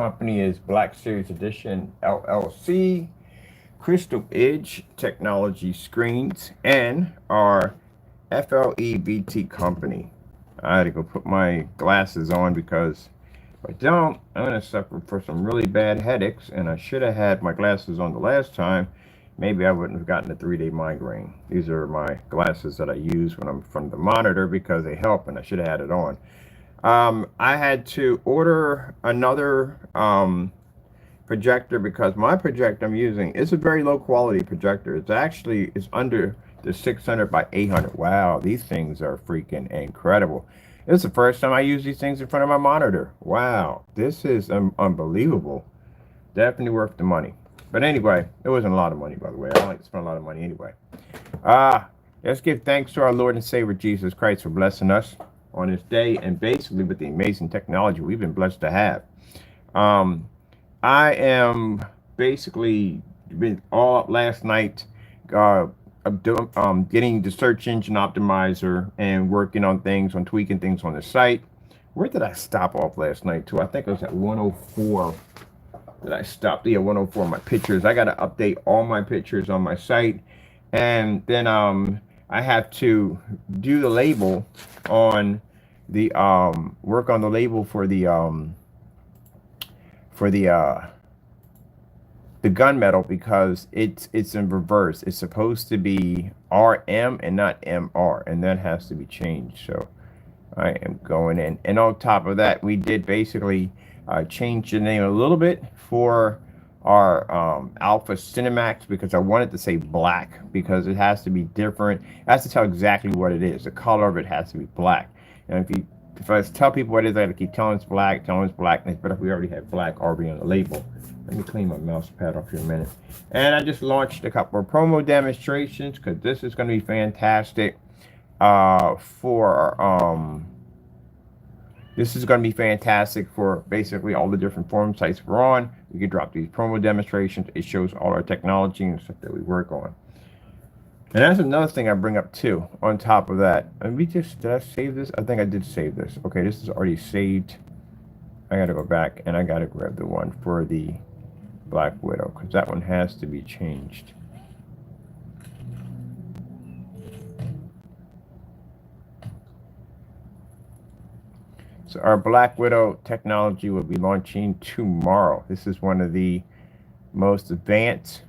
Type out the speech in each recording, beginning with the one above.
company is Black Series Edition LLC, Crystal Edge Technology Screens, and our FLE-BT company. I had to go put my glasses on because if I don't, I'm going to suffer for some really bad headaches, and I should have had my glasses on the last time. Maybe I wouldn't have gotten a 3-day migraine. These are my glasses that I use when I'm in front of the monitor because they help, and I should have had it on. I had to order another projector because my projector I'm using is a very low quality projector. It's under the 600 by 800. Wow, these things are freaking incredible. This is the first time I use these things in front of my monitor. Wow, this is unbelievable. Definitely worth the money. But anyway, it wasn't a lot of money, by the way. I don't like to spend a lot of money anyway. Let's give thanks to our Lord and Savior Jesus Christ for blessing us on this day, and basically with the amazing technology we've been blessed to have. I am basically been all up last night getting the search engine optimizer and working on things, on tweaking things on the site. Where did I stop off last night too? I think it was at 104 that I stopped. Yeah, 104 my pictures. I got to update all my pictures on my site, and then I have to do the label on the work on the label for the gunmetal, because it's in reverse. It's supposed to be RM and not MR, and that has to be changed. So I am going in, and on top of that, we did basically change the name a little bit for our Alpha Cinemax, because I wanted to say black because it has to be different. It has to tell exactly what it is. The color of it has to be black. And if I tell people what it is, I have to keep telling it's black, but if we already have black already on the label. Let me clean my mouse pad off here a minute. And I just launched a couple of promo demonstrations because this is going to be fantastic this is going to be fantastic for basically all the different forum sites we're on. We can drop these promo demonstrations. It shows all our technology and stuff that we work on. And that's another thing I bring up too, on top of that. And did I save this? I think I did save this. Okay, this is already saved. I got to go back and I got to grab the one for the Black Widow, because that one has to be changed. So our Black Widow technology will be launching tomorrow. This is one of the most advanced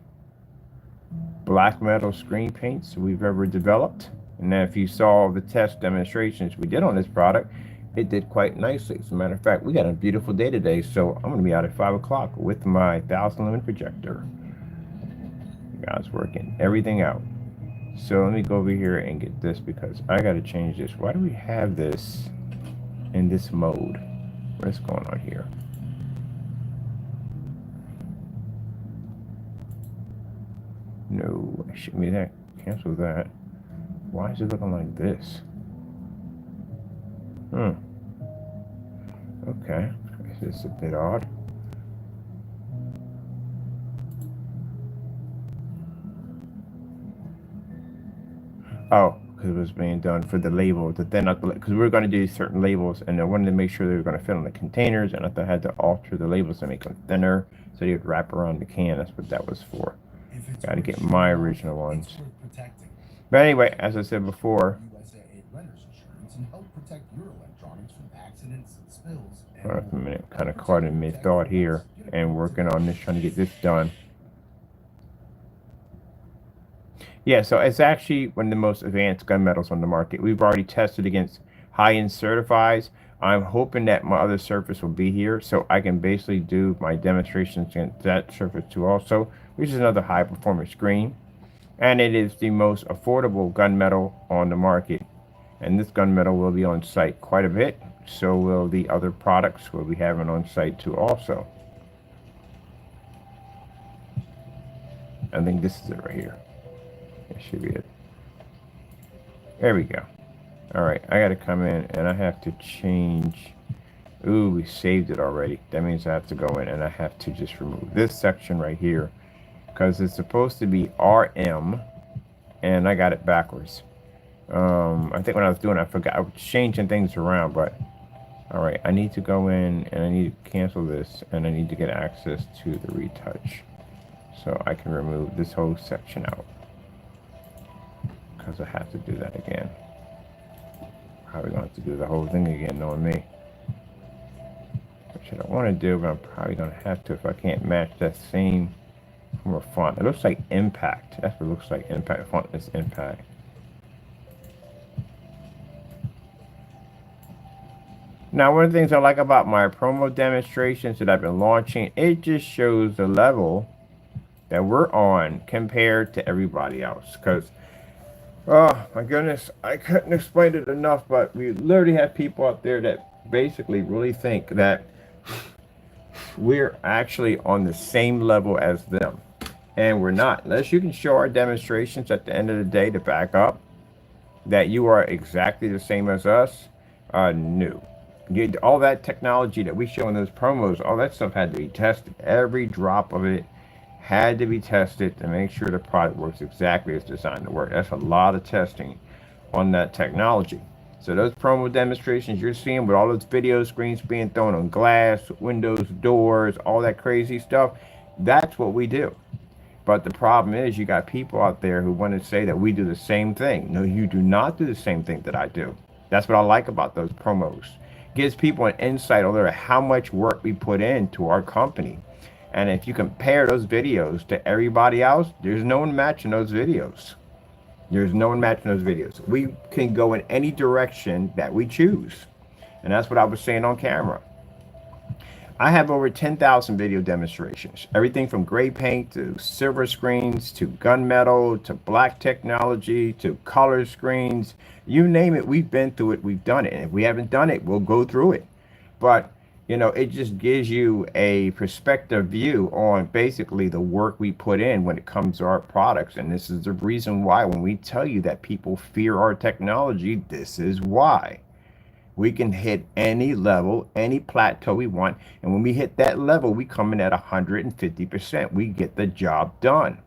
black metal screen paints we've ever developed. And then if you saw the test demonstrations we did on this product, it did quite nicely. As a matter of fact, we got a beautiful day today, so I'm going to be out at 5 o'clock with my 1000 lumen projector. You guys working everything out. So let me go over here and get this, because I got to change this. Why do we have this in this mode? What's going on here? No, I shouldn't be that. Cancel that. Why is it looking like this? Okay, this is a bit odd. Oh, because it was being done for the label, because we were going to do certain labels, and I wanted to make sure they were going to fit on the containers, and I thought I had to alter the labels to make them thinner so they would wrap around the can. That's what that was for. Got to get my original ones. But anyway, as I said before, for a minute, kind of caught in mid-thought here and working on this, trying to get this done. Yeah, so it's actually one of the most advanced gunmetals on the market. We've already tested against high-end certifies. I'm hoping that my other surface will be here so I can basically do my demonstrations against that surface too also, which is another high-performance screen. And it is the most affordable gunmetal on the market. And this gunmetal will be on site quite a bit. So will the other products we'll be having on site too also. I think this is it right here. That should be it. There we go. All right, I got to come in and I have to change. Ooh, we saved it already. That means I have to go in and I have to just remove this section right here, because it's supposed to be RM and I got it backwards. I think when I was doing it, I forgot. I was changing things around, but All right, I need to go in and I need to cancel this and I need to get access to the retouch so I can remove this whole section out because I have to do that again. Probably going to have to do the whole thing again, knowing me. Which I don't want to do, but I'm probably going to have to if I can't match that same from a font. It looks like Impact. That's what it looks like. Impact. Font is Impact. Now, one of the things I like about my promo demonstrations that I've been launching, it just shows the level that we're on compared to everybody else. Because, oh my goodness, I couldn't explain it enough, but we literally have people out there that basically really think that we're actually on the same level as them. And we're not. Unless you can show our demonstrations at the end of the day to back up that you are exactly the same as us, no. All that technology that we show in those promos, all that stuff had to be tested. Every drop of it had to be tested to make sure the product works exactly as designed to work. That's a lot of testing on that technology. So those promo demonstrations you're seeing with all those video screens being thrown on glass, windows, doors, all that crazy stuff, that's what we do. But the problem is you got people out there who want to say that we do the same thing. No, you do not do the same thing that I do. That's what I like about those promos. Gives people an insight over how much work we put into our company. And if you compare those videos to everybody else, there's no one matching those videos. There's no one matching those videos. We can go in any direction that we choose. And that's what I was saying on camera. I have over 10,000 video demonstrations. Everything from gray paint to silver screens to gunmetal to black technology to color screens. You name it, we've been through it, we've done it. And if we haven't done it, we'll go through it. But, you know, it just gives you a perspective view on basically the work we put in when it comes to our products. And this is the reason why when we tell you that people fear our technology, this is why. We can hit any level, any plateau we want. And when we hit that level, we come in at 150%. We get the job done.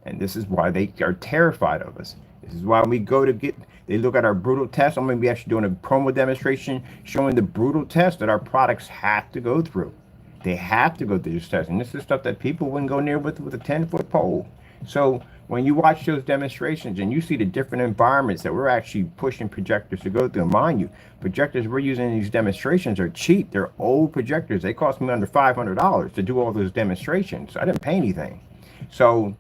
And this is why they are terrified of us. This is why when we go to get, they look at our brutal test. I'm going to be actually doing a promo demonstration showing the brutal test that our products have to go through. They have to go through this test. And this is stuff that people wouldn't go near with a 10-foot pole. So when you watch those demonstrations and you see the different environments that we're actually pushing projectors to go through, mind you, projectors we're using in these demonstrations are cheap. They're old projectors. They cost me under $500 to do all those demonstrations. I didn't pay anything. So,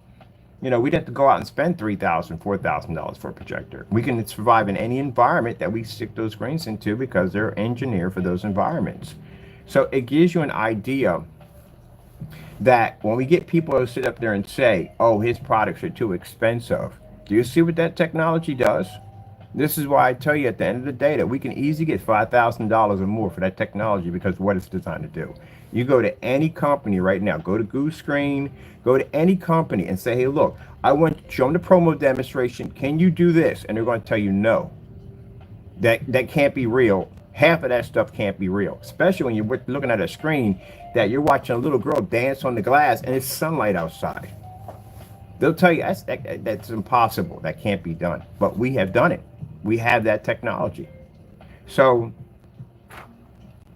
you know, we'd have to go out and spend $3,000, $4,000 for a projector. We can survive in any environment that we stick those screens into because they're engineered for those environments. So it gives you an idea that when we get people to sit up there and say, oh, his products are too expensive, do you see what that technology does? This is why I tell you at the end of the day that we can easily get $5,000 or more for that technology because of what it's designed to do. You go to any company right now, go to Goose Screen, go to any company and say, hey, look, I want to show them the promo demonstration. Can you do this? And they're going to tell you no. That can't be real. Half of that stuff can't be real, especially when you're looking at a screen that you're watching a little girl dance on the glass and it's sunlight outside. They'll tell you that's impossible. That can't be done. But we have done it. We have that technology. So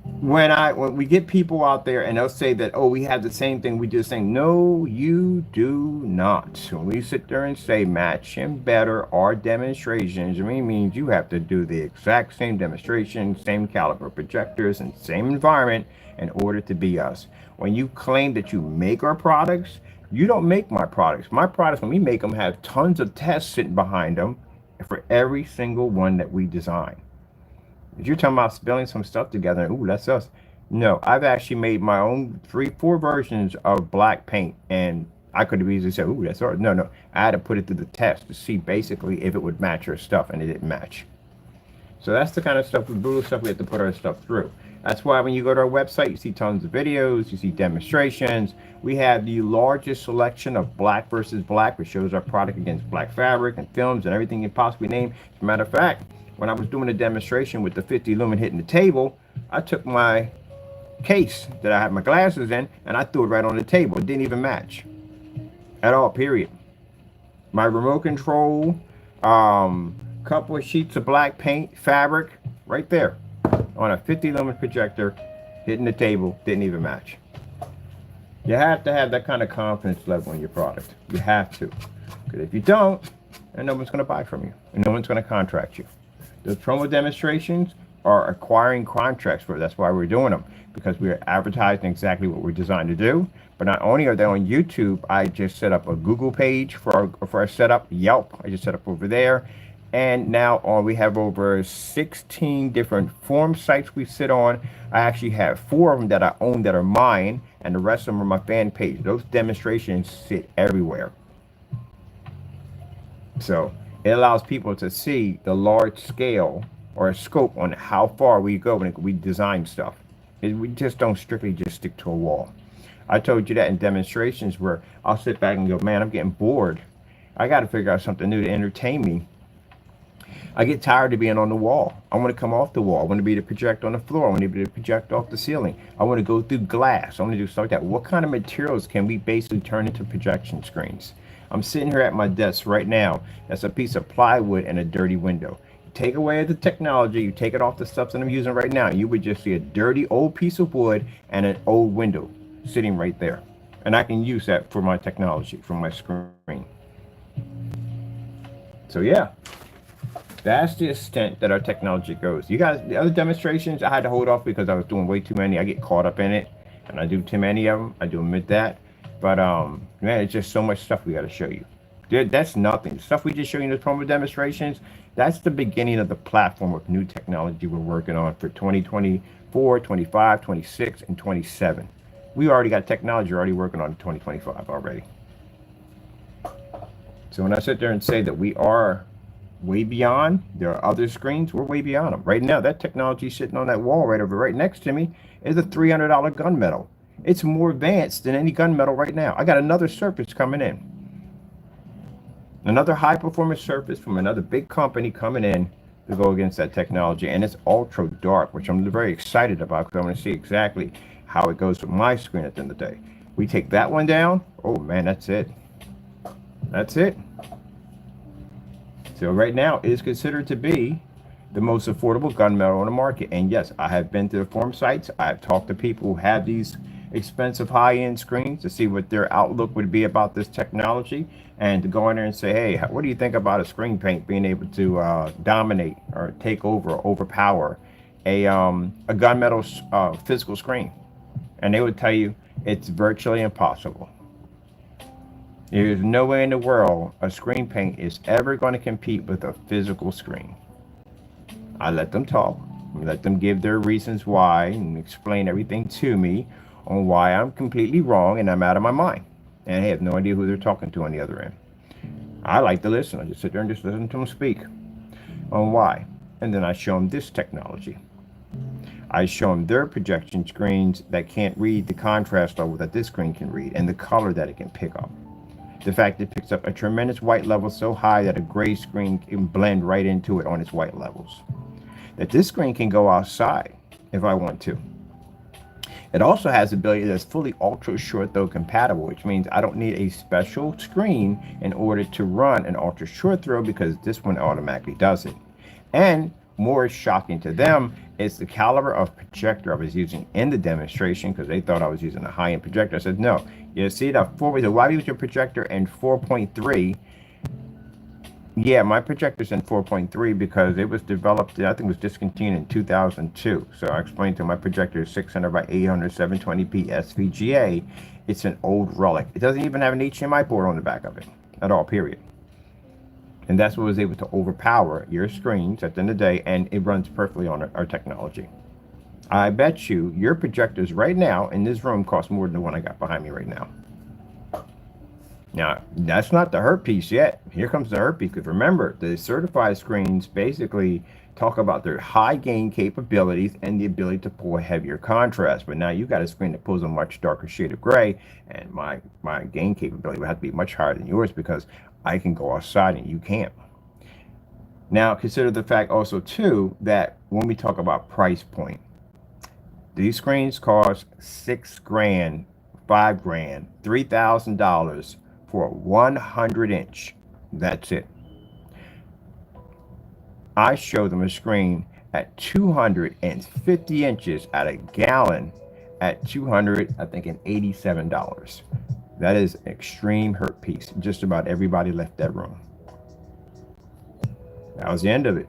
when we get people out there and they'll say that, oh, we have the same thing, we do the same. No, you do not. When we sit there and say match and better our demonstrations, it means you have to do the exact same demonstration, same caliber projectors and same environment in order to be us. When you claim that you make our products, you don't make my products. My products, when we make them, have tons of tests sitting behind them for every single one that we design. If you're talking about spilling some stuff together, ooh, that's us. No, I've actually made my own 3-4 versions of black paint, and I could have easily said, ooh, that's ours. No, I had to put it through the test to see basically if it would match our stuff, and it didn't match. So that's the kind of stuff, the brutal stuff we have to put our stuff through. That's why when you go to our website, you see tons of videos, you see demonstrations. We have the largest selection of black versus black, which shows our product against black fabric and films and everything you possibly name. As a matter of fact, when I was doing a demonstration with the 50 lumen hitting the table, I took my case that I had my glasses in and I threw it right on the table. It didn't even match at all, period. My remote control, couple of sheets of black paint, fabric, right there. on a 50 lumen projector, hitting the table, didn't even match. You have to have that kind of confidence level in your product. You have to. Because if you don't, then no one's going to buy from you. And no one's going to contract you. Those promo demonstrations are acquiring contracts for. That's why we're doing them. Because we are advertising exactly what we're designed to do. But not only are they on YouTube, I just set up a Google page for our setup. Yelp, I just set up over there. And now we have over 16 different forum sites we sit on. I actually have 4 of them that I own that are mine, and the rest of them are my fan page. Those demonstrations sit everywhere. So it allows people to see the large scale or scope on how far we go when we design stuff. We just don't strictly just stick to a wall. I told you that in demonstrations where I'll sit back and go, man, I'm getting bored. I got to figure out something new to entertain me. I get tired of being on the wall. I want to come off the wall. I want to be able to project on the floor. I want to be able to project off the ceiling. I want to go through glass. I want to do stuff like that. What kind of materials can we basically turn into projection screens? I'm sitting here at my desk right now. That's a piece of plywood and a dirty window. You take away the technology, you take it off the stuff that I'm using right now, you would just see a dirty old piece of wood and an old window sitting right there. And I can use that for my technology, for my screen. So yeah. That's the extent that our technology goes. You guys, the other demonstrations, I had to hold off because I was doing way too many. I get caught up in it, and I do too many of them. I do admit that. But, man, it's just so much stuff we got to show you. That's nothing. The stuff we just show you in the promo demonstrations, that's the beginning of the platform of new technology we're working on for 2024, 25, 26, and 27. We already got technology already working on 2025 already. So when I sit there and say that we are way beyond, there are other screens, we're way beyond them. Right now, that technology sitting on that wall right over right next to me is a $300 gunmetal. It's more advanced than any gunmetal right now. I got another surface coming in. Another high performance surface from another big company coming in to go against that technology. And it's ultra dark, which I'm very excited about because I want to see exactly how it goes with my screen at the end of the day. We take that one down. Oh man, that's it. That's it. So right now it is considered to be the most affordable gunmetal on the market. And yes, I have been to the forum sites. I have talked to people who have these expensive high-end screens to see what their outlook would be about this technology, and to go in there and say, hey, what do you think about a screen paint being able to dominate or take over or overpower a gunmetal physical screen? And they would tell you it's virtually impossible. There's no way in the world a screen paint is ever going to compete with a physical screen. I let them talk, let them give their reasons why, and explain everything to me on why I'm completely wrong and I'm out of my mind. And I have no idea who they're talking to on the other end. I like to listen. I just sit there and just listen to them speak on why. And then I show them this technology. I show them their projection screens that can't read the contrast level that this screen can read and the color that it can pick up. The fact it picks up a tremendous white level so high that a gray screen can blend right into it on its white levels. That this screen can go outside if I want to. It also has the ability that's fully ultra short throw compatible, which means I don't need a special screen in order to run an ultra short throw because this one automatically does it. And more shocking to them is the caliber of projector I was using in the demonstration, because they thought I was using a high-end projector. I said, no, you see that why use your projector in 4.3? Yeah, my projector's in 4.3 because it was developed, I think it was discontinued in 2002. So I explained to them my projector is 600 by 800 720p SVGA. It's an old relic. It doesn't even have an HDMI port on the back of it at all, period. And that's what was able to overpower your screens at the end of the day, and it runs perfectly on our technology. I bet you your projectors right now in this room cost more than the one I got behind me right now. Now, that's not the hurt piece yet. Here comes the hurt piece. Because remember, the certified screens basically talk about their high gain capabilities and the ability to pull a heavier contrast. But now you got a screen that pulls a much darker shade of gray, and my gain capability would have to be much higher than yours because I can go outside and you can't. Now, consider the fact also, too, that when we talk about price point, these screens cost $6 grand, $5 grand, $3,000 for a 100-inch. That's it. I show them a screen at 250 inches at a gallon at $200, I think, and $87. That is an extreme hurt piece. Just about everybody left that room. That was the end of it.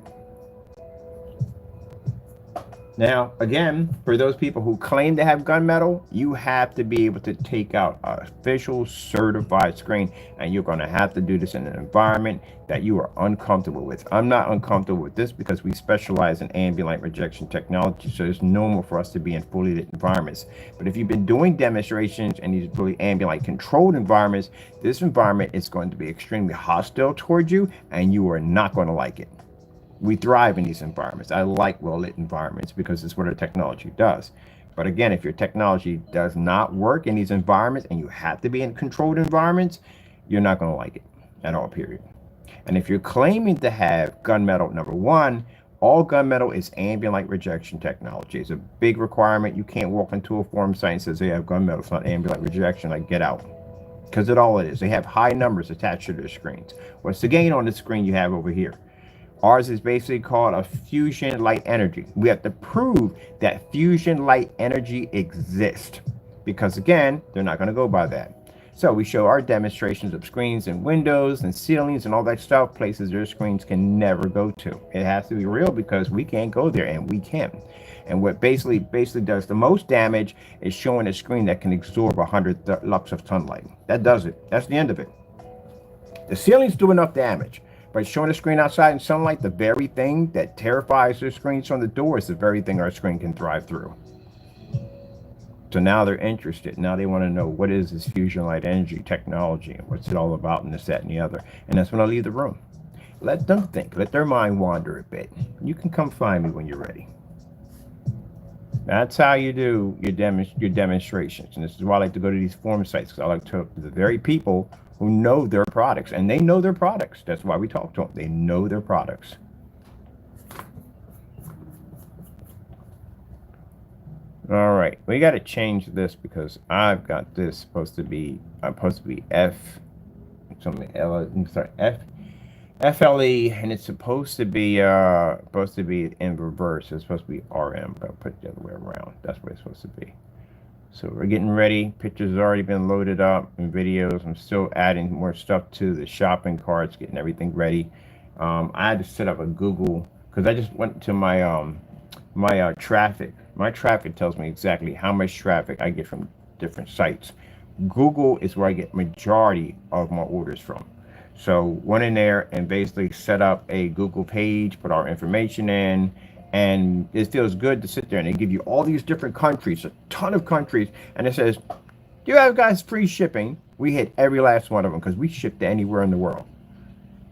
Now, again, for those people who claim to have gunmetal, you have to be able to take out an official certified screen, and you're going to have to do this in an environment that you are uncomfortable with. I'm not uncomfortable with this because we specialize in ambient light rejection technology, so it's normal for us to be in fully lit environments. But if you've been doing demonstrations in these fully ambient light controlled environments, this environment is going to be extremely hostile towards you, and you are not going to like it. We thrive in these environments. I like well-lit environments because it's what our technology does. But again, if your technology does not work in these environments and you have to be in controlled environments, you're not going to like it at all, period. And if you're claiming to have gunmetal, number one, all gunmetal is ambient light rejection technology. It's a big requirement. You can't walk into a forum site and says they have gunmetal. It's not ambient light rejection. Like, get out. Because it all it is. They have high numbers attached to their screens. What's the gain on the screen you have over here? Ours is basically called a fusion light energy. We have to prove that fusion light energy exists because, again, they're not going to go by that. So we show our demonstrations of screens and windows and ceilings and all that stuff, places their screens can never go to. It has to be real because we can't go there, and we can. And what basically does the most damage is showing a screen that can absorb 100 lux of sunlight. That does it. That's the end of it. The ceilings do enough damage. But showing a screen outside in sunlight, the very thing that terrifies their screens from the door is the very thing our screen can thrive through. So now they're interested. Now they want to know, what is this fusion light energy technology and what's it all about and this, that, and the other. And that's when I leave the room. Let them think. Let their mind wander a bit. You can come find me when you're ready. That's how you do your demonstrations. And this is why I like to go to these forum sites, because I like to talk to the very people who know their products, and they know their products. That's why we talk to them. They know their products. All right, we got to change this because I've got this supposed to be FLE, and it's supposed to be in reverse. It's supposed to be RM, but I'll put it the other way around. That's what it's supposed to be. So we're getting ready. Pictures have already been loaded up and videos. I'm still adding more stuff to the shopping carts, getting everything ready. I had to set up a Google because I just went to my traffic. My traffic tells me exactly how much traffic I get from different sites. Google is where I get majority of my orders from. So went in there and basically set up a Google page, put our information in. And it feels good to sit there and they give you all these different countries, a ton of countries. And it says, do you have guys free shipping? We hit every last one of them because we ship to anywhere in the world.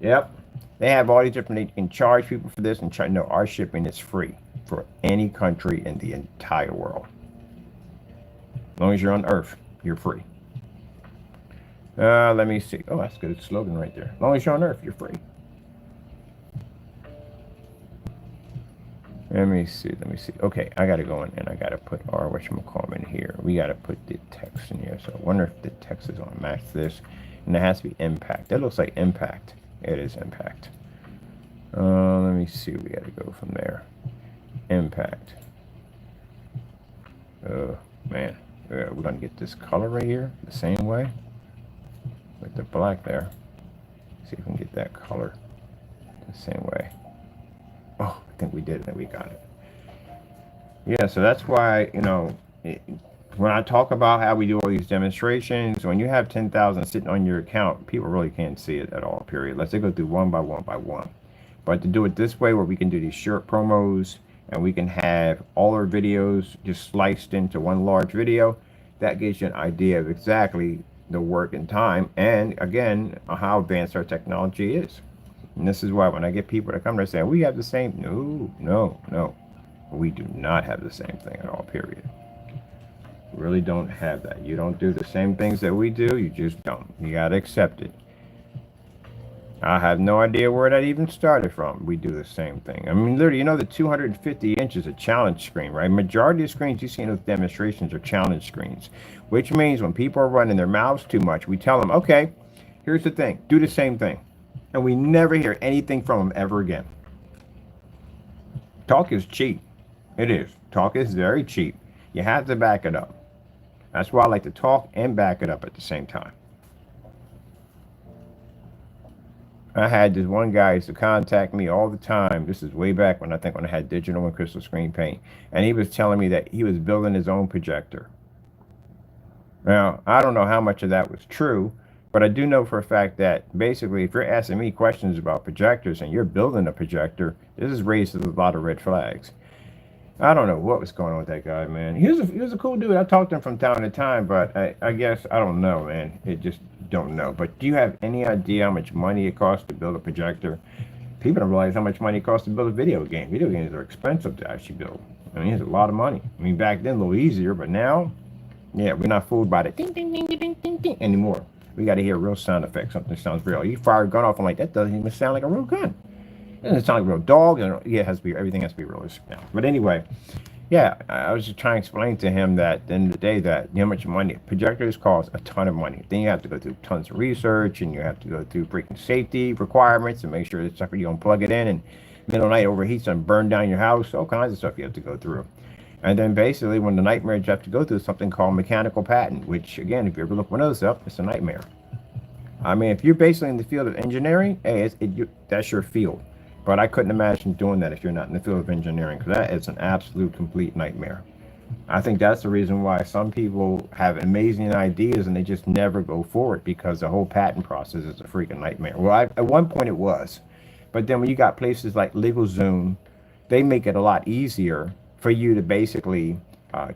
Yep. They have all these different, they can charge people for this and try. No, our shipping is free for any country in the entire world. As long as you're on Earth, you're free. Let me see. Oh, that's a good slogan right there. As long as you're on Earth, you're free. Let me see. Okay, I got to go in and I got to put our whatchamacallit in here. We got to put the text in here. So I wonder if the text is going to match this. And it has to be impact. That looks like impact. It is impact. Let me see. We got to go from there. Impact. Oh, man. We're going to get this color right here the same way. With the black there. See if we can get that color the same way. Oh, I think we did it. We got it. Yeah, so that's why, you know, when I talk about how we do all these demonstrations, when you have 10,000 sitting on your account, people really can't see it at all, period. Let's say go through one by one by one. But to do it this way, where we can do these short promos and we can have all our videos just sliced into one large video, that gives you an idea of exactly the work and time, and again, how advanced our technology is. And this is why when I get people that come to say, we have the same, no. We do not have the same thing at all, period. We really don't have that. You don't do the same things that we do. You just don't. You got to accept it. I have no idea where that even started from. We do the same thing. I mean, literally, you know, the 250 inches a challenge screen, right? Majority of screens you see in those demonstrations are challenge screens, which means when people are running their mouths too much, we tell them, okay, here's the thing. Do the same thing. And we never hear anything from them ever again. Talk is cheap. It is. Talk is very cheap. You have to back it up. That's why I like to talk and back it up at the same time. I had this one guy used to contact me all the time. This is way back when I had digital and crystal screen paint. And he was telling me that he was building his own projector. Now, I don't know how much of that was true, but I do know for a fact that basically if you're asking me questions about projectors and you're building a projector, this has raised a lot of red flags. I don't know what was going on with that guy, man. He was a cool dude. I talked to him from time to time, but I guess I don't know, man. It just don't know. But do you have any idea how much money it costs to build a projector? People don't realize how much money it costs to build a video game. Video games are expensive to actually build. I mean, it's a lot of money. I mean, back then a little easier, but now, yeah, we're not fooled by the ding, ding, ding, ding, ding, ding anymore. We got to hear real sound effects. Something sounds real. You fire a gun off, and like that doesn't even sound like a real gun. It doesn't sound like a real dog. Yeah, it has to be. Everything has to be realistic now. But anyway, yeah, I was just trying to explain to him that at the end of the day that how much money projectors cost a ton of money. Then you have to go through tons of research, and you have to go through freaking safety requirements and make sure that sucker you don't plug it in and middle of the night overheats and burn down your house. All kinds of stuff you have to go through. And then basically, when the nightmare, you have to go through something called mechanical patent, which again, if you ever look one of those up, it's a nightmare. I mean, if you're basically in the field of engineering, hey, that's your field. But I couldn't imagine doing that if you're not in the field of engineering, because that is an absolute complete nightmare. I think that's the reason why some people have amazing ideas and they just never go forward, because the whole patent process is a freaking nightmare. Well, at one point it was, but then when you got places like LegalZoom, they make it a lot easier for you to basically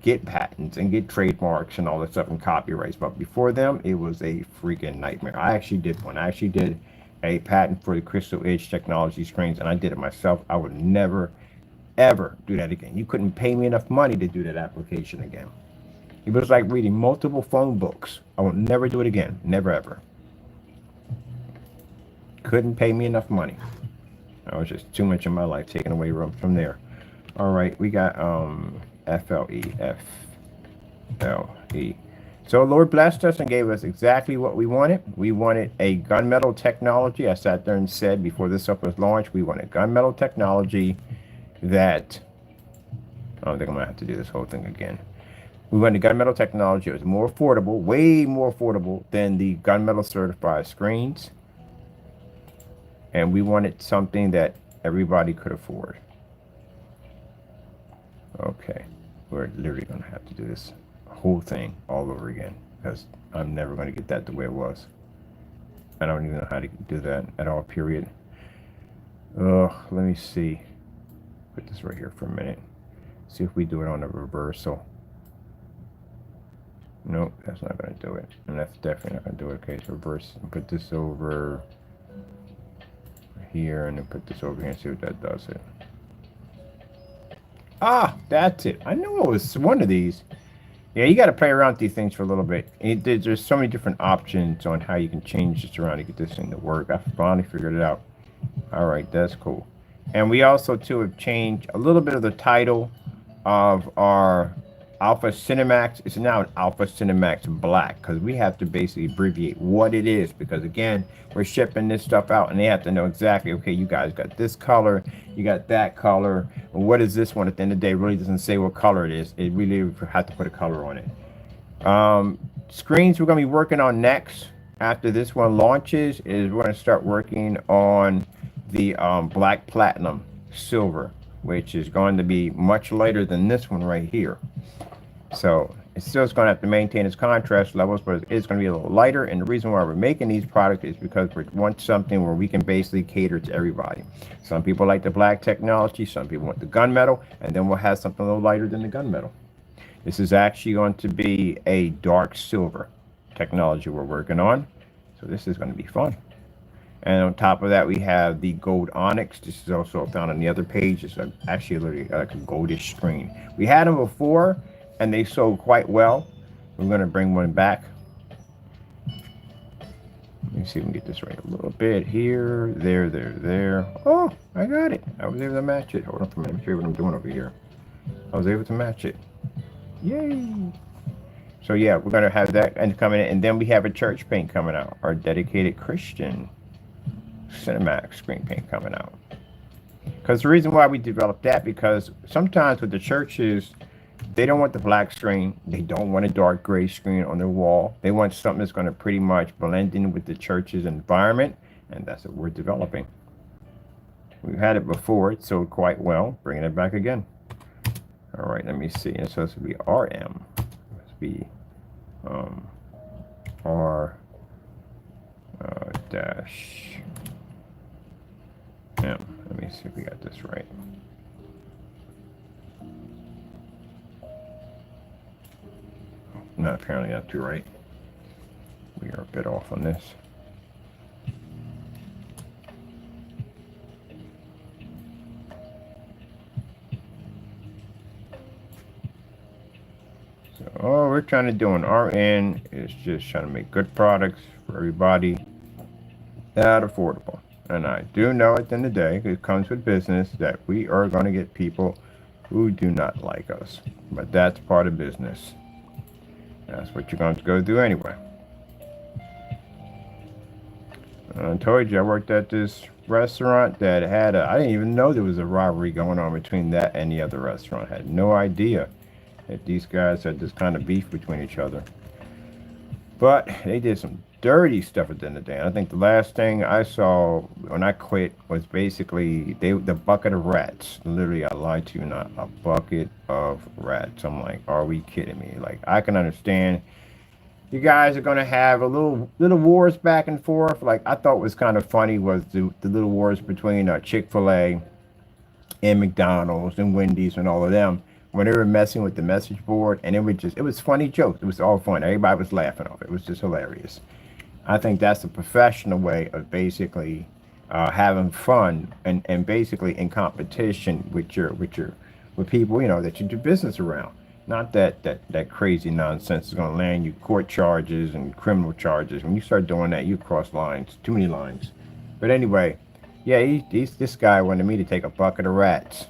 get patents and get trademarks and all that stuff and copyrights. But before them, it was a freaking nightmare. I actually did one. I actually did a patent for the Crystal Edge technology screens, and I did it myself. I would never, ever do that again. You couldn't pay me enough money to do that application again. It was like reading multiple phone books. I would never do it again. Never, ever. Couldn't pay me enough money. That was just too much of my life taken away from there. All right, we got FLE. So Lord blessed us and gave us exactly what we wanted. We wanted a gunmetal technology. I sat there and said before this stuff was launched, we wanted gunmetal technology that, I don't think I'm gonna have to do this whole thing again. We wanted gunmetal technology. It was more affordable, way more affordable than the gunmetal certified screens. And we wanted something that everybody could afford. Okay, we're literally gonna have to do this whole thing all over again, because I'm never going to get that the way it was. I don't even know how to do that at all, period. Let me see. Put this right here for a minute. See if we do it on a reversal. Nope, that's not going to do it. And that's definitely not going to do it. Okay, so reverse and put this over here and then put this over here and see what that does it. Ah, that's it. I knew it was one of these. Yeah, you got to play around with these things for a little bit. There's so many different options on how you can change this around to get this thing to work. I finally figured it out. All right, that's cool. And we also, too, have changed a little bit of the title of our Alpha Cinemax. It's now an Alpha Cinemax Black, because we have to basically abbreviate what it is, because, again, we're shipping this stuff out, and they have to know exactly, okay, you guys got this color, you got that color, and what is this one? At the end of the day, it really doesn't say what color it is. It really have to put a color on it. Screens we're going to be working on next, after this one launches, is we're going to start working on the Black Platinum Silver, which is going to be much lighter than this one right here. So it's still going to have to maintain its contrast levels, but it's going to be a little lighter. And the reason why we're making these products is because we want something where we can basically cater to everybody. Some people like the black technology, some people want the gunmetal, and then we'll have something a little lighter than the gunmetal. This is actually going to be a dark silver technology we're working on. So this is going to be fun. And on top of that, we have the gold onyx. This is also found on the other page. It's actually literally like a goldish screen. We had them before, and they sold quite well. We're going to bring one back. Let me see if we can get this right a little bit here. There. Oh, I got it. I was able to match it. Hold on for a minute. Let me show you what I'm doing over here. I was able to match it. Yay. So yeah, we're going to have that and coming in. And then we have a church paint coming out. Our dedicated Christian Cinemax screen paint coming out. Because the reason why we developed that, because sometimes with the churches, they don't want the black screen. They don't want a dark gray screen on their wall. They want something that's going to pretty much blend in with the church's environment, and that's what we're developing. We've had it before. It sold quite well. Bringing it back again. All right, let me see. It's supposed to be RM. Let's be R dash M. Let me see if we got this right. No, apparently not too right. We are a bit off on this. So all we're trying to do in RN is just trying to make good products for everybody that affordable. And I do know at the end of the day, it comes with business, that we are going to get people who do not like us. But that's part of business. That's what you're going to go do anyway. I told you I worked at this restaurant that had I didn't even know there was a rivalry going on between that and the other restaurant. I had no idea that these guys had this kind of beef between each other. But they did some dirty stuff at the end of the day. I think the last thing I saw when I quit was basically the bucket of rats. Literally, I lied to you not, a bucket of rats. I'm like, are we kidding me? Like, I can understand you guys are gonna have a little wars back and forth. Like, I thought was kind of funny was the little wars between Chick-fil-A and McDonald's and Wendy's and all of them when they were messing with the message board, and it was funny jokes. It was all fun. Everybody was laughing off it. It was just hilarious. I think that's a professional way of basically having fun and basically in competition with people, you know, that you do business around. Not that crazy nonsense is going to land you court charges and criminal charges. When you start doing that, you cross lines, too many lines. But anyway, yeah, this guy wanted me to take a bucket of rats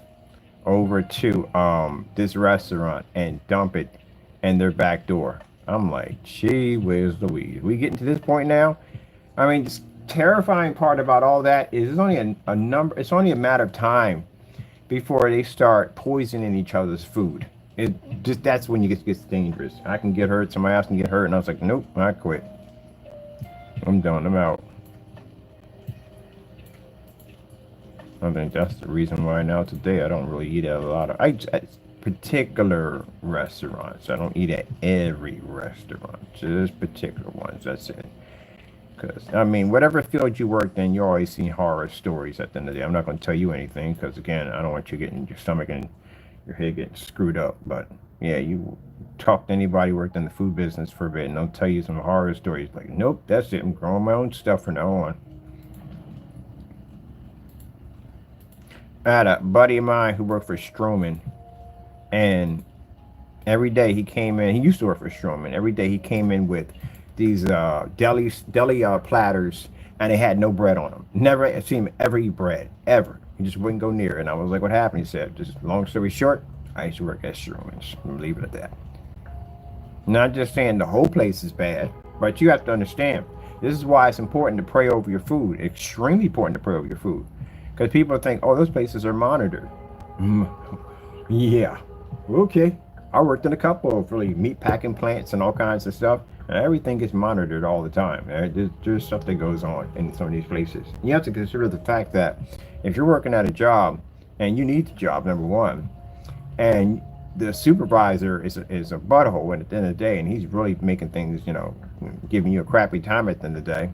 over to this restaurant and dump it in their back door. I'm like, gee whiz Louise. We getting to this point now? I mean, the terrifying part about all that is it's only a number. It's only a matter of time before they start poisoning each other's food. It just that's when it gets dangerous. I can get hurt. Somebody else can get hurt, and I was like, nope, I quit. I'm done. I'm out. I think that's the reason why now today I don't really eat at a lot of particular restaurants. I don't eat at every restaurant, just particular ones. That's it. Because I mean, whatever field you worked in, you always see horror stories. At the end of the day, I'm not going to tell you anything because again, I don't want you getting your stomach and your head getting screwed up. But yeah, you talk to anybody who worked in the food business for a bit, and they'll tell you some horror stories. Like, nope, that's it. I'm growing my own stuff from now on. I had a buddy of mine who worked for Stroman, and every day he came in. He used to work for Stroman. Every day he came in with these deli platters, and they had no bread on them. Never seen him ever eat bread ever. He just wouldn't go near it. And I was like, "What happened?" He said, "Just long story short, I used to work at Stroman's. Leave it at that." Not just saying the whole place is bad, but you have to understand. This is why it's important to pray over your food. Extremely important to pray over your food. Because people think, oh, those places are monitored. Yeah. Okay. I worked in a couple of really meat packing plants and all kinds of stuff. And everything gets monitored all the time. There's stuff that goes on in some of these places. You have to consider the fact that if you're working at a job and you need the job, number one, and the supervisor is a butthole at the end of the day, and he's really making things, you know, giving you a crappy time at the end of the day,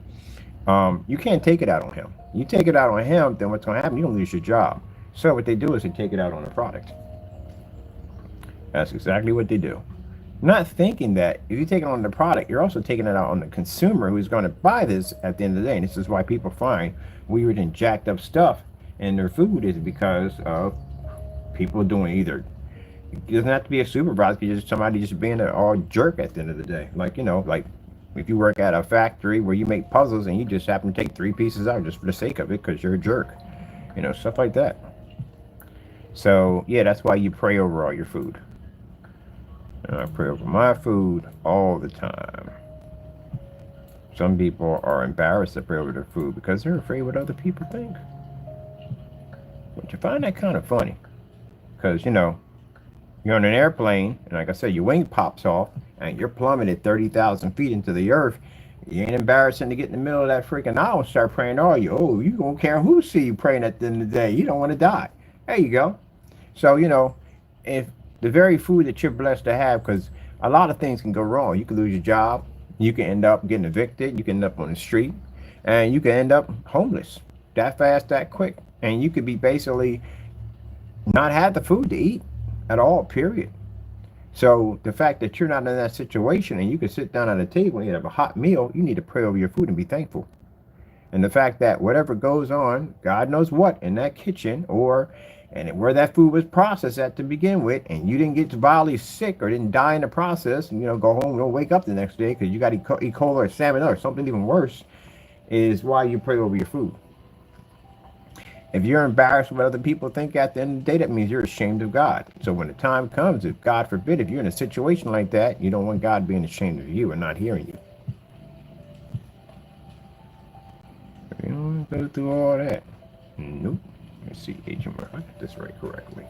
you can't take it out on him. You take it out on him, then what's going to happen? You're going to lose your job. So what they do is they take it out on the product. That's exactly what they do. Not thinking that if you take it on the product, you're also taking it out on the consumer who's going to buy this at the end of the day. And this is why people find weird and jacked up stuff in their food is because of people doing either. It doesn't have to be a supervisor. It's just somebody just being an all jerk at the end of the day. Like, you know, like if you work at a factory where you make puzzles and you just happen to take 3 pieces out just for the sake of it because you're a jerk. You know, stuff like that. So, yeah, that's why you pray over all your food. And I pray over my food all the time. Some people are embarrassed to pray over their food because they're afraid what other people think. But But you find that kind of funny. Because, you know, you're on an airplane, and like I said, your wing pops off, and you're plummeted 30,000 feet into the earth. You ain't embarrassing to get in the middle of that freaking aisle and start praying, are you? Oh, you don't care who see you praying at the end of the day. You don't want to die. There you go. So, you know, if the very food that you're blessed to have, because a lot of things can go wrong. You can lose your job. You can end up getting evicted. You can end up on the street. And you can end up homeless that fast, that quick. And you could be basically not have the food to eat at all, period. So the fact that you're not in that situation and you can sit down at a table and you have a hot meal, you need to pray over your food and be thankful. And the fact that whatever goes on, God knows what, in that kitchen or and where that food was processed at to begin with, and you didn't get violently sick or didn't die in the process, and, you know, go home and don't wake up the next day because you got E. coli or salmonella or something even worse, is why you pray over your food. If you're embarrassed what other people think at the end of the day, that means you're ashamed of God. So when the time comes, if God forbid, if you're in a situation like that, you don't want God being ashamed of you and not hearing you. You don't go through all that. Nope. Let's see, Agent Murphy. I got this right correctly.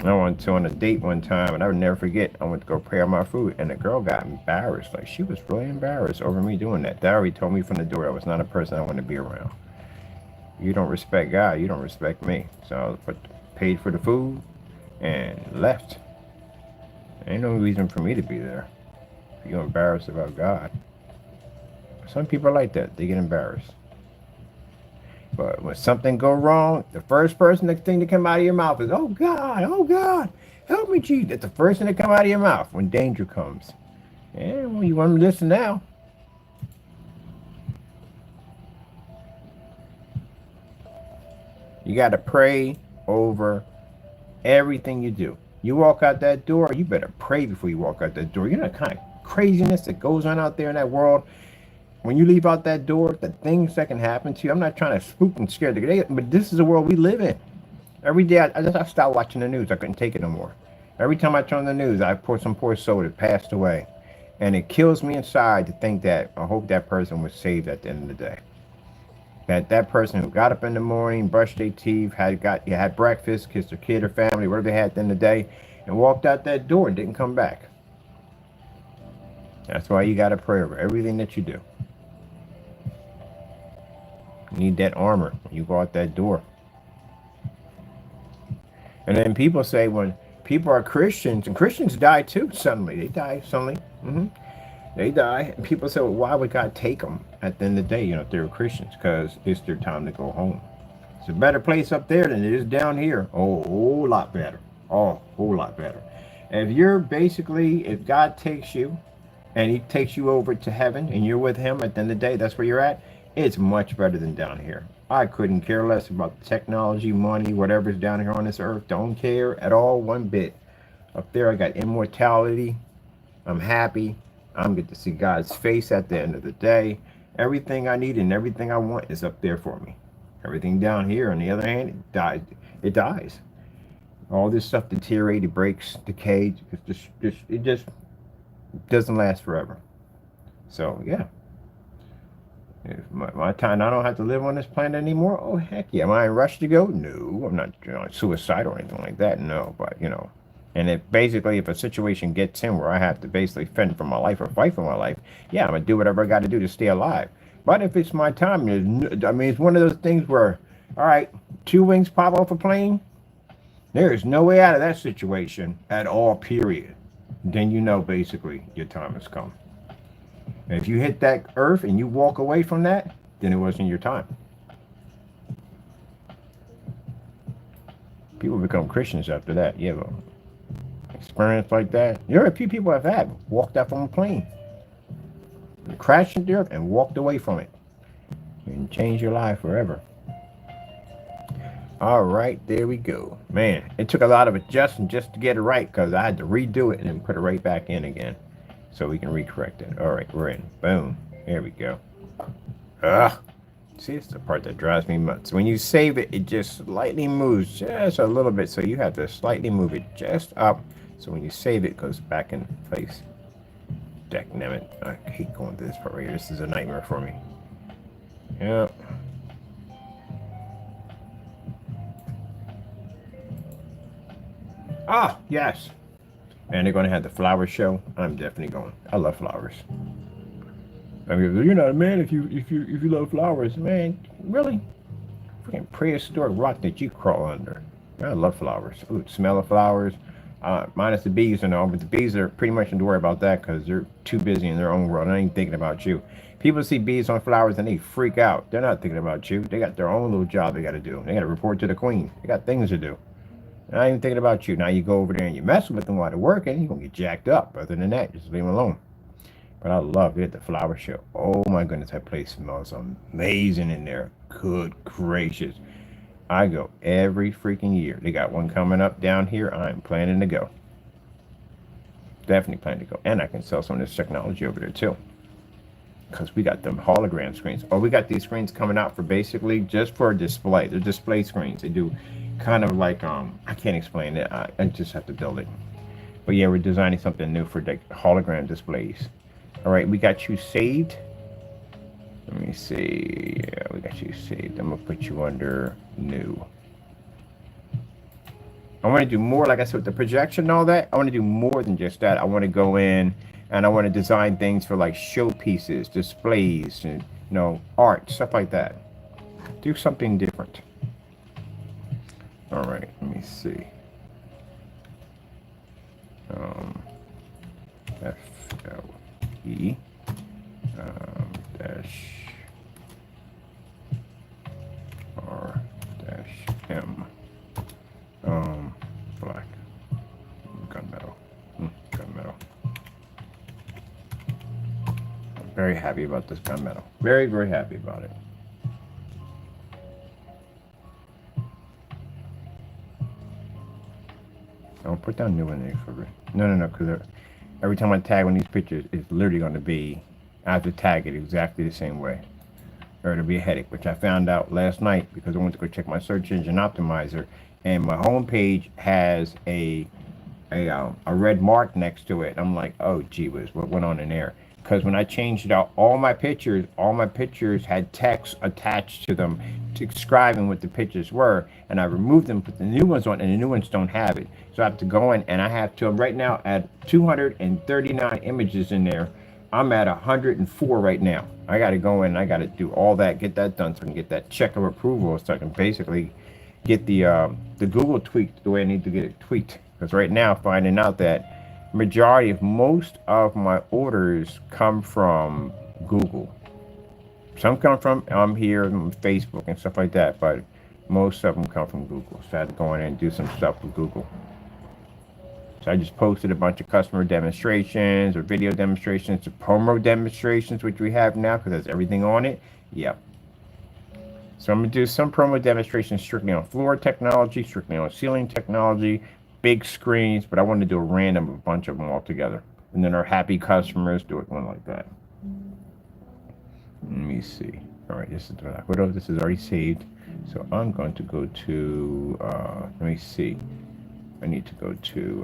I went to on a date one time, and I would never forget. I went to go pray on my food, and the girl got embarrassed. Like, she was really embarrassed over me doing that. That already told me from the door I was not a person I want to be around. You don't respect God, you don't respect me. So I paid for the food and left. Ain't no reason for me to be there. If you're embarrassed about God. Some people are like that. They get embarrassed. But when something go wrong, the first thing that come out of your mouth is, oh God, help me, Jesus. That's the first thing that come out of your mouth when danger comes. Yeah, well, you want to listen now. You got to pray over everything you do. You walk out that door, you better pray before you walk out that door. You know the kind of craziness that goes on out there in that world. When you leave out that door, the things that can happen to you. I'm not trying to spook and scare the day, but this is the world we live in. Every day, I stopped watching the news. I couldn't take it no more. Every time I turn on the news, I pour some poor soul that passed away. And it kills me inside to think that I hope that person was saved at the end of the day. That person who got up in the morning, brushed their teeth, had breakfast, kissed their kid or family, whatever they had at the end of the day, and walked out that door and didn't come back. That's why you got to pray over everything that you do. You need that armor when you go out that door. And then people say when people are Christians, and Christians die too suddenly. They die suddenly. They die. And people say, well, why would God take them at the end of the day, you know, if they were Christians? Because it's their time to go home. It's a better place up there than it is down here. Oh, a whole lot better. Oh, a whole lot better. And if you're basically, if God takes you and he takes you over to heaven and you're with him at the end of the day, that's where you're at. It's much better than down here. I couldn't care less about the technology, money, whatever's down here on this earth. Don't care at all, one bit. Up there, I got immortality. I'm happy. I'm going to see God's face at the end of the day. Everything I need and everything I want is up there for me. Everything down here, on the other hand, it dies. It dies. All this stuff deteriorates, it breaks, decays. It just doesn't last forever. So, yeah. If my time, I don't have to live on this planet anymore. Oh, heck yeah. Am I in a rush to go? No, I'm not, you know, suicidal or anything like that. No, but, you know. And if a situation gets in where I have to basically fend for my life or fight for my life, yeah, I'm going to do whatever I got to do to stay alive. But if it's my time, I mean, it's one of those things where, all right, 2 wings pop off a plane. There is no way out of that situation at all, period. Then you know, basically, your time has come. And if you hit that earth and you walk away from that, then it wasn't your time. People become Christians after that. You have an experience like that. There are a few people I've had walked out from a plane, crashed into the earth, and walked away from it, and changed your life forever. All right, there we go. Man, it took a lot of adjusting just to get it right because I had to redo it and then put it right back in again. So we can recorrect it. All right, we're in. Boom. There we go. Ugh. See, it's the part that drives me nuts. When you save it, it just slightly moves just a little bit. So you have to slightly move it just up. So when you save it, it goes back in place. Dang it. I hate going to this part right here. This is a nightmare for me. Yep. Ah, yes. And they're going to have the flower show. I'm definitely going. I love flowers. I mean, you're not a man if you love flowers, man. Really? Freaking prehistoric rock that you crawl under. I love flowers. Ooh, the smell of flowers. Minus the bees and all, but the bees are pretty much don't worry about that because they're too busy in their own world. I ain't thinking about you. People see bees on flowers and they freak out. They're not thinking about you. They got their own little job they got to do. They got to report to the queen. They got things to do. They're not even thinking about you. Now you go over there and you mess with them while they're working, you're going to get jacked up. Other than that, just leave them alone. But I love it, the flower show. Oh my goodness, that place smells amazing in there. Good gracious. I go every freaking year. They got one coming up down here. I'm planning to go. Definitely planning to go. And I can sell some of this technology over there too. Because we got them hologram screens. Oh, we got these screens coming out for basically just for a display. They're display screens. They do kind of like, I can't explain it. I just have to build it. But yeah, we're designing something new for the hologram displays. All right, we got you saved. Let me see. Yeah, we got you saved. I'm going to put you under new. I want to do more, like I said, with the projection and all that. I want to do more than just that. I want to go in and I want to design things for like showpieces, displays, and art, stuff like that. Do something different. All right, let me see. FLE dash R dash M black gunmetal. Gunmetal. I'm very happy about this gunmetal. Very, very happy about it. Don't put down new in there for it. No, because every time I tag one of these pictures, it's literally going to be, I have to tag it exactly the same way. Or it'll be a headache, which I found out last night because I went to go check my search engine optimizer, and my home page has a red mark next to it. I'm like, oh gee whiz, what went on in there? Because when I changed it out, all my pictures had text attached to them describing what the pictures were, and I removed them, put the new ones on, and the new ones don't have it. So I have to go in, and I have to, right now at 239 images in there. I'm at 104 right now. I got to go in, I got to do all that, get that done so I can get that check of approval so I can basically get the Google tweaked the way I need to get it tweaked. Because right now, finding out that majority of most of my orders come from Google. Some come from here on Facebook and stuff like that, but most of them come from Google. So I had to go in and do some stuff with Google. So I just posted a bunch of customer demonstrations or video demonstrations to promo demonstrations, which we have now because that's everything on it. Yep. So I'm going to do some promo demonstrations strictly on floor technology, strictly on ceiling technology, big screens, but I want to do a bunch of them all together. And then our happy customers do it one like that. Let me see. All right, this is already saved. So I'm going to go to, let me see. I need to go to,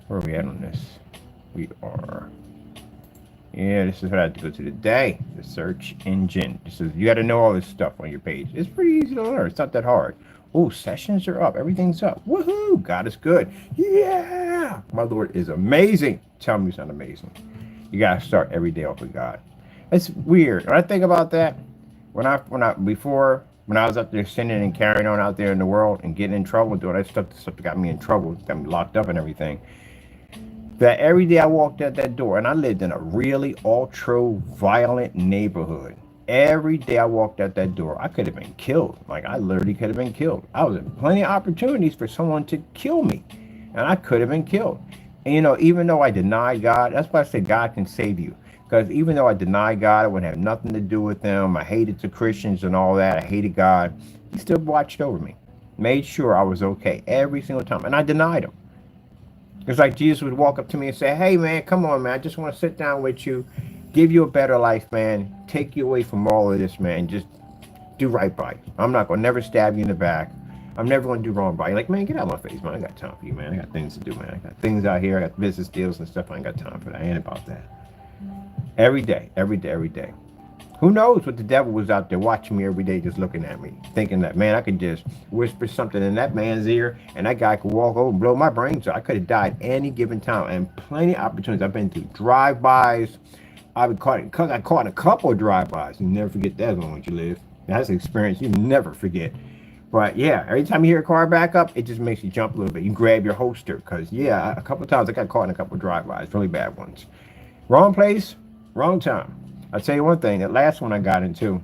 where are we at on this? We are, yeah, this is what I have to go to today. The search engine. This is, you got to know all this stuff on your page. It's pretty easy to learn. It's not that hard. Oh, sessions are up. Everything's up. Woohoo! God is good. Yeah! My Lord is amazing. Tell me he's not amazing. You got to start every day off with God. It's weird. When I think about that, when I was up there sinning and carrying on out there in the world and getting in trouble, doing that stuff that got me in trouble, got me locked up and everything, that every day I walked out that door, and I lived in a really ultra-violent neighborhood. Every day I walked out that door, I could have been killed. Like, I literally could have been killed. I was in plenty of opportunities for someone to kill me, and I could have been killed. And, even though I denied God, that's why I say God can save you. Because even though I denied God, I wouldn't have nothing to do with them. I hated the Christians and all that. I hated God. He still watched over me. Made sure I was okay every single time. And I denied him. It's like Jesus would walk up to me and say, hey, man, come on, man. I just want to sit down with you. Give you a better life, man. Take you away from all of this, man. Just do right by you. I'm not going to never stab you in the back. I'm never going to do wrong by you. Like, man, get out of my face, man. I got time for you, man. I got things to do, man. I got things out here. I got business deals and stuff. I ain't got time for that. I ain't about that. Every day, every day, every day. Who knows what the devil was out there watching me every day, just looking at me, thinking that, man, I could just whisper something in that man's ear and that guy could walk over and blow my brains out. I could have died any given time. And plenty of opportunities. I've been through drive-bys. I got caught in a couple of drive-bys. You never forget that as long as you live. That's an experience you never forget. But yeah, every time you hear a car back up, it just makes you jump a little bit. You grab your holster because, yeah, a couple of times I got caught in a couple of drive-bys, really bad ones. Wrong place, wrong time. I'll tell you one thing, that last one I got into,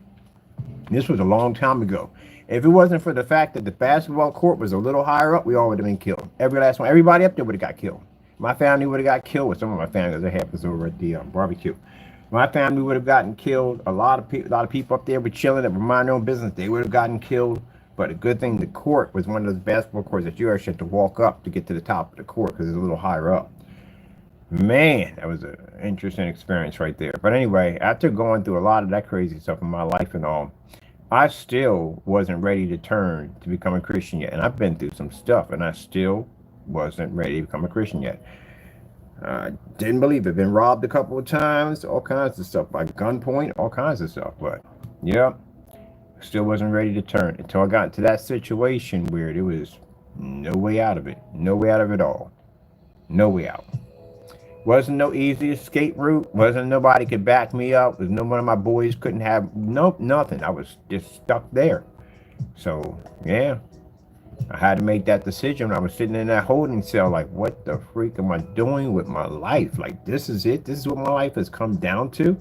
this was a long time ago. If it wasn't for the fact that the basketball court was a little higher up, we all would have been killed. Every last one, everybody up there would have got killed. My family would have got killed with some of my family, because they had us over at the barbecue. My family would have gotten killed. A lot of people up there were chilling that were minding their own business. They would have gotten killed. But a good thing, the court was one of those basketball courts that you actually had to walk up to get to the top of the court because it's a little higher up. Man, that was an interesting experience right there. But anyway, after going through a lot of that crazy stuff in my life and all, I still wasn't ready to turn to become a Christian yet. And I've been through some stuff, and I still wasn't ready to become a Christian yet. Didn't believe it. Been robbed a couple of times, all kinds of stuff, by gunpoint, all kinds of stuff. But, yeah, still wasn't ready to turn until I got into that situation where there was no way out of it. No way out of it all. No way out. Wasn't no easy escape route. Wasn't nobody could back me up. Was no one of my boys couldn't have nothing. I was just stuck there. So yeah, I had to make that decision. I was sitting in that holding cell, like, what the freak am I doing with my life? Like, this is it. This is what my life has come down to.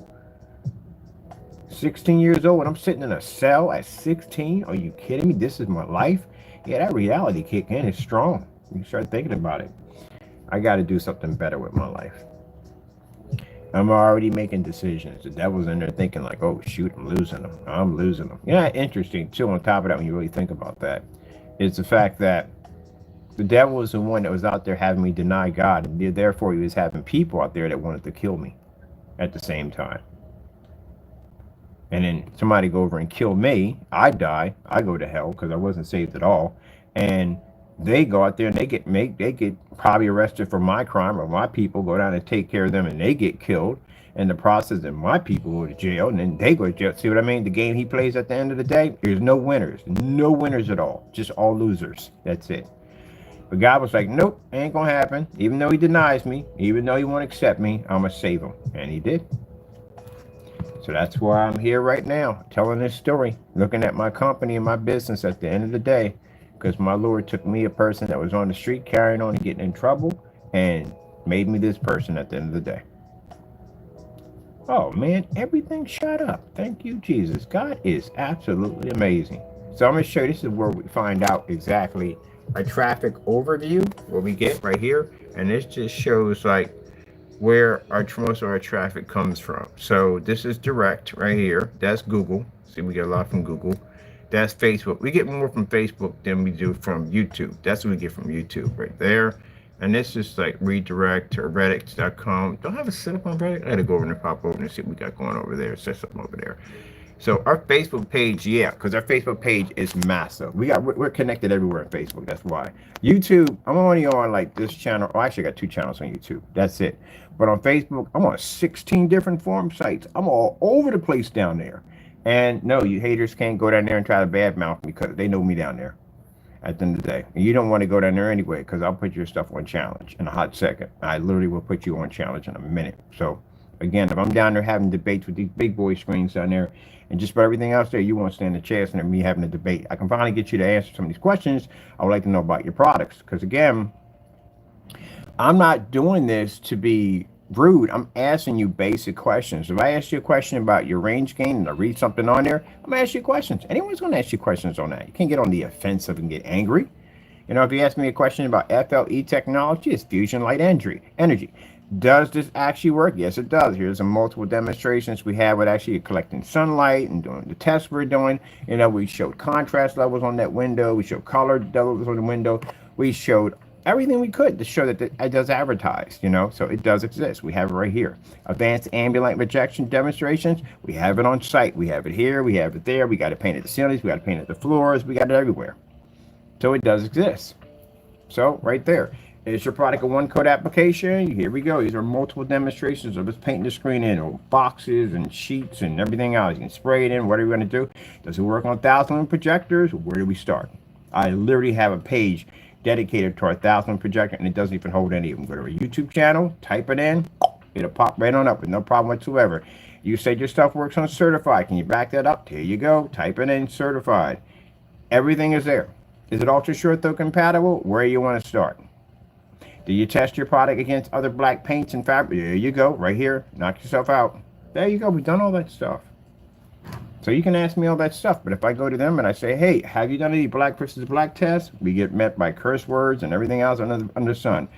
16 years old, and I'm sitting in a cell at 16. Are you kidding me? This is my life. Yeah, that reality kick in is strong. You start thinking about it. I got to do something better with my life. I'm already making decisions. The devil's in there thinking like, oh, shoot, I'm losing them. I'm losing them. Yeah, interesting, too, on top of that, when you really think about that, is the fact that the devil was the one that was out there having me deny God. And therefore, he was having people out there that wanted to kill me at the same time. And then somebody go over and kill me. I die. I go to hell because I wasn't saved at all. And they go out there and they get probably arrested for my crime, or my people go down and take care of them and they get killed in the process, and my people go to jail and then they go to jail. See what I mean? The game he plays at the end of the day, there's no winners at all, just all losers. That's it. But God was like, nope, ain't gonna happen. Even though he denies me, even though he won't accept me, I'm gonna save him. And he did. So that's why I'm here right now, telling this story, looking at my company and my business at the end of the day. Because my Lord took me, a person that was on the street carrying on and getting in trouble, and made me this person at the end of the day. Oh man, everything shut up. Thank you, Jesus. God is absolutely amazing. So I'm going to show you, this is where we find out exactly a traffic overview, what we get right here. And this just shows like where most of our traffic comes from. So this is direct right here. That's Google. See, we get a lot from Google. That's Facebook. We get more from Facebook than we do from YouTube. That's what we get from YouTube right there. And this is like redirect to reddit.com. Don't have a setup on Reddit. I had to go over and pop over and see what we got going over there. Set something over there. So our Facebook page, yeah, because our Facebook page is massive. We're connected everywhere on Facebook. That's why. YouTube, I'm only on like this channel. Oh, actually, I got 2 channels on YouTube. That's it. But on Facebook, I'm on 16 different forum sites. I'm all over the place down there. And no, you haters can't go down there and try to badmouth me because they know me down there at the end of the day. And you don't want to go down there anyway, because I'll put your stuff on challenge in a hot second. I literally will put you on challenge in a minute. So again, if I'm down there having debates with these big boy screens down there and just about everything else there, you won't stand a chance in me having a debate. I can finally get you to answer some of these questions. I would like to know about your products, because again, I'm not doing this to be rude. I'm asking you basic questions. If I ask you a question about your range gain and I read something on there, I'm gonna ask you questions. Anyone's gonna ask you questions on that. You can't get on the offensive and get angry. You know, if you ask me a question about FLE technology, it's fusion light energy. Does this actually work? Yes, it does. Here's some multiple demonstrations we have with actually collecting sunlight and doing the tests we're doing. You know, we showed contrast levels on that window. We showed color levels on the window. We showed everything we could to show that it does advertise, you know, so it does exist. We have it right here. Advanced ambient rejection demonstrations. We have it on site. We have it here. We have it there. We got to paint at the ceilings. We got to paint at the floors. We got it everywhere. So it does exist. So right there. Is your product a one-coat application? Here we go. These are multiple demonstrations of us painting the screen in, or boxes and sheets and everything else. You can spray it in. What are we going to do? Does it work on 1,000 projectors? Where do we start? I literally have a page dedicated to our 1,000 projector, and it doesn't even hold any of them. Go to our YouTube channel, type it in, it'll pop right on up with no problem whatsoever. You said your stuff works on certified. Can you back that up? Here you go. Type it in, certified. Everything is there. Is it ultra short though compatible? Where you want to start? Do you test your product against other black paints and fabric? There you go, right here. Knock yourself out. There you go. We've done all that stuff. So you can ask me all that stuff, but if I go to them and I say, hey, have you done any black versus black tests? We get met by curse words and everything else under the sun.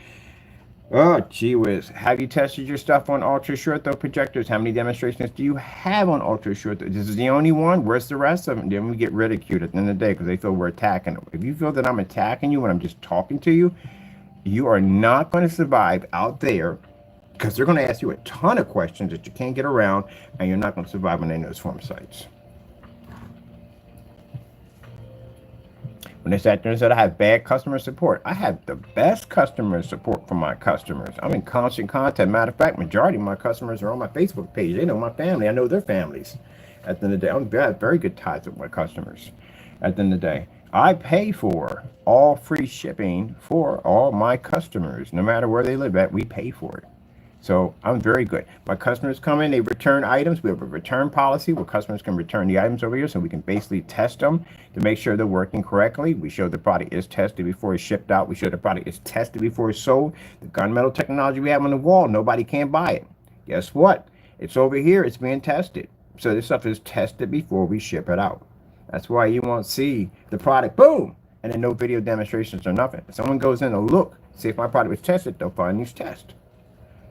Oh, gee whiz. Have you tested your stuff on ultra short though projectors? How many demonstrations do you have on ultra short though? This is the only one. Where's the rest of them? Then we get ridiculed at the end of the day because they feel we're attacking them. If you feel that I'm attacking you when I'm just talking to you, you are not going to survive out there, because they're going to ask you a ton of questions that you can't get around, and you're not going to survive on any of those forum sites. When they sat there and said I have bad customer support, I have the best customer support from my customers. I'm in constant contact. Matter of fact, majority of my customers are on my Facebook page. They know my family. I know their families. At the end of the day, I have very good ties with my customers. At the end of the day, I pay for all free shipping for all my customers. No matter where they live at, we pay for it. So I'm very good. My customers come in, they return items. We have a return policy where customers can return the items over here, so we can basically test them to make sure they're working correctly. We show the product is tested before it's shipped out. We show the product is tested before it's sold. The gunmetal technology we have on the wall, nobody can buy it. Guess what? It's over here. It's being tested. So this stuff is tested before we ship it out. That's why you won't see the product, boom, and then no video demonstrations or nothing. If someone goes in and look, see if my product was tested, they'll find these tests.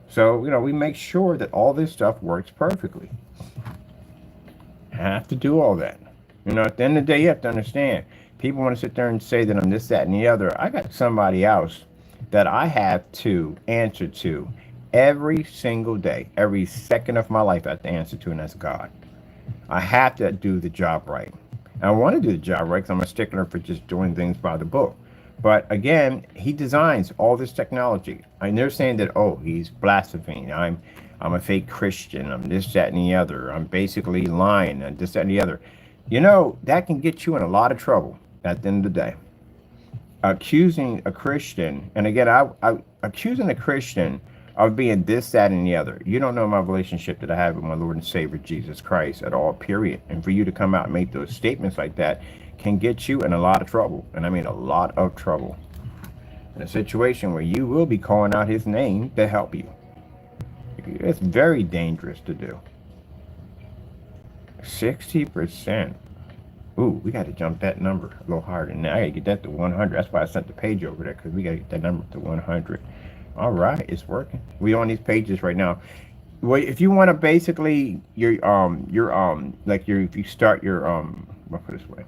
So, we make sure that all this stuff works perfectly. Have to do all that. At the end of the day, you have to understand, people want to sit there and say that I'm this, that, and the other. I got somebody else that I have to answer to every single day, every second of my life I have to answer to, and that's God. I have to do the job right. I want to do the job right because I'm a stickler for just doing things by the book. But again, he designs all this technology. And they're saying that, oh, he's blaspheming. I'm a fake Christian. I'm this, that, and the other. I'm basically lying and this, that, and the other. That can get you in a lot of trouble at the end of the day. Accusing a Christian, and again, accusing a Christian of being this, that, and the other. You don't know my relationship that I have with my Lord and Savior, Jesus Christ, at all, period. And for you to come out and make those statements like that can get you in a lot of trouble. And I mean a lot of trouble. In a situation where you will be calling out his name to help you. It's very dangerous to do. 60%. Ooh, we got to jump that number a little higher than that. I got to get that to 100. That's why I sent the page over there, because we got to get that number to 100. All right, it's working. We on these pages right now. Well, if you want to basically if you start your I'll put it this way.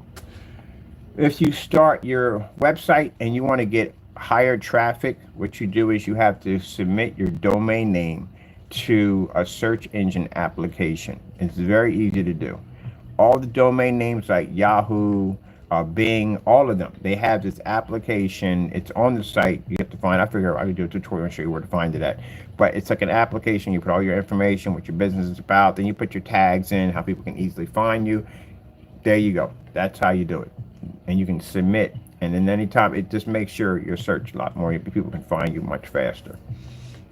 If you start your website and you want to get higher traffic, what you do is you have to submit your domain name to a search engine application. It's very easy to do. All the domain names like Yahoo, Bing, all of them, they have this application. It's on the site. You have to find, I figure I could do a tutorial and show you where to find it at. But it's like an application. You put all your information, what your business is about, then you put your tags in, how people can easily find you. There you go. That's how you do it. And you can submit. And then anytime, it just makes sure your search a lot more. People can find you much faster.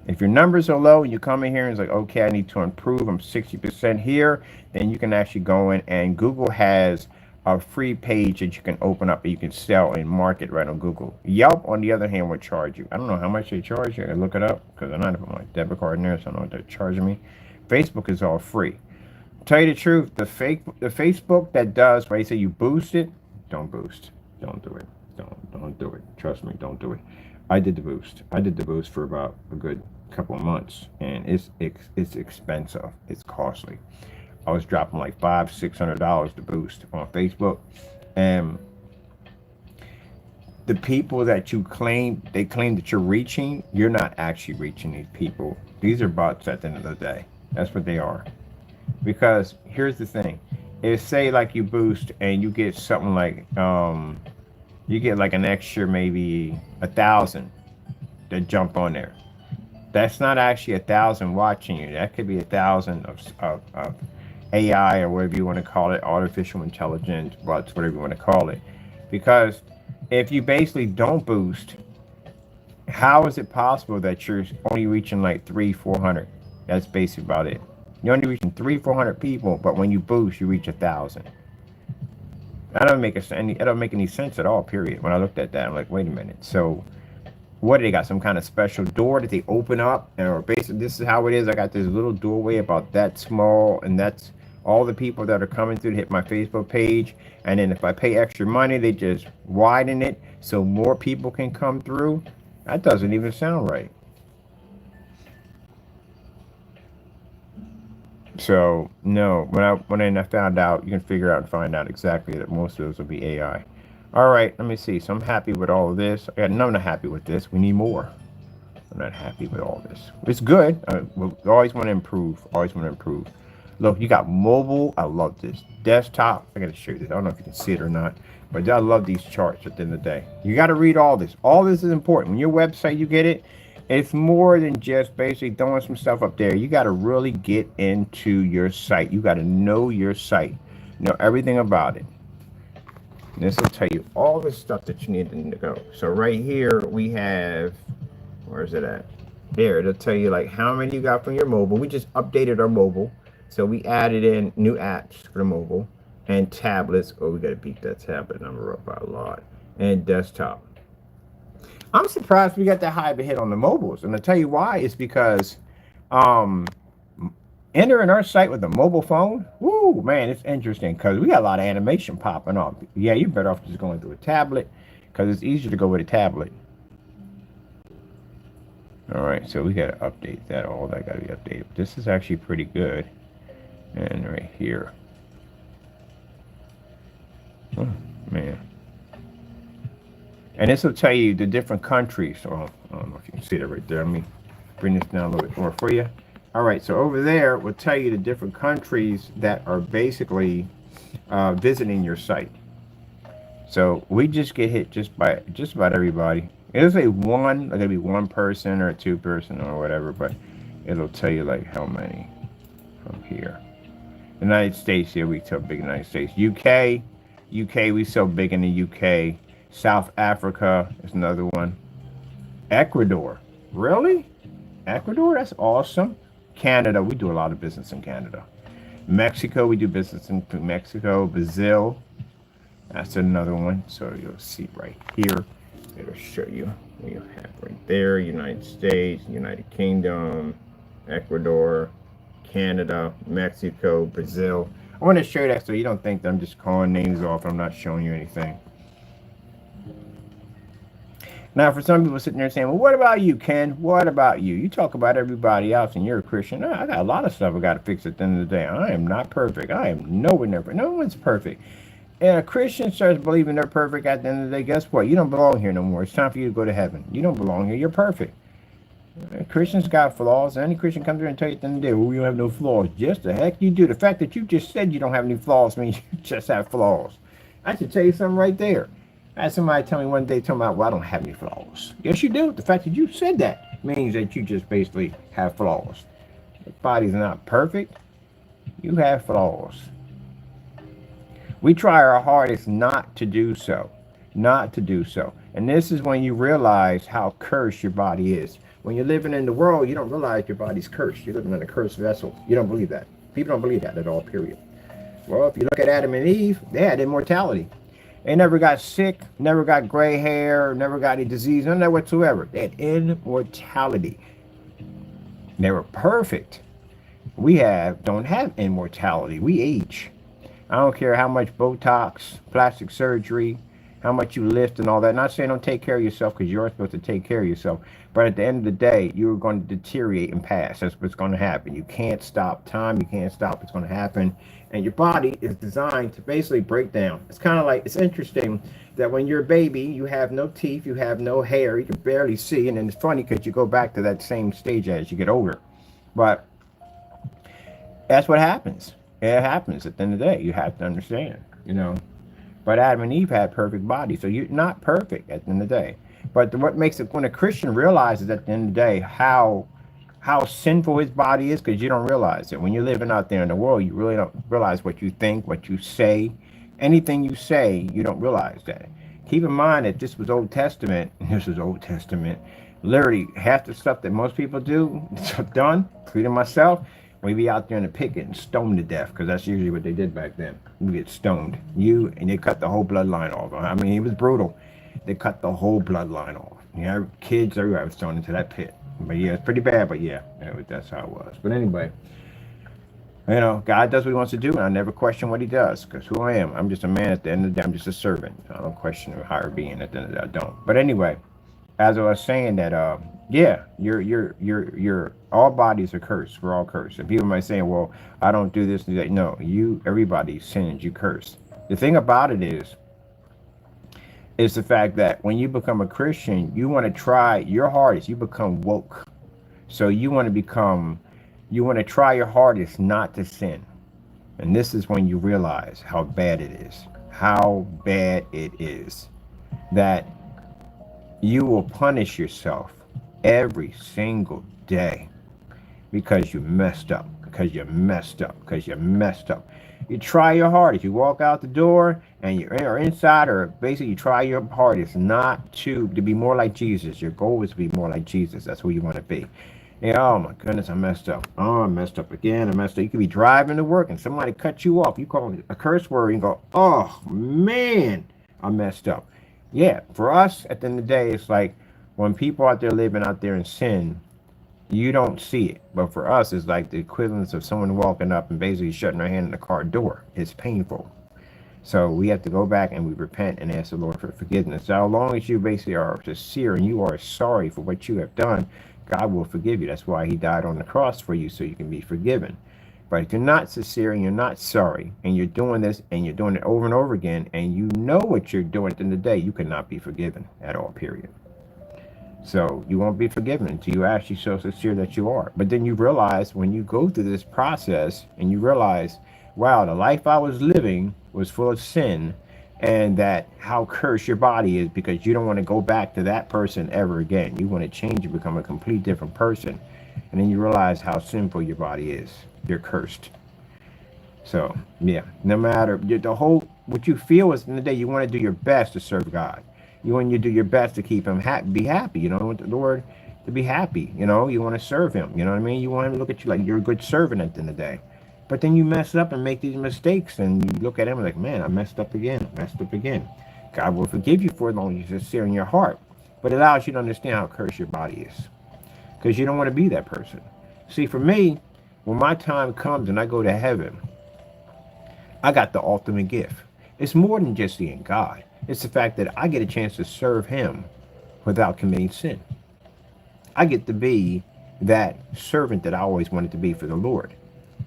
If your numbers are low and you come in here and it's like, okay, I need to improve, I'm 60% here, then you can actually go in, and Google has a free page that you can open up and you can sell and market right on Google. Yelp, on the other hand, will charge you. I don't know how much they charge you. I look it up because I'm not putting my debit card in there, so I don't know what they're charging me. Facebook is all free. Tell you the truth, the Facebook that does, where you say you boost it, don't boost. Don't do it. Don't do it. Trust me, don't do it. I did the boost. I did the boost for about a good couple of months, and it's expensive. It's costly. I was dropping like $500-600 to boost on Facebook, and the people that you claim, they claim that you're reaching, you're not actually reaching these people. These are bots at the end of the day. That's what they are. Because here's the thing, is say like you boost and you get something like you get like an extra maybe 1,000 that jump on there. That's not actually 1,000 watching you. That could be 1,000 of AI, or whatever you want to call it, artificial intelligence, bots, whatever you want to call it. Because if you basically don't boost, how is it possible that you're only reaching like 300-400? That's basically about it. You're only reaching 300-400 people, but when you boost, you reach 1,000. That don't make any sense at all. Period. When I looked at that, I'm like, wait a minute. So, what do they got? Some kind of special door that they open up, or basically this is how it is. I got this little doorway about that small, and that's all the people that are coming through to hit my Facebook page. And then if I pay extra money, they just widen it so more people can come through. That doesn't even sound right. So no, when I found out, you can figure out and find out exactly that most of those will be AI. All right, let me see. So I'm happy with all of this. I'm not happy with this. We need more. I'm not happy with all this. It's good. We always want to improve. Always want to improve. Look, you got mobile. I love this. Desktop. I got to show you this. I don't know if you can see it or not, but I love these charts at the end of the day. You got to read all this. All this is important. When your website, you get it, it's more than just basically throwing some stuff up there. You got to really get into your site. You got to know your site. Know everything about it. And this will tell you all the stuff that you need to know. So right here we have, where is it at? There, it'll tell you like how many you got from your mobile. We just updated our mobile. So we added in new apps for the mobile and tablets. Oh, we got to beat that tablet number up by a lot. And desktop. I'm surprised we got that high of a hit on the mobiles. And I'll tell you why. It's because entering our site with a mobile phone, woo, man, it's interesting because we got a lot of animation popping off. Yeah, you're better off just going through a tablet because it's easier to go with a tablet. All right, so we got to update that. All that got to be updated. This is actually pretty good. And right here. Oh, man. And this will tell you the different countries. Oh, I don't know if you can see that right there. Let me bring this down a little bit more for you. All right, so over there will tell you the different countries that are basically visiting your site. So we just get hit just by just about everybody. It'll say one, like it'll be one person or a two person or whatever, but it'll tell you like how many from here. United States, here we sell big in the United States. UK, we sell big in the UK. South Africa is another one. Ecuador, really? Ecuador, that's awesome. Canada, we do a lot of business in Canada. Mexico, we do business in Mexico. Brazil, that's another one. So you'll see right here. It'll show you what you have right there. United States, United Kingdom, Ecuador, Canada, Mexico, Brazil. I want to show you that so you don't think that I'm just calling names off. I'm not showing you anything. Now, for some people sitting there saying, well, what about you, Ken? What about you? You talk about everybody else and you're a Christian. I got a lot of stuff I got to fix at the end of the day. I am not perfect. I am nowhere near perfect. No one's perfect. And a Christian starts believing they're perfect at the end of the day. Guess what? You don't belong here no more. It's time for you to go to heaven. You don't belong here. You're perfect. Christians got flaws. Any Christian comes here and tell you at the end of the day, well, you don't have no flaws. Yes, the heck you do. The fact that you just said you don't have any flaws means you just have flaws. I should tell you something right there. I had somebody tell me one day, well, I don't have any flaws. Yes, you do. The fact that you said that means that you just basically have flaws. Your body's not perfect. You have flaws. We try our hardest not to do so. Not to do so. And this is when you realize how cursed your body is. When you're living in the world, you don't realize your body's cursed. You're living in a cursed vessel. You don't believe that. People don't believe that at all, period. Well, if you look at Adam and Eve, they had immortality. They never got sick, never got gray hair, never got any disease, none of that whatsoever. They had immortality. They were perfect. We don't have immortality. We age. I don't care how much Botox, plastic surgery, how much you lift and all that. Not saying don't take care of yourself because you're supposed to take care of yourself. But at the end of the day, you're going to deteriorate and pass. That's what's going to happen. You can't stop time. You can't stop what's going to happen. And your body is designed to basically break down. It's kind of like, it's interesting that when you're a baby, you have no teeth, you have no hair, you can barely see. And then it's funny because you go back to that same stage as you get older. But that's what happens. It happens at the end of the day. You have to understand, you know. But Adam and Eve had perfect bodies. So you're not perfect at the end of the day. But what makes it, when a Christian realizes at the end of the day how sinful his body is, because you don't realize it. When you're living out there in the world, you really don't realize what you think, what you say. Anything you say, you don't realize that. Keep in mind that this was Old Testament. This was Old Testament. Literally, half the stuff that most people do, done, including myself, we be out there in the pit getting stoned to death, because that's usually what they did back then. You get stoned. And they cut the whole bloodline off. I mean, it was brutal. They cut the whole bloodline off. You know, kids, everybody was thrown into that pit. But yeah, it's pretty bad, but yeah, that's how it was. But anyway, you know, God does what he wants to do, and I never question what he does, because who I am, I'm just a man at the end of the day. I'm just a servant. I don't question a higher being at the end of the day. I don't. But anyway, as I was saying that, yeah, you're all bodies are cursed. We're all cursed. And people might say, well, I don't do this and that. No, everybody sins. You curse. The thing about it is the fact that when you become a Christian, you want to try your hardest. You become woke. So you want to try your hardest not to sin. And this is when you realize how bad it is. How bad it is that you will punish yourself every single day because you messed up, because you messed up, because you messed up. You try your hardest. You walk out the door and you're inside, or basically you try your hardest not to be more like Jesus. Your goal is to be more like Jesus. That's who you want to be. Yeah, oh my goodness, I messed up. Oh, I messed up again. I messed up. You could be driving to work and somebody cut you off. You call it a curse word and go, oh man, I messed up. Yeah, for us, at the end of the day, it's like when people out there living out there in sin, you don't see it. But for us, it's like the equivalence of someone walking up and basically shutting their hand in the car door. It's painful. So we have to go back and we repent and ask the Lord for forgiveness. So as long as you basically are sincere and you are sorry for what you have done, God will forgive you. That's why he died on the cross for you, so you can be forgiven. But if you're not sincere and you're not sorry, and you're doing this and you're doing it over and over again, and you know what you're doing at the end of the day, you cannot be forgiven at all, period. So you won't be forgiven until you actually so sincere that you are. But then you realize when you go through this process and you realize, wow, the life I was living was full of sin, and that how cursed your body is, because you don't want to go back to that person ever again. You want to change and become a complete different person. And then you realize how sinful your body is. You're cursed. So, yeah, no matter what you feel is in the day, you want to do your best to serve God. You want to do your best to keep him be happy. You know, want the Lord to be happy. You know, you want to serve him. You know what I mean? You want him to look at you like you're a good servant at the end of the day. But then you mess up and make these mistakes, and you look at him like, man, I messed up again. God will forgive you for it as long as you're sincere in your heart. But it allows you to understand how cursed your body is, because you don't want to be that person. See, for me, when my time comes and I go to heaven, I got the ultimate gift. It's more than just seeing God. It's the fact that I get a chance to serve him without committing sin. I get to be that servant that I always wanted to be for the Lord.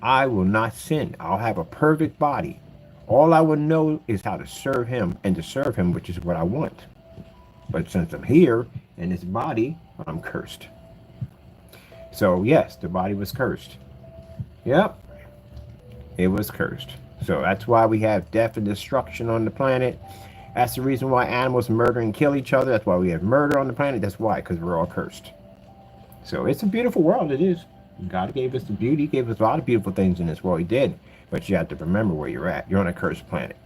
I will not sin. I'll have a perfect body. All I will know is how to serve him, and to serve him, which is what I want. But since I'm here in this body, I'm cursed. So yes, the body was cursed. Yep, it was cursed. So that's why we have death and destruction on the planet. That's the reason why animals murder and kill each other. That's why we have murder on the planet. That's why, because we're all cursed. So it's a beautiful world. It is. God gave us the beauty. He gave us a lot of beautiful things in this world. He did. But you have to remember where you're at. You're on a cursed planet.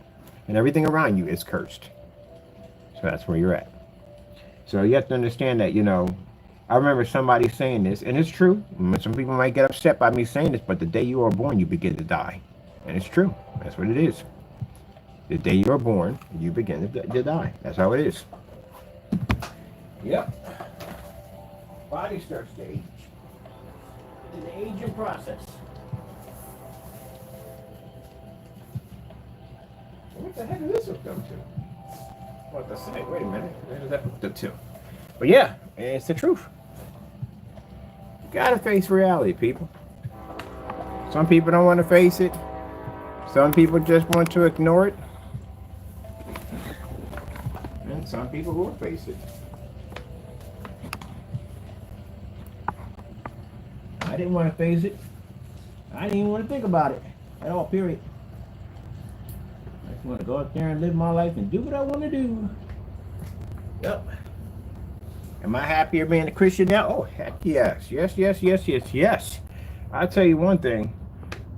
And everything around you is cursed. So that's where you're at. So you have to understand that, you know, I remember somebody saying this, and it's true. Some people might get upset by me saying this, but the day you are born, you begin to die. And it's true. That's what it is. The day you are born, you begin to die. That's how it is. Yep. Body starts to age. It's an aging process. What the heck is this hooked up to? What the say? Wait a minute. Where is that hooked up to? But yeah, it's the truth. You gotta face reality, people. Some people don't want to face it. Some people just want to ignore it. And some people will face it. I didn't want to face it. I didn't even want to think about it at all, period. I just want to go out there and live my life and do what I want to do. Yep. Am I happier being a Christian now? Oh, heck yes. Yes. I'll tell you one thing.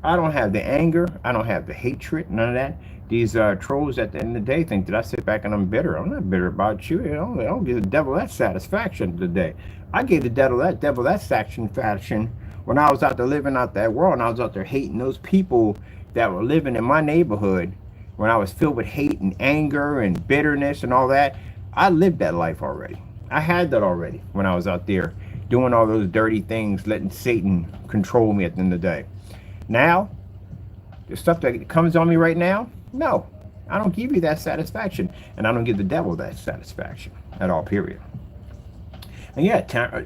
I don't have the anger. I don't have the hatred. None of that. These trolls at the end of the day think that I sit back and I'm bitter. I'm not bitter about you. I don't give the devil that satisfaction today. I gave the devil that satisfaction when I was out there living out that world, and I was out there hating those people that were living in my neighborhood. When I was filled with hate and anger and bitterness and all that, I lived that life already. I had that already when I was out there doing all those dirty things, letting Satan control me at the end of the day. Now, the stuff that comes on me right now, no, I don't give you that satisfaction, and I don't give the devil that satisfaction at all, period. And yeah,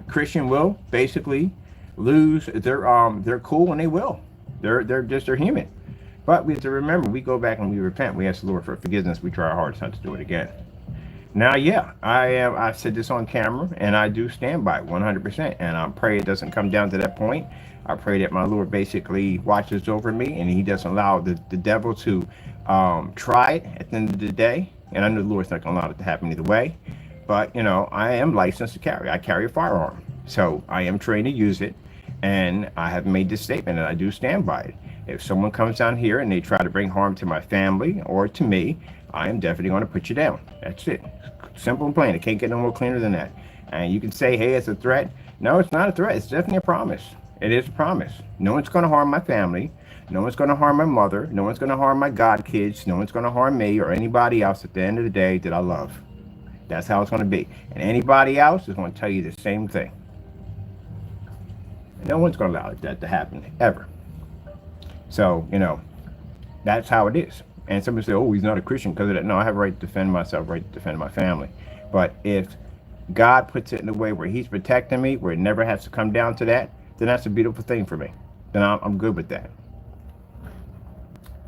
Christian will basically lose their cool, and they will. They're human. But we have to remember, we go back and we repent. We ask the Lord for forgiveness. We try our hardest not to do it again. Now, yeah, I said this on camera, and I do stand by it 100%. And I pray it doesn't come down to that point. I pray that my Lord basically watches over me, and he doesn't allow the devil to try it at the end of the day. And I know the Lord's not going to allow it to happen either way. But, I am licensed to carry. I carry a firearm. So I am trained to use it. And I have made this statement, and I do stand by it. If someone comes down here and they try to bring harm to my family or to me, I am definitely going to put you down. That's it. Simple and plain. It can't get no more cleaner than that. And you can say, hey, it's a threat. No, it's not a threat. It's definitely a promise. It is a promise. No one's going to harm my family. No one's going to harm my mother. No one's going to harm my god kids. No one's going to harm me or anybody else at the end of the day that I love. That's how it's going to be. And anybody else is going to tell you the same thing. No one's going to allow that to happen, ever. So, that's how it is. And somebody say, oh, he's not a Christian because of that. No, I have a right to defend myself, right to defend my family. But if God puts it in a way where he's protecting me, where it never has to come down to that, then that's a beautiful thing for me. Then I'm good with that.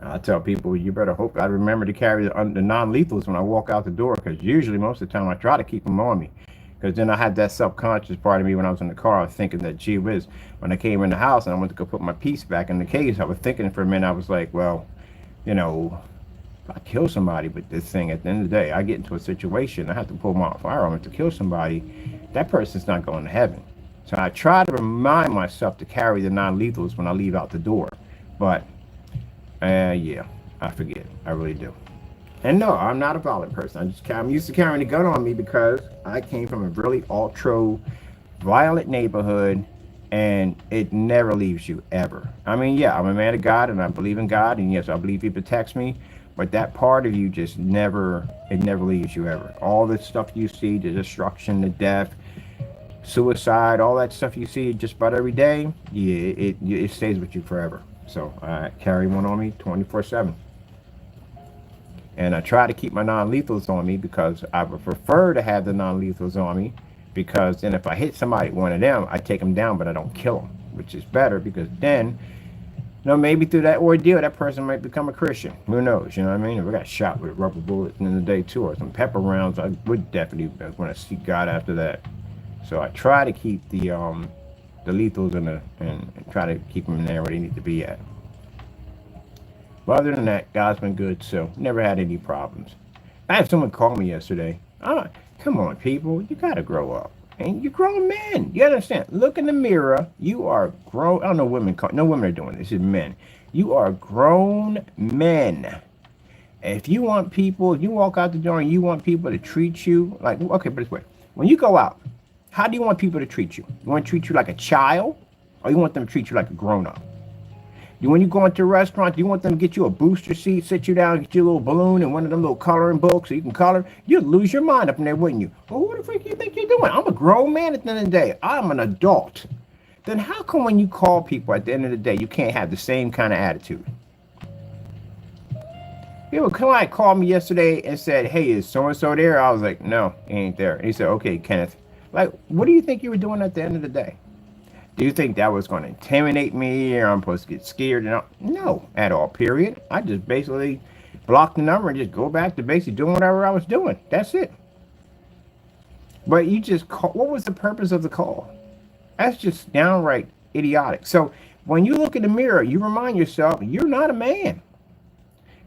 I tell people, you better hope I remember to carry the non-lethals when I walk out the door, because usually most of the time I try to keep them on me. Because then I had that self-conscious part of me when I was in the car. I was thinking that, gee whiz, when I came in the house and I went to go put my piece back in the case, I was thinking for a minute, I was like, well, if I kill somebody with this thing, at the end of the day, I get into a situation, I have to pull my firearm to kill somebody, that person's not going to heaven. So I try to remind myself to carry the non-lethals when I leave out the door. But, yeah, I forget. I really do. And no, I'm not a violent person. I'm used to carrying a gun on me because I came from a really ultra violent neighborhood, and it never leaves you, ever. I mean, yeah, I'm a man of God, and I believe in God, and yes, I believe he protects me, but that part of you just never leaves you, ever. All the stuff you see, the destruction, the death, suicide, all that stuff you see just about every day, yeah, it stays with you forever. So I carry one on me 24/7. And I try to keep my non-lethals on me because I would prefer to have the non-lethals on me, because then if I hit somebody, one of them, I take them down, but I don't kill them, which is better, because then, maybe through that ordeal, that person might become a Christian. Who knows? You know what I mean? If I got shot with rubber bullets in the day too, or some pepper rounds, I would definitely want to seek God after that. So I try to keep the lethals and try to keep them in there where they need to be at. But other than that, God's been good, so never had any problems. I had someone call me yesterday. Come on, people, you gotta grow up. And you're grown men. You understand? Look in the mirror. You are grown. I don't know women. No women are doing this. It's men. You are grown men. If you want people, if you walk out the door and you want people to treat you like, okay, but this way, when you go out, how do you want people to treat you? You want to treat you like a child, or you want them to treat you like a grown-up? When you go into a restaurant, do you want them to get you a booster seat, sit you down, get you a little balloon and one of them little coloring books so you can color? You'd lose your mind up in there, wouldn't you? Well, who the freak do you think you're doing? I'm a grown man at the end of the day. I'm an adult. Then how come when you call people at the end of the day, you can't have the same kind of attitude? A client called me yesterday and said, hey, is so-and-so there? I was like, no, he ain't there. And he said, okay, Kenneth, like, what do you think you were doing at the end of the day? Do you think that was going to intimidate me, or I'm supposed to get scared? No, at all, period. I just basically block the number and just go back to basically doing whatever I was doing. That's it. But you just call. What was the purpose of the call? That's just downright idiotic. So when you look in the mirror, you remind yourself, you're not a man.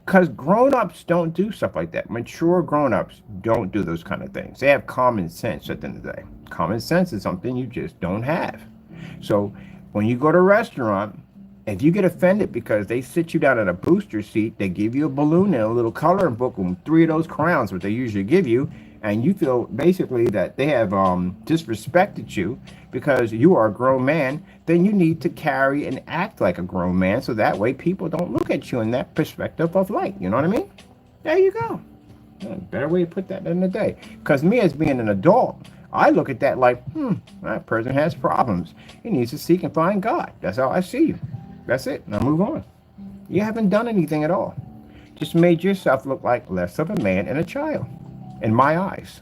Because grown-ups don't do stuff like that. Mature grown-ups don't do those kind of things. They have common sense at the end of the day. Common sense is something you just don't have. So when you go to a restaurant, if you get offended because they sit you down in a booster seat, they give you a balloon and a little coloring book with 3 of those crowns, which they usually give you, and you feel basically that they have disrespected you because you are a grown man, then you need to carry and act like a grown man so that way people don't look at you in that perspective of light. You know what I mean? There you go. Yeah, better way to put that in the day. Because me as being an adult, I look at that like, that person has problems. He needs to seek and find God. That's how I see you. That's it. Now move on. You haven't done anything at all. Just made yourself look like less of a man and a child. In my eyes.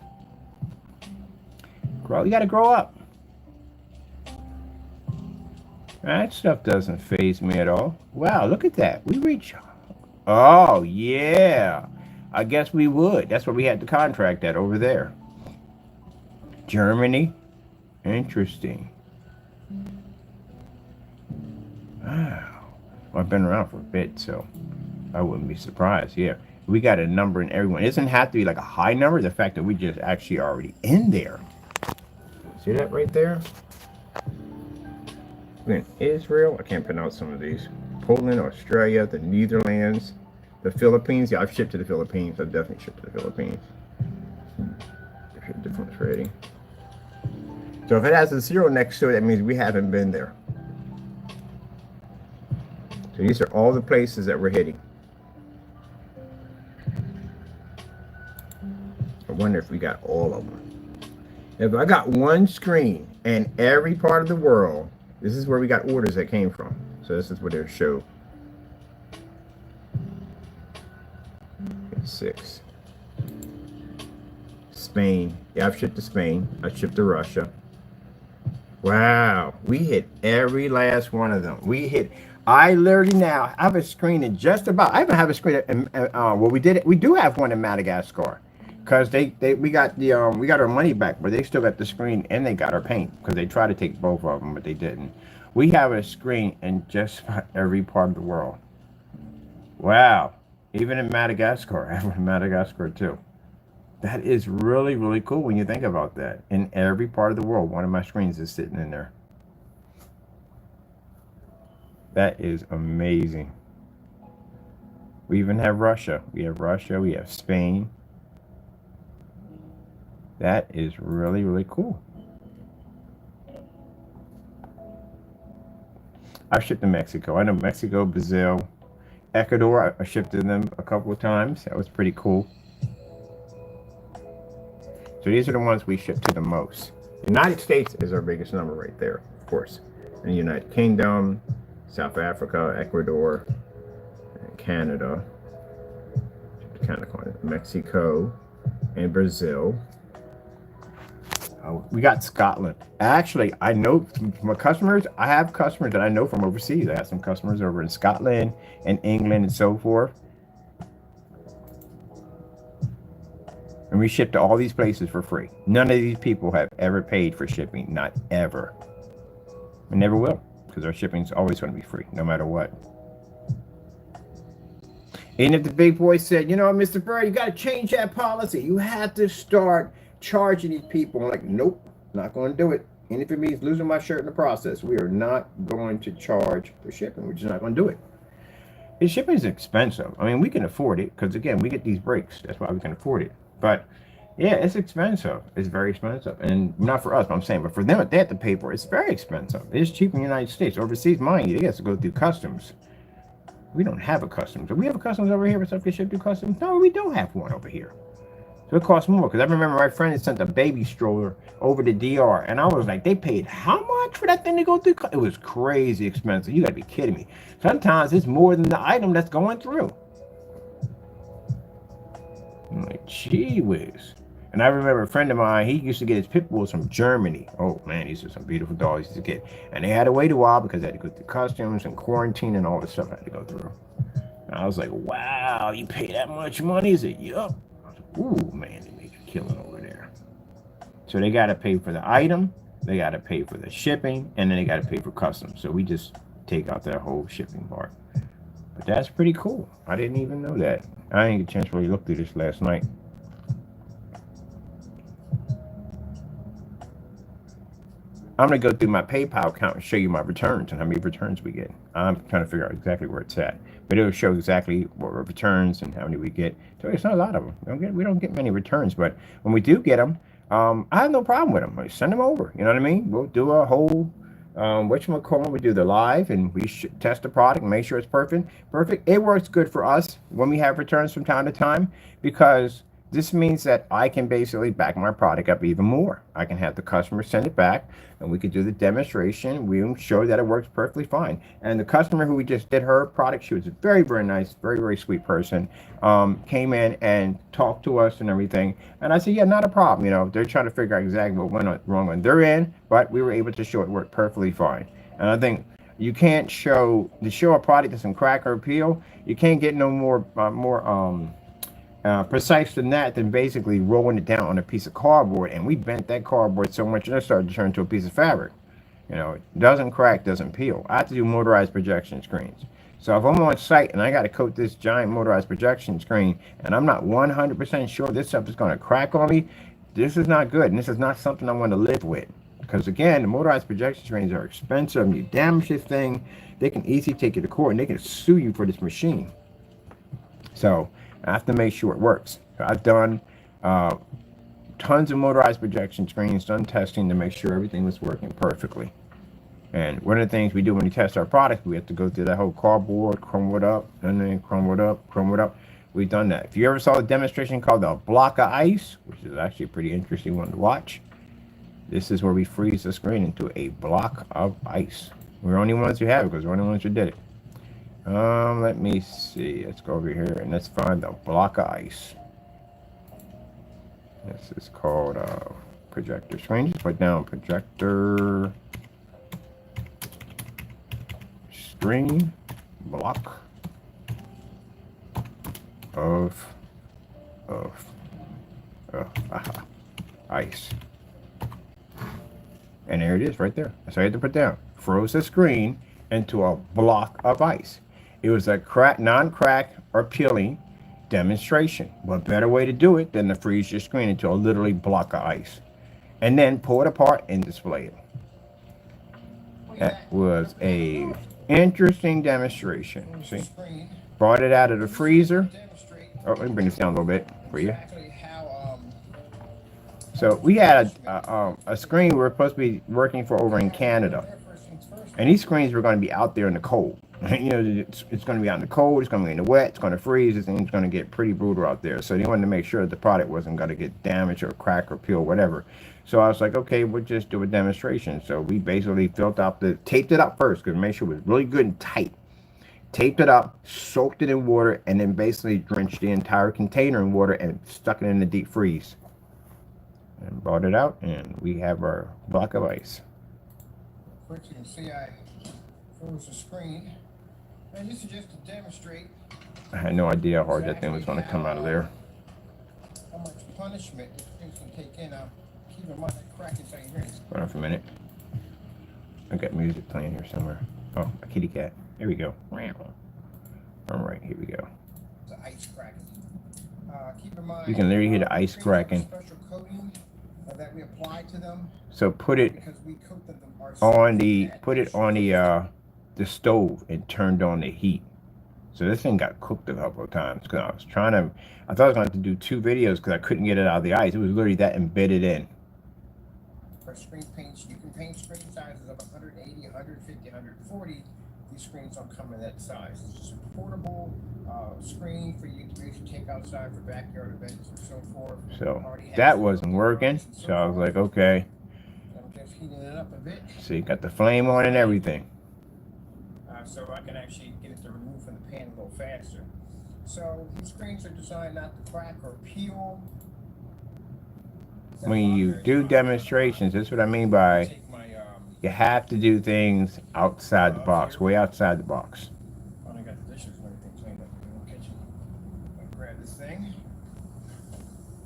You got to grow up. That stuff doesn't faze me at all. Wow, look at that. We reach. Oh, yeah. I guess we would. That's where we had the contract at over there. Germany. Interesting. Wow. Well, I've been around for a bit, so I wouldn't be surprised. Yeah. We got a number in everyone. It doesn't have to be like a high number. The fact that we just actually already in there. See that right there? We're in Israel. I can't pronounce some of these. Poland, Australia, the Netherlands, the Philippines. Yeah, I've shipped to the Philippines. I've definitely shipped to the Philippines. Difference rating. So if it has a 0 next to it, that means we haven't been there. So these are all the places that we're hitting. I wonder if we got all of them. If I got one screen and every part of the world, this is where we got orders that came from. So this is what it showed. 6. Spain. Yeah, I've shipped to Spain. I shipped to Russia. Wow. We hit every last one of them. We hit. I literally now have a screen in just about. I even have a screen. Well, we did it. We do have one in Madagascar. Because we got our money back, but they still got the screen and they got our paint because they tried to take both of them, but they didn't. We have a screen in just about every part of the world. Wow, even in Madagascar, I have in Madagascar too. That is really, really cool when you think about that. In every part of the world, one of my screens is sitting in there. That is amazing. We even have Russia. We have Russia. We have Spain. That is really, really cool. I've shipped to Mexico. I know Mexico, Brazil, Ecuador. I shipped to them a couple of times. That was pretty cool. So these are the ones we ship to the most. United States is our biggest number right there, of course. And the United Kingdom, South Africa, Ecuador, and Canada, Mexico, and Brazil. We got Scotland. Actually, I know from my customers, I have customers that I know from overseas. I have some customers over in Scotland and England and so forth. And we ship to all these places for free. None of these people have ever paid for shipping. Not ever. We never will. Because our shipping is always going to be free, no matter what. And if the big boy said, you know, Mr. Bird, you got to change that policy. You have to start charging these people. I'm like, nope, not going to do it. And if it means losing my shirt in the process, we are not going to charge for shipping. We're just not going to do it. And shipping is expensive. I mean, we can afford it because, again, we get these breaks. That's why we can afford it. But, yeah, it's expensive. It's very expensive. And not for us, but I'm saying, but for them, they have to pay for it. It's very expensive. It's cheap in the United States. Overseas, mind you, they have to go through customs. We don't have a customs. Do we have a customs over here where stuff gets shipped through customs? No, we don't have one over here. So it costs more. Because I remember my friend had sent a baby stroller over to DR. And I was like, they paid how much for that thing to go through? It was crazy expensive. You got to be kidding me. Sometimes it's more than the item that's going through. I'm like, gee whiz. And I remember a friend of mine, he used to get his pit bulls from Germany. Oh, man, these are some beautiful dogs he used to get. And they had to wait a while because they had to go through customs and quarantine and all this stuff I had to go through. And I was like, wow, you pay that much money? Is it? Yup. I was like, ooh, man, they make a killing over there. So they got to pay for the item, they got to pay for the shipping, and then they got to pay for customs. So we just take out that whole shipping part. But that's pretty cool. I didn't even know that. I didn't get a chance to really look through this last night. I'm going to go through my PayPal account and show you my returns and how many returns we get. I'm trying to figure out exactly where it's at. But it'll show exactly what our returns and how many we get. So it's not a lot of them. We don't get many returns. But when we do get them, I have no problem with them. I send them over. You know what I mean? We'll do a whole, whatchamacallit, we do the live and we test the product and make sure it's perfect. It works good for us when we have returns from time to time because this means that I can basically back my product up even more. I can have the customer send it back and we could do the demonstration. We'll show that it works perfectly fine. And the customer who we just did her product, she was a very, very nice, very, very sweet person, came in and talked to us and everything. And I said, yeah, not a problem. You know, they're trying to figure out exactly what went wrong on their end, but we were able to show it worked perfectly fine. And I think you can't show a product doesn't crack or peel. You can't get no more, precise than that, than basically rolling it down on a piece of cardboard. And we bent that cardboard so much that it started to turn into a piece of fabric. You know, it doesn't crack, doesn't peel. I have to do motorized projection screens. So if I'm on site and I got to coat this giant motorized projection screen and I'm not 100% sure this stuff is going to crack on me, this is not good. And this is not something I want to live with. Because again, the motorized projection screens are expensive. And you damage this thing, they can easily take you to court and they can sue you for this machine. So I have to make sure it works. I've done tons of motorized projection screens, done testing to make sure everything was working perfectly. And one of the things we do when we test our product, we have to go through that whole cardboard, crumble it up, and then crumble it up, crumble it up. We've done that. If you ever saw a demonstration called the block of ice, which is actually a pretty interesting one to watch, this is where we freeze the screen into a block of ice. We're the only ones who have it because we're the only ones who did it. Let me see. Let's go over here and let's find the block of ice. This is called projector screen. Just put down projector screen block of ice. And there it is right there. That's all I had to put down. Froze the screen into a block of ice. It was a non-crack or peeling demonstration. What better way to do it than to freeze your screen into a literally block of ice and then pull it apart and display it. That was a interesting demonstration. See, brought it out of the freezer. Oh, let me bring this down a little bit for you. So we had a screen we were supposed to be working for over in Canada. And these screens were going to be out there in the cold. You know, it's going to be out in the cold, it's going to be in the wet, it's going to freeze, this thing's going to get pretty brutal out there. So they wanted to make sure that the product wasn't going to get damaged or crack or peel, whatever. So I was like, okay, we'll just do a demonstration. So we basically taped it up first, because make sure it was really good and tight. Taped it up, soaked it in water, and then basically drenched the entire container in water and stuck it in the deep freeze. And brought it out, and we have our block of ice. Quick, you can see I froze the screen. And this is just to demonstrate. I had no idea how hard that thing was going to come out of there. How much punishment these things can take in. Keep in mind that cracking thing here. Hold on for a minute. I got music playing here somewhere. Oh, a kitty cat. There we go. All right, here we go. The ice cracking. Keep in mind. You can literally hear the ice cracking. Special coating that we apply to them. So put it on the stove and turned on the heat. So this thing got cooked a couple of times because I thought I was going to have to do 2 videos because I couldn't get it out of the ice. It was literally that embedded in. For screen paints, you can paint screen sizes of 180, 150, 140. These screens don't come in that size. It's just a portable screen for you to maybe take outside for backyard events or so forth. So that wasn't working. So I was like, okay. I'm just heating it up a bit. See, got the flame on and everything. So I can actually get it to remove from the pan a little faster. So these screens are designed not to crack or peel. When you do demonstrations, that's what I mean by you have to do things outside the box, way outside the box. I got the dishes and everything cleaned up in the kitchen. I'm gonna grab this thing,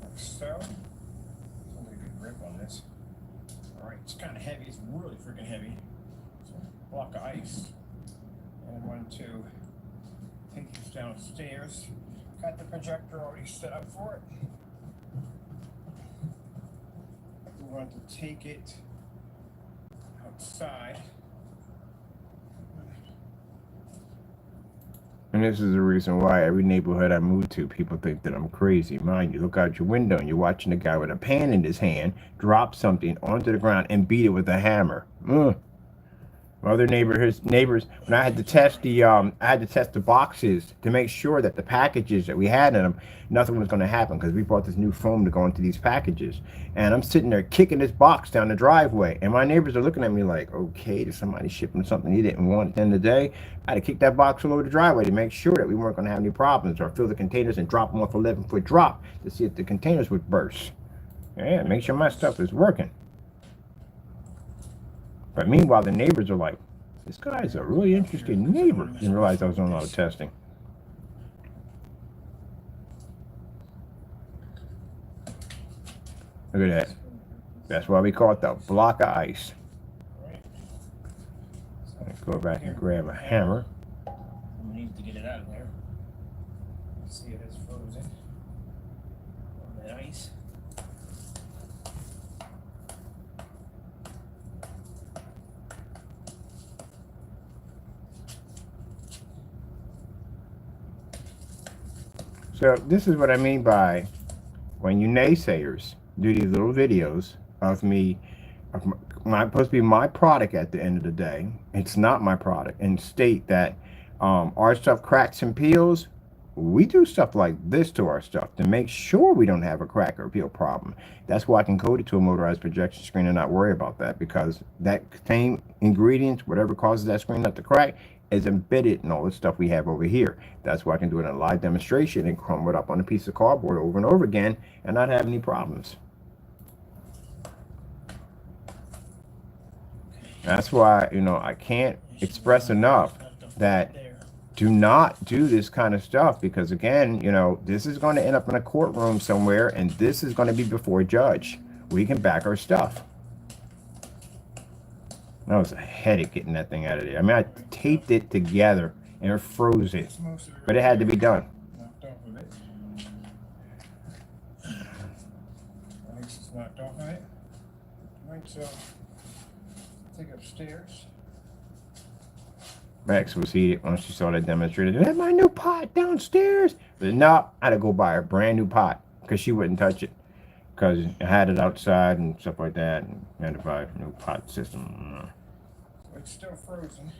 like so. There's a good grip on this. All right, it's kind of heavy. It's really freaking heavy. So block of ice, and 1, 2, Take this downstairs. Got the projector already set up for it. We want to take it outside. And this is the reason why every neighborhood I move to, people think that I'm crazy. Mind you, look out your window and you're watching a guy with a pan in his hand drop something onto the ground and beat it with a hammer. Other neighbors, when I had to test the boxes to make sure that the packages that we had in them, nothing was going to happen, because we bought this new foam to go into these packages. And I'm sitting there kicking this box down the driveway, and my neighbors are looking at me like, okay, did somebody shipping something he didn't want at the end of the day? I had to kick that box all over the driveway to make sure that we weren't going to have any problems, or fill the containers and drop them off 11-foot drop to see if the containers would burst. Yeah, make sure my stuff is working. But meanwhile, the neighbors are like, this guy's a really interesting neighbor. Didn't realize I was doing a lot of testing. Look at that. That's why we call it the block of ice. Go back and grab a hammer. We need to get it out of there. See it is frozen on that ice. So this is what I mean by when you naysayers do these little videos of me, supposed to be my product at the end of the day. It's not my product, and state that our stuff cracks and peels. We do stuff like this to our stuff to make sure we don't have a crack or peel problem. That's why I can code it to a motorized projection screen and not worry about that, because that same ingredients, whatever causes that screen not to crack, is embedded in all the stuff we have over here. That's why I can do it in a live demonstration and crumble it up on a piece of cardboard over and over again and not have any problems. That's why, I can't express enough that do not do this kind of stuff, because again, this is going to end up in a courtroom somewhere, and this is going to be before a judge. We can back our stuff. That was a headache getting that thing out of there. I mean, I taped it together and it froze it, but it had to be done. Knocked off of it. Ice is knocked off of it. Right, so take upstairs. Max was heated when she saw that demonstrator. That's my new pot downstairs. But no, I had to go buy a brand new pot because she wouldn't touch it, because I had it outside and stuff like that, and I had to buy a new pot system. It's still frozen.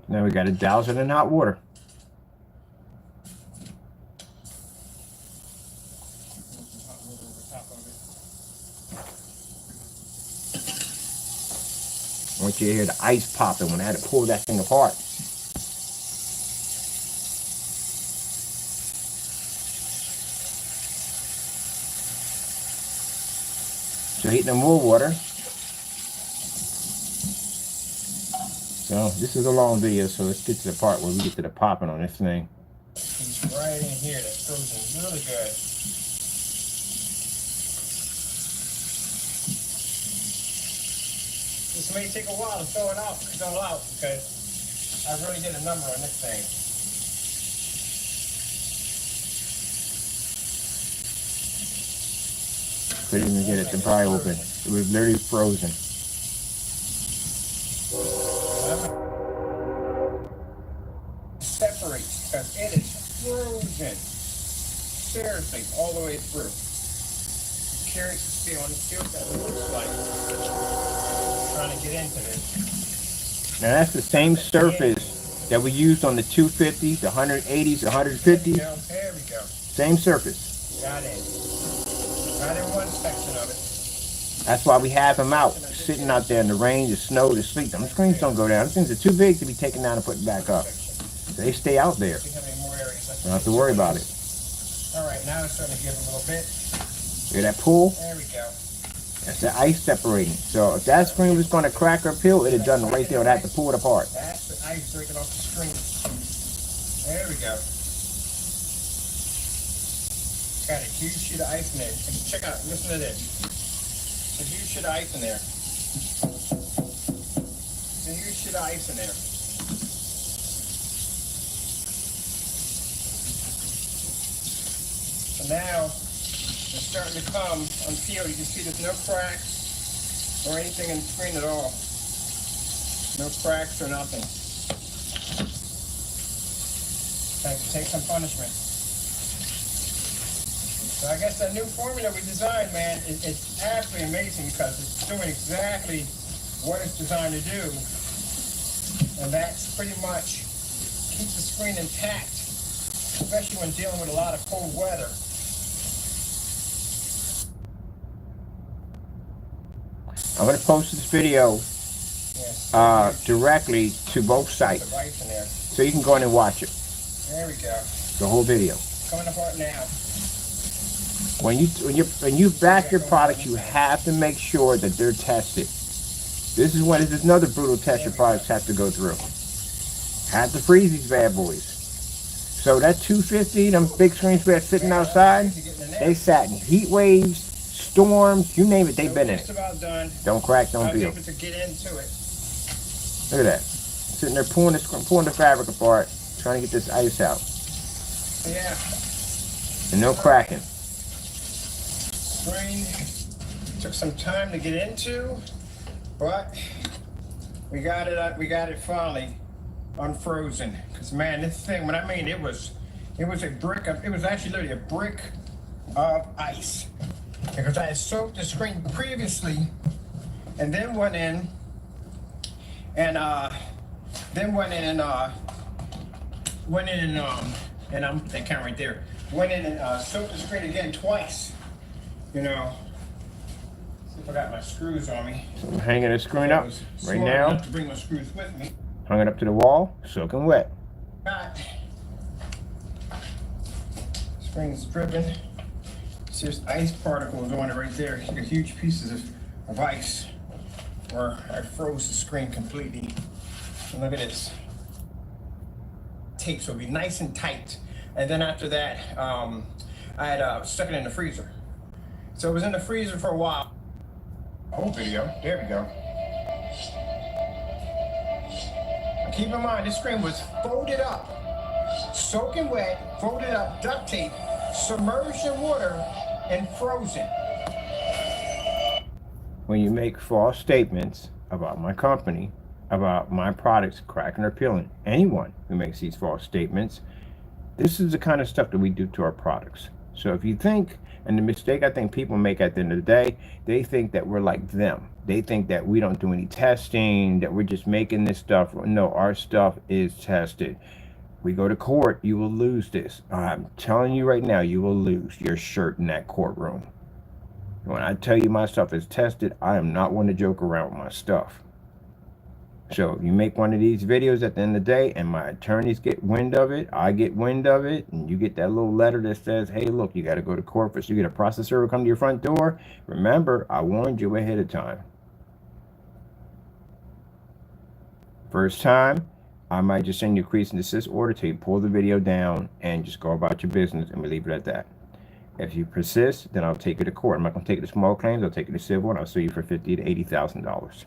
Now we got to douse it in hot water. I want you to hear the ice popping when I had to pull that thing apart. So heating them more water. So this is a long video, so let's get to the part where we get to the popping on this thing. It's right in here. That's frozen really good. This may take a while to throw it out, because I really did a number on this thing. Couldn't even get it to pry open. It was literally frozen. Separates because it is frozen. Seriously, all the way through. Curious to see what that looks like. Trying to get into this. Now that's the same surface that we used on the 250s, the 180s, the 150s. There we go. Same surface. Got it. Got in one section of it. That's why we have them out, sitting out there in the rain, the snow, the sleet. Them screens don't go down. Those things are too big to be taken down and put back up. They stay out there. Don't have to worry about it. All right, now it's starting to give a little bit. Hear that pull? There we go. That's the ice separating. So if that screen was going to crack or peel, it'd have done it right there. I'd have to pull it apart. That's the ice breaking off the screen. There we go. Got a huge sheet of ice in there. And check out, listen to this. It's a huge sheet of ice in there. It's a huge sheet of ice in there. So now it's starting to come unpeeled. You can see there's no cracks or anything in the screen at all. No cracks or nothing. Take some punishment. So I guess that new formula we designed, man, it's absolutely amazing because it's doing exactly what it's designed to do. And that's pretty much keep the screen intact, especially when dealing with a lot of cold weather. I'm going to post this video directly to both sites, so you can go in and watch it. There we go. The whole video. Coming apart now. When you back your products, you have to make sure that they're tested. This is another brutal test your products have to go through. Have to freeze these bad boys. So that 250, them big screens we had sitting outside, they sat in heat waves, storms, you name it, they've been in it. Don't crack, don't peel. To get into it. Look at that. Sitting there pulling the fabric apart, trying to get this ice out. Yeah. And no cracking. Screen took some time to get into, but we got it finally unfrozen. Cause man, this thing, when I mean it was a brick of, it was actually literally a brick of ice. Because I had soaked the screen previously and then went in and I'm that count right there. Went in and soaked the screen again twice. You know. See if I got my screws on me. So I'm hanging the screen up right now. To bring my screws with me. Hung it up to the wall, soaking wet. Got screen's dripping. See, there's ice particles on it right there. You got huge pieces of ice where I froze the screen completely. And look at this. Tape, so it'll be nice and tight. And then after that, I had stuck it in the freezer. So it was in the freezer for a while. Whole video, there we go. Keep in mind, this screen was folded up, soaking wet, folded up, duct tape, submerged in water, and frozen. When you make false statements about my company, about my products cracking or peeling, anyone who makes these false statements, this is the kind of stuff that we do to our products. So if you think, and the mistake I think people make at the end of the day, they think that we're like them. They think that we don't do any testing, that we're just making this stuff. No, our stuff is tested. We go to court, you will lose this. I'm telling you right now, you will lose your shirt in that courtroom. When I tell you my stuff is tested, I am not one to joke around with my stuff. So if you make one of these videos at the end of the day and my attorneys get wind of it, I get wind of it, and you get that little letter that says, hey, look, you got to go to court for, so you get a process server come to your front door. Remember, I warned you ahead of time. First time, I might just send you a cease and desist order till you pull the video down and just go about your business, and we leave it at that. If you persist, then I'll take you to court. I'm not going to take it to small claims. I'll take it to civil, and I'll sue you for $50,000 to $80,000.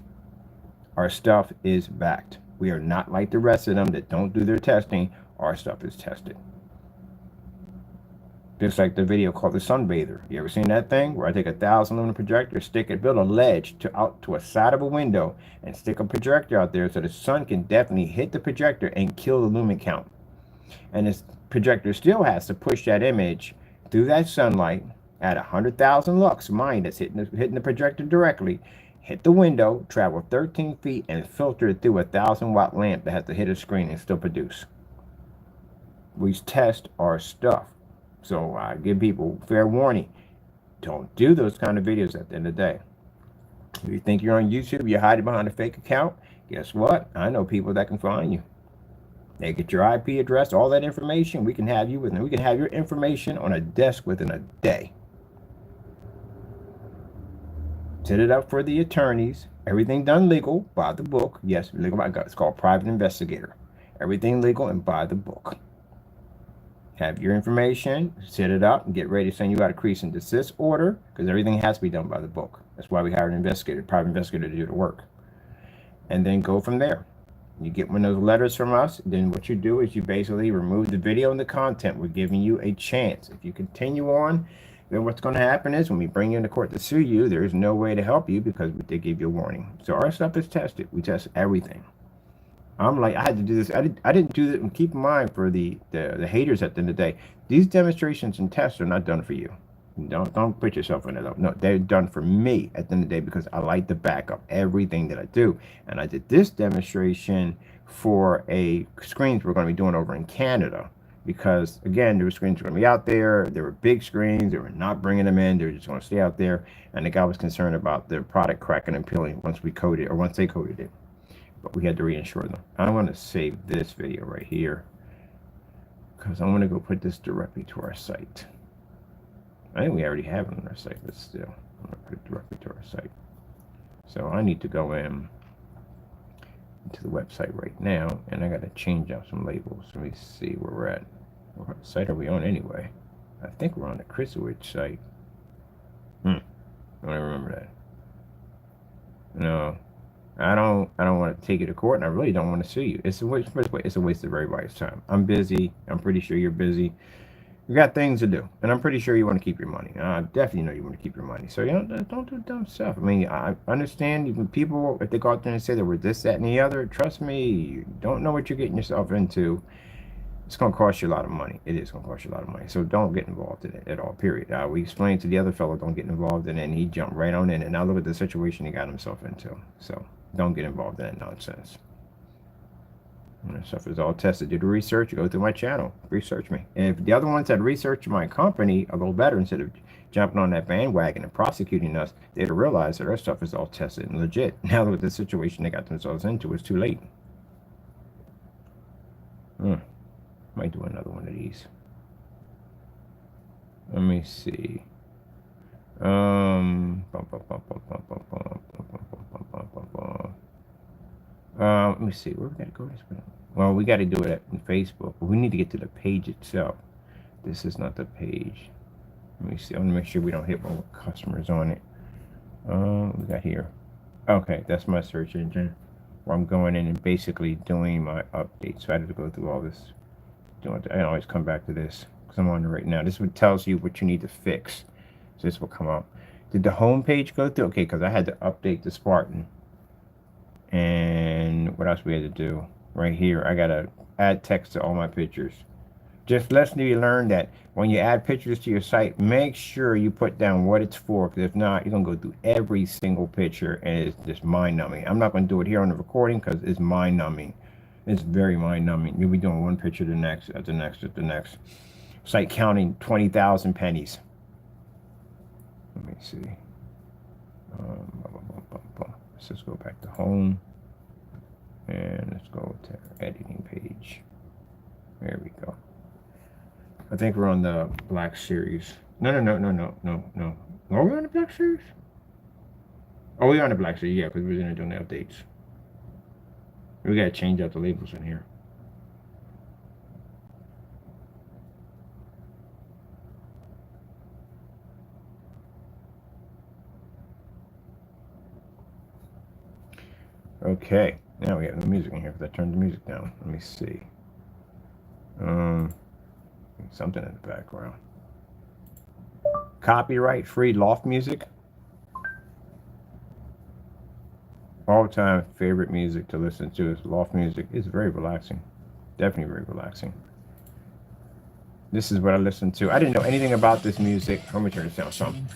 Our stuff is backed. We are not like the rest of them that don't do their testing. Our stuff is tested. Just like the video called the Sunbather. You ever seen that thing where I take a 1,000 lumen projector, stick it, build a ledge out to a side of a window, and stick a projector out there so the sun can definitely hit the projector and kill the lumen count. And this projector still has to push that image through that sunlight at 100,000 lux, mind that's hitting the projector directly, hit the window, travel 13 feet, and filter it through a 1,000-watt lamp that has to hit a screen and still produce. We test our stuff. So I give people fair warning. Don't do those kind of videos at the end of the day. If you think you're on YouTube, you're hiding behind a fake account, guess what? I know people that can find you. They get your IP address, all that information. We can have you we can have your information on a desk within a day. Set it up for the attorneys. Everything done legal, by the book. Yes, legal by God. It's called private investigator. Everything legal and by the book. have your information, set it up, and get ready to send you out a cease and desist order, because everything has to be done by the book. That's why we hire an investigator, private investigator, to do the work. And then go from there. You get one of those letters from us, then what you do is you basically remove the video and the content. We're giving you a chance. If you continue on, then what's going to happen is when we bring you into court to sue you, there is no way to help you because we did give you a warning. So our stuff is tested. We test everything. I'm like, I had to do this. I didn't do it. And keep in mind, for the haters at the end of the day, these demonstrations and tests are not done for you. Don't put yourself in it. No, they're done for me at the end of the day, because I like to back up everything that I do. And I did this demonstration for a screens we're going to be doing over in Canada, because again, there were screens going to be out there. There were big screens. They were not bringing them in. They were just going to stay out there. And the guy was concerned about their product cracking and peeling once we coded, or once they coded it. But we had to reinsure them. I want to save this video right here, because I'm going to go put this directly to our site. I think we already have it on our site, but still, I'm going to put it directly to our site. So I need to go into the website right now, and I got to change out some labels. Let me see where we're at. What site are we on anyway? I think we're on the Chrysowich site. I don't remember that. No, I don't want to take you to court, and I really don't want to sue you. It's a waste of everybody's time. I'm busy. I'm pretty sure you're busy. You got things to do, and I'm pretty sure you want to keep your money. I definitely know you want to keep your money. So, don't do dumb stuff. I mean, I understand even people, if they go out there and say that we're this, that, and the other, trust me, you don't know what you're getting yourself into. It's going to cost you a lot of money. It is going to cost you a lot of money. So don't get involved in it at all, period. We explained to the other fellow, don't get involved in it, and he jumped right on in. And now look at the situation he got himself into. So don't get involved in that nonsense. And that stuff is all tested. Do the research. Go through my channel. Research me. And if the other ones had researched my company a little better, instead of jumping on that bandwagon and prosecuting us, they'd have realized that our stuff is all tested and legit. Now with the situation they got themselves into, it's too late. Might do another one of these. Let me see. Let me see. Where we gotta go this way? Well, we gotta do it at Facebook, but we need to get to the page itself. This is not the page. Let me see. I want to make sure we don't hit one with customers on it. We got here. Okay, that's my search engine, where I'm going in and basically doing my updates. So I had to go through all this. I always come back to this because I'm on it right now. This is what tells you what you need to fix. So this will come up. Did the home page go through? Okay, because I had to update the Spartan. And what else we had to do? Right here, I gotta add text to all my pictures. Just lesson you learn that when you add pictures to your site, make sure you put down what it's for, because if not, you're gonna go through every single picture and it's just mind-numbing. I'm not gonna do it here on the recording because it's mind-numbing. It's very mind-numbing. You'll be doing one picture to the next, at the next, at the next. It's like counting 20,000 pennies. Let me see. Let's just go back to home. And let's go to editing page. There we go. I think we're on the Black Series. No. Are we on the Black Series? Oh, we're on the Black Series, yeah, because we're going to do the updates. We got to change out the labels in here. Okay, now we have the music in here because I turned the music down. Let me see. Something in the background. Copyright free loft music. All-time favorite music to listen to is loft music. It's very relaxing. Definitely very relaxing. This is what I listen to. I didn't know anything about this music. Let me turn this down some.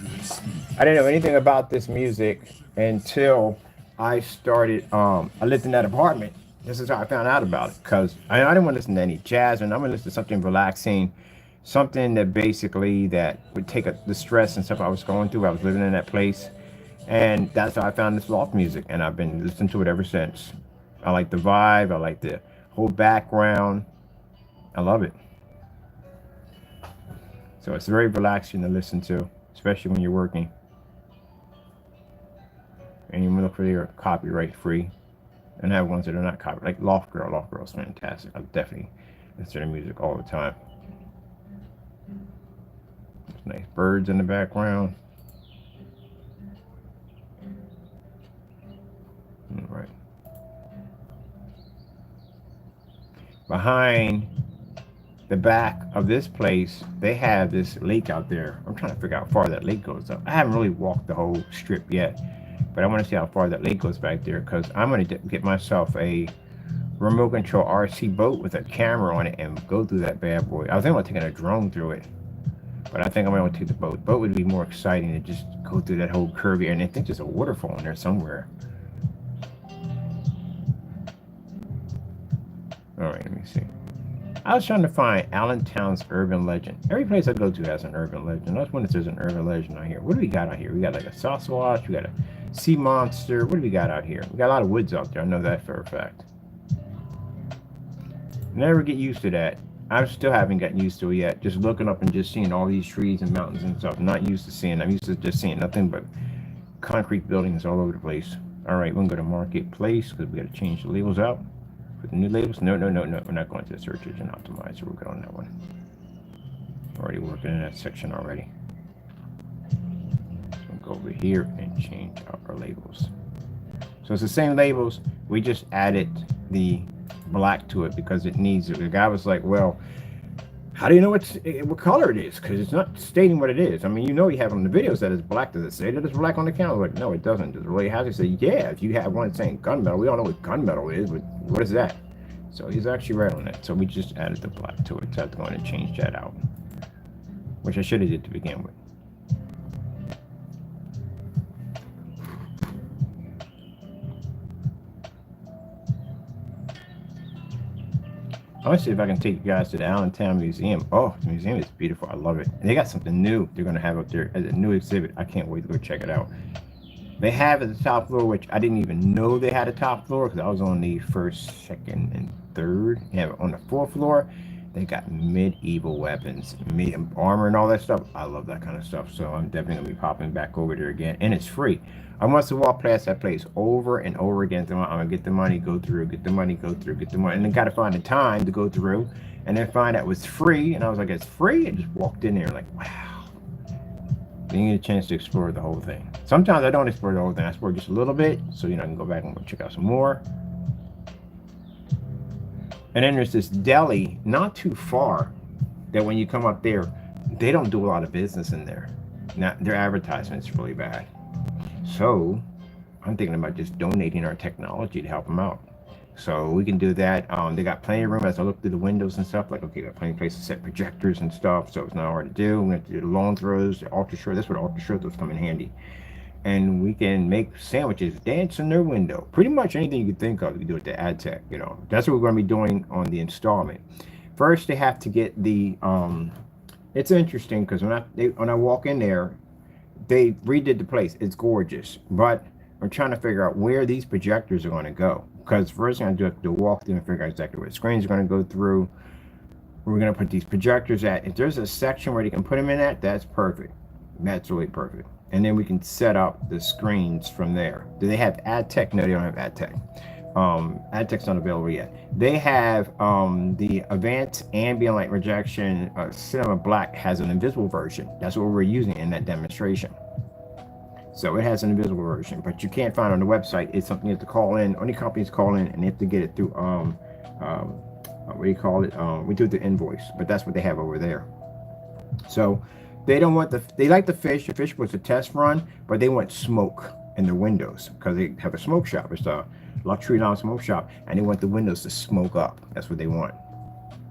I didn't know anything about this music until I started, I lived in that apartment. This is how I found out about it, because I didn't want to listen to any jazz, and I'm going to listen to something relaxing, something that basically that would take the stress and stuff I was going through. I was living in that place, and that's how I found this loft music, and I've been listening to it ever since. I like the vibe. I like the whole background. I love it. So it's very relaxing to listen to, especially when you're working. And you look for your copyright free, and have ones that are not copyright, like Loft Girl. Loft Girl's fantastic. I definitely listen to their music all the time. nice birds in the background. All right. Behind the back of this place, they have this lake out there. I'm trying to figure out how far that lake goes up. I haven't really walked the whole strip yet, but I want to see how far that lake goes back there, because I'm going to get myself a remote control RC boat with a camera on it and go through that bad boy. I was thinking about taking a drone through it, but I think I'm going to take the boat. The boat would be more exciting to just go through that whole curvy, and I think there's a waterfall in there somewhere. All right, let me see. I was trying to find Allentown's urban legend. Every place I go to has an urban legend. I was wondering if there's an urban legend out here. What do we got out here? We got like a Sasquatch. We got a sea monster. What do we got out here? We got a lot of woods out there. I know that for a fact. Never get used to that. I still haven't gotten used to it yet. Just looking up and just seeing all these trees and mountains and stuff. Not used to seeing. I'm used to just seeing nothing but concrete buildings all over the place. All right, we're going to go to Marketplace because we got to change the labels out. Put the new labels. No. We're not going to the search engine optimizer. We're good on that one. Already working in that section already. So we'll go over here and change out our labels. So it's the same labels. We just added the black to it because it needs it. The guy was like, well, how do you know what color it is? Because it's not stating what it is. I mean, you know, you have on the videos that it's black. Does it say that it's black on the camera? Like, no, it doesn't. Does it really have to say, yeah, if you have one saying gunmetal, we all know what gunmetal is, but what is that? So he's actually right on that. So we just added the black to it. So I have to go in and change that out, which I should have did to begin with. I want to see if I can take you guys to the Allentown Museum. Oh, the museum is beautiful. I love it. And they got something new they're going to have up there as a new exhibit. I can't wait to go check it out. They have at the top floor, which I didn't even know they had a top floor because I was on the first, second, and third. Yeah, on the fourth floor, they got medieval weapons, armor, and all that stuff. I love that kind of stuff. So I'm definitely going to be popping back over there again. And it's free. I must have walked past that place over and over again. I'm going to get the money, go through, get the money, go through, get the money. And then got to find the time to go through and then find out it was free. And I was like, it's free? And just walked in there like, wow. Then you get a chance to explore the whole thing. Sometimes I don't explore the whole thing. I explore just a little bit. So, you know, I can go back and check out some more. And then there's this deli not too far that when you come up there, they don't do a lot of business in there. Now, their advertisement's really bad. So I'm thinking about just donating our technology to help them out. So we can do that. They got plenty of room as I look through the windows and stuff. Like, okay, got plenty of places to set projectors and stuff. So it's not hard to do. We have to do the long throws, the ultra short. That's where the ultra short throws come in handy. And we can make sandwiches dance in their window. Pretty much anything you can think of, you can do with the ad tech. You know, that's what we're going to be doing on the installment. First, they have to get the. It's interesting because when I walk in there, they redid the place. It's gorgeous, but I'm trying to figure out where these projectors are going to go. Because first thing I do have to walk through and figure out exactly where the screens are going to go through. Where we're going to put these projectors at. If there's a section where they can put them in at, that's perfect. That's really perfect. And then we can set up the screens from there. Do they have ad tech? No, they don't have ad tech. Ad tech's not available yet. They have the advanced ambient light rejection. Cinema Black has an invisible version. That's what we're using in that demonstration. So it has an invisible version, but you can't find it on the website. It's something you have to call in. Only companies call in, and they have to get it through what do you call it? We do the invoice, but that's what they have over there. So they don't want they like the fish. The fish was a test run, but they want smoke in their windows because they have a smoke shop. It's a luxury lounge smoke shop, and they want the windows to smoke up. That's what they want,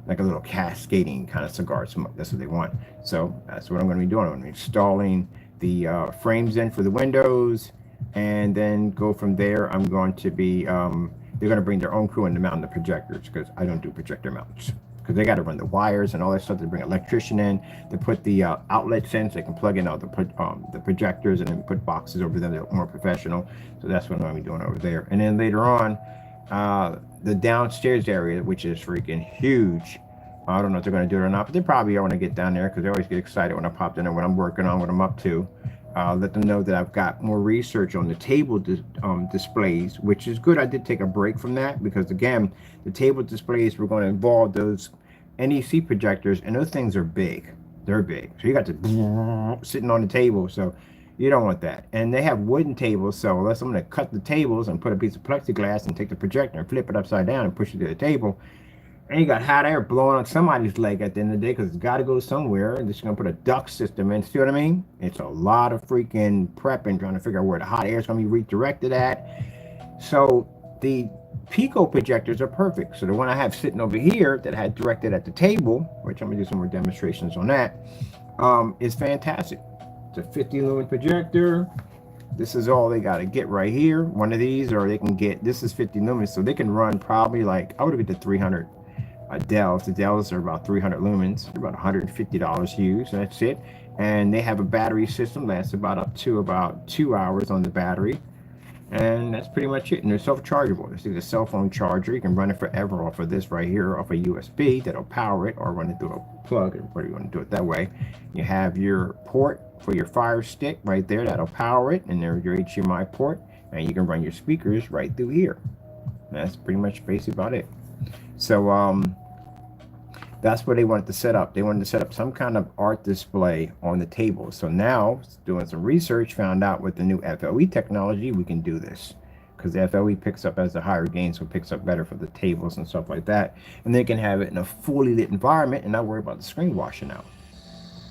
like a little cascading kind of cigar smoke. That's what they want. So that's what I'm going to be doing. I'm going to be installing the frames in for the windows, and then go from there. I'm going to be they're going to bring their own crew in to mount the projectors because I don't do projector mounts. Because they got to run the wires and all that stuff. They bring an electrician in to put the outlets in so they can plug in all the projectors and then put boxes over them. They're more professional. So that's what I'm going to be doing over there. And then later on, the downstairs area, which is freaking huge. I don't know if they're going to do it or not, but they probably are when I get down there because they always get excited when I pop in there, what I'm working on, what I'm up to. Let them know that I've got more research on the table displays, which is good. I did take a break from that because, again, the table displays were going to involve those NEC projectors, and those things are big. They're big. So you got to sitting on the table. So you don't want that. And they have wooden tables. So unless I'm going to cut the tables and put a piece of plexiglass and take the projector and flip it upside down and push it to the table, and you got hot air blowing on somebody's leg at the end of the day because it's got to go somewhere. And just going to put a duct system in. See what I mean? It's a lot of freaking prepping trying to figure out where the hot air is going to be redirected at. So the Pico projectors are perfect. So the one I have sitting over here that I had directed at the table, which I'm going to do some more demonstrations on that, is fantastic. It's a 50 lumen projector. This is all they got to get right here. One of these, or they can get, this is 50 lumens, so they can run probably like, I would have get the 300 Dells. The Dells are about 300 lumens. They're about $150 used. That's it. And they have a battery system lasts about up to about 2 hours on the battery. And that's pretty much it. And they're self-chargeable. This is a cell phone charger. You can run it forever off of this right here, off a USB that'll power it, or run it through a plug, whatever you want to do it that way. You have your port for your Fire Stick right there that'll power it, and there's your HDMI port, and you can run your speakers right through here. And that's pretty much basically about it. So that's what they wanted to set up. They wanted to set up some kind of art display on the table. So now, doing some research, found out with the new FLE technology, we can do this. Because the FLE picks up as the higher gain, so it picks up better for the tables and stuff like that. And they can have it in a fully lit environment and not worry about the screen washing out.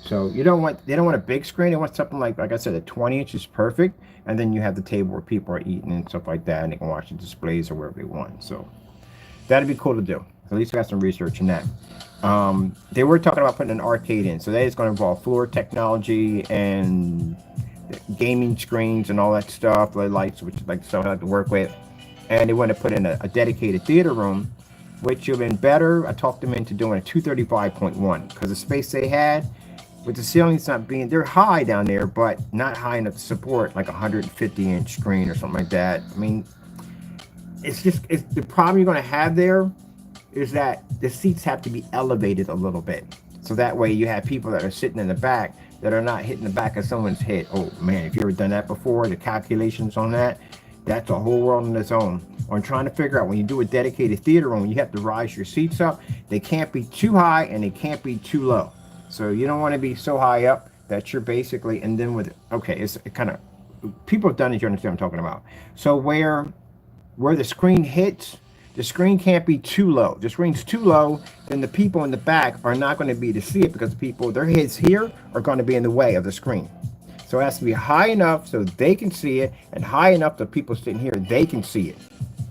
So they don't want a big screen. They want something like I said, a 20-inch is perfect. And then you have the table where people are eating and stuff like that, and they can watch the displays or wherever they want. So that'd be cool to do. At least I got some research in that. They were talking about putting an arcade in, so that is going to involve floor technology and gaming screens and all that stuff, the lights, which like stuff I like to work with. And they want to put in a dedicated theater room, which would have been better. I talked them into doing a 235.1 because the space they had with the ceilings not being, they're high down there, but not high enough to support like a 150-inch screen or something like that. I mean, it's the problem you're going to have there is that the seats have to be elevated a little bit. So that way you have people that are sitting in the back that are not hitting the back of someone's head. Oh man, if you ever done that before, the calculations on that, that's a whole world on its own. On trying to figure out when you do a dedicated theater room, you have to rise your seats up. They can't be too high and they can't be too low. So you don't want to be so high up that you're basically, and then with, okay, it's kind of, people have done it, you understand what I'm talking about. So where the screen hits, the screen can't be too low. The screen's too low, then the people in the back are not going to be able to see it because the people, their heads here are going to be in the way of the screen. So it has to be high enough so they can see it, and high enough that people sitting here, they can see it.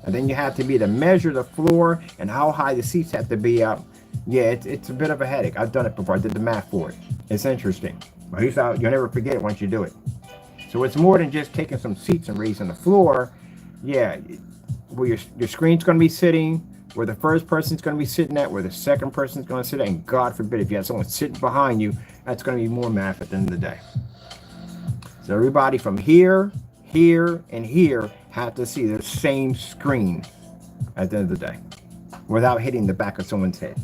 And then you have to be to measure the floor and how high the seats have to be up. Yeah, it's a bit of a headache. I've done it before. I did the math for it. It's interesting. But you'll never forget it once you do it. So it's more than just taking some seats and raising the floor. Yeah, where your screen's going to be sitting, where the first person's going to be sitting at, where the second person's going to sit at, and God forbid if you have someone sitting behind you, that's going to be more math at the end of the day. So everybody from here, here, and here have to see the same screen at the end of the day without hitting the back of someone's head.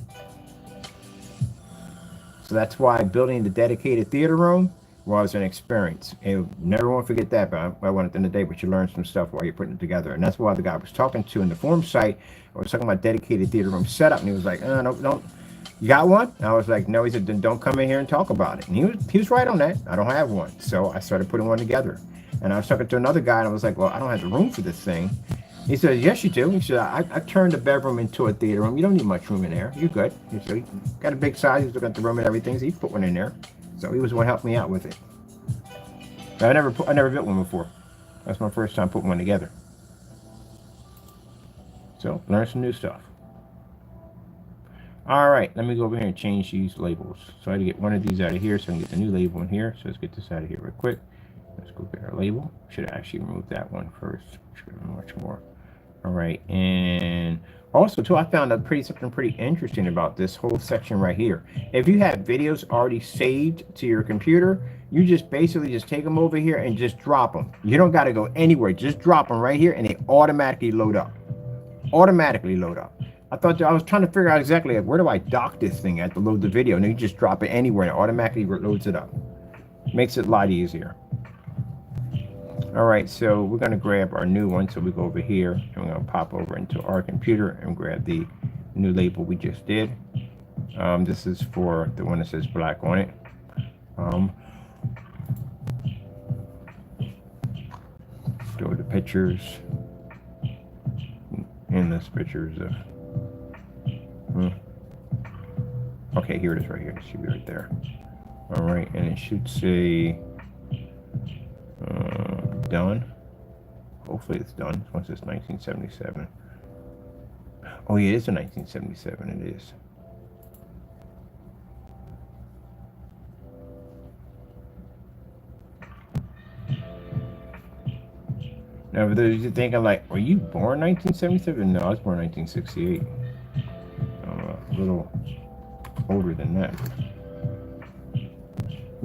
So that's why building the dedicated theater room was an experience. And never want to forget that, but I went at the end of the day, but you learn some stuff while you're putting it together. And that's why the guy I was talking to in the forum site, I was talking about dedicated theater room setup, and he was like, don't, you got one? And I was like, no. He said, then don't come in here and talk about it. And he was right on that. I don't have one. So I started putting one together. And I was talking to another guy, and I was like, well, I don't have the room for this thing. He said, yes, you do. He said, I turned the bedroom into a theater room. You don't need much room in there. You're good. He said, he got a big size. He's looking at the room and everything, so he put one in there. So he was the one helping me out with it. I never built one before. That's my first time putting one together. So learn some new stuff. All right, let me go over here and change these labels. So I had to get one of these out of here so I can get the new label in here. So let's get this out of here real quick. Let's go get our label. Should have actually removed that one first. Should have been much more. All right, and also too, I found something pretty interesting about this whole section right here. If you have videos already saved to your computer, you just basically just take them over here and just drop them. You don't got to go anywhere. Just drop them right here, and they automatically load up. Automatically load up. I was trying to figure out exactly where do I dock this thing at to load the video, and then you just drop it anywhere, and it automatically loads it up. Makes it a lot easier. All right, so we're going to grab our new one. So we go over here, and we're going to pop over into our computer and grab the new label we just did. This is for the one that says black on it. Show the pictures, endless pictures of. Okay, here it is right here. It should be right there. All right, and it should say done. Hopefully it's done. Once it's 1977. Oh, yeah, it is a 1977. It is. Now, for those of you thinking like, were you born 1977? No, I was born 1968. I'm a little older than that.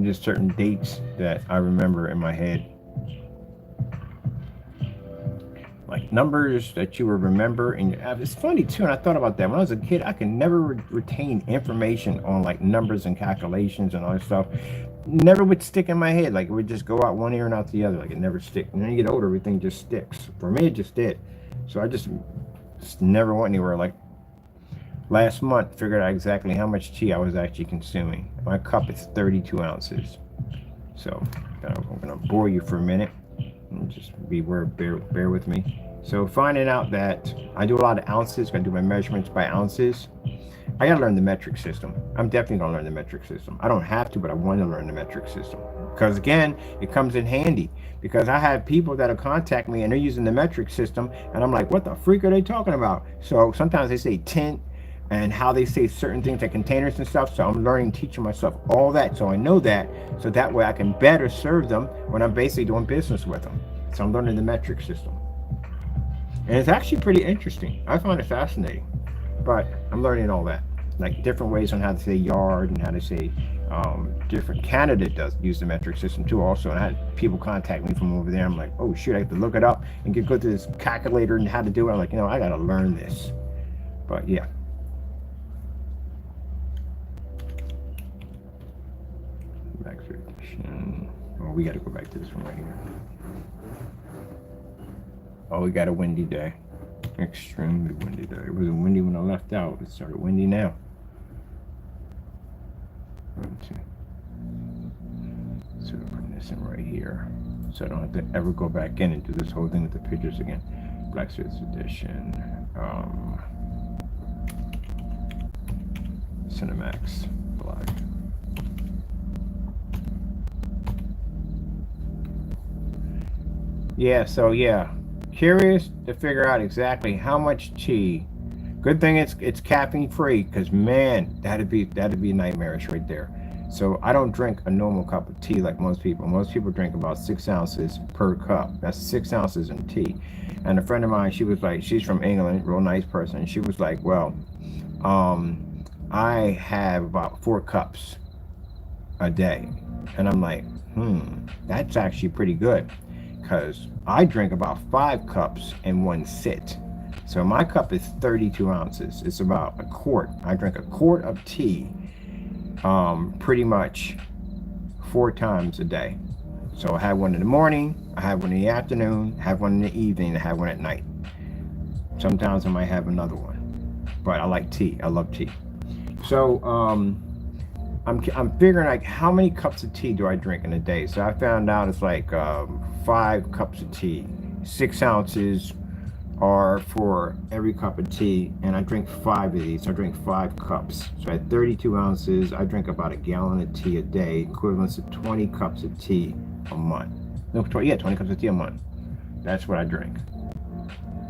Just certain dates that I remember in my head. Like numbers that you would remember in your app. It's funny too, and I thought about that. When I was a kid, I could never retain information on like numbers and calculations and all that stuff. Never would stick in my head. Like it would just go out one ear and out the other. Like it never stick. And then you get older, everything just sticks. For me, it just did. So I just never went anywhere. Like last month, figured out exactly how much tea I was actually consuming. My cup is 32 ounces. So I'm gonna bore you for a minute. And just bear with me. So finding out that I do a lot of ounces, gonna do my measurements by ounces. I gotta learn the metric system. I'm definitely gonna learn the metric system. I don't have to, but I want to learn the metric system. Because again, it comes in handy. Because I have people that'll contact me and they're using the metric system, and I'm like, what the freak are they talking about? So sometimes they say tint and how they say certain things like containers and stuff. So I'm learning, teaching myself all that, so I know that, so that way I can better serve them when I'm basically doing business with them. So I'm learning the metric system. And it's actually pretty interesting. I find it fascinating. But I'm learning all that. Like different ways on how to say yard and how to say different. Canada does use the metric system too also. And I had people contact me from over there. I'm like, oh shoot, I have to look it up and go to this calculator and how to do it. I'm like, I gotta learn this. But yeah. Back to edition. Oh, we gotta go back to this one right here. Oh, we got a windy day. Extremely windy day. It wasn't windy when I left out. It started windy now. So putting this in right here, so I don't have to ever go back in and do this whole thing with the pictures again. Blacksmith's edition. Cinemax Black. Yeah. So yeah. Curious to figure out exactly how much tea. Good thing it's caffeine free, because man, that'd be nightmarish right there. So I don't drink a normal cup of tea like most people. Most people drink about 6 ounces per cup. That's 6 ounces in tea. And a friend of mine, she was like, she's from England, real nice person. She was like, well, I have about 4 cups a day. And I'm like, that's actually pretty good. Because I drink about 5 cups in one sit. So my cup is 32 ounces. It's about a quart. I drink a quart of tea pretty much 4 times a day. So I have one in the morning, I have one in the afternoon, I have one in the evening, I have one at night. Sometimes I might have another one. But I like tea. I love tea. So I'm figuring like how many cups of tea do I drink in a day. So I found out it's like 5 cups of tea. 6 ounces are for every cup of tea, and I drink 5 of these. So I drink 5 cups. So at 32 ounces, I drink about a gallon of tea a day, equivalent to 20 cups of tea a month. No, 20 cups of tea a month. That's what I drink.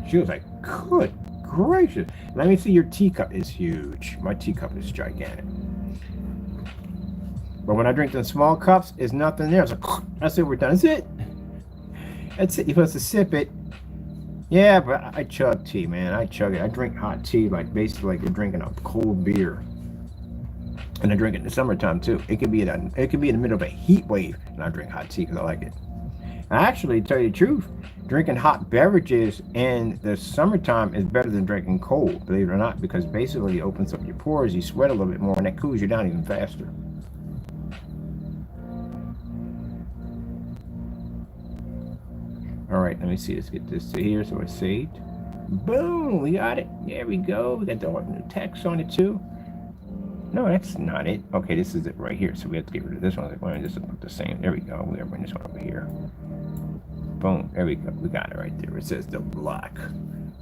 She was like, good gracious. Let me see, your teacup is huge. My teacup is gigantic. But when I drink the small cups, it's nothing there. It's like, that's it, we're done. That's it. That's it. You're supposed to sip it. Yeah, but I chug tea, man. I chug it. I drink hot tea, like basically like you're drinking a cold beer. And I drink it in the summertime too. It could be in the middle of a heat wave, and I drink hot tea because I like it. I actually, tell you the truth, drinking hot beverages in the summertime is better than drinking cold, believe it or not, because basically it opens up your pores, you sweat a little bit more, and that cools you down even faster. All right, let me see. Let's get this to here so it's saved. Boom, we got it. There we go. We got the text on it too. No, that's not it. Okay, this is it right here. So we have to get rid of this one. Why don't this look the same? There we go. We're gonna bring this one over here. Boom. There we go. We got it right there. It says the block.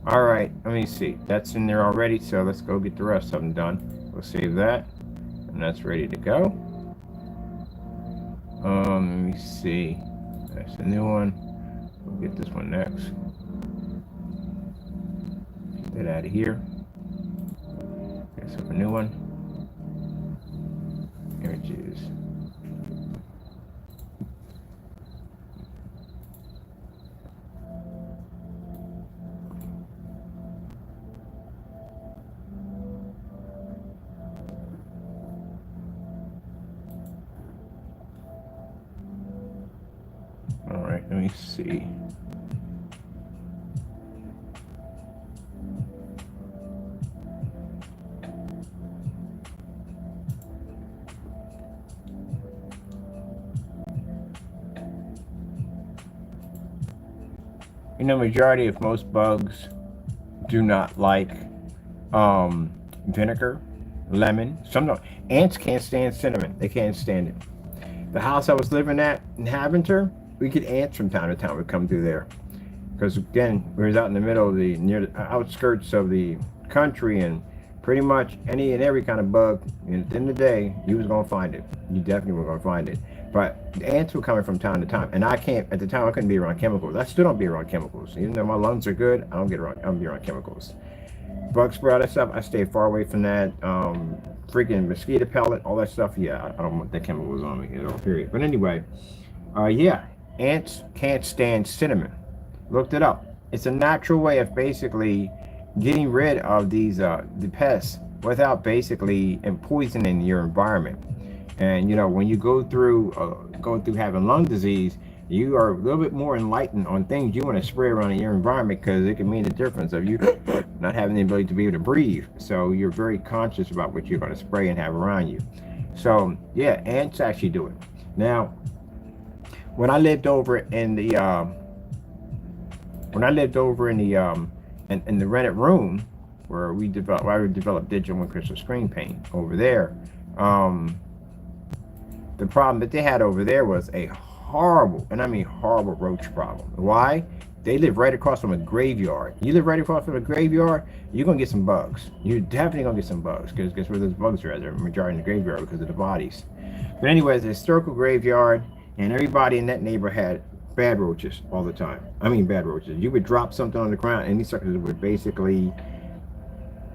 All right. Let me see. That's in there already. So let's go get the rest of them done. We'll save that, and that's ready to go. Let me see. That's the new one. We'll get this one next. Get that out of here. Here's a new one. Here it is. All right, let me see. You know, majority of most bugs do not like vinegar, lemon. Some don't. Ants can't stand cinnamon. They can't stand it. The house I was living at in Heightener, we get ants from time to time would come through there. Because again, we was out in the middle of the, near the outskirts of the country, and pretty much any and every kind of bug, and at the end of the day, you was gonna find it. You definitely were gonna find it. But the ants were coming from time to time, and I can't, at the time I couldn't be around chemicals. I still don't be around chemicals. Even though my lungs are good, I don't be around chemicals. Bug spray, all that stuff, I stay far away from that. Freaking mosquito pellet, all that stuff, yeah, I don't want the chemicals on me, you know, period. But anyway, yeah, ants can't stand cinnamon. Looked it up. It's a natural way of basically getting rid of these the pests without basically poisoning your environment. And you know, when you go through having lung disease, you are a little bit more enlightened on things you want to spray around in your environment, because it can mean the difference of you not having the ability to be able to breathe. So you're very conscious about what you're going to spray and have around you. So yeah, ants actually do it. Now, when I lived over in the in the rented room where I developed digital and crystal screen paint over there, the problem that they had over there was a horrible, and I mean horrible, roach problem. Why? They live right across from a graveyard. You live right across from a graveyard, you're gonna get some bugs. You're definitely gonna get some bugs, because guess where those bugs are at? They're majority in the graveyard because of the bodies. But anyways, a historical graveyard, and everybody in that neighborhood had bad roaches all the time. I mean bad roaches. You would drop something on the ground and these suckers would basically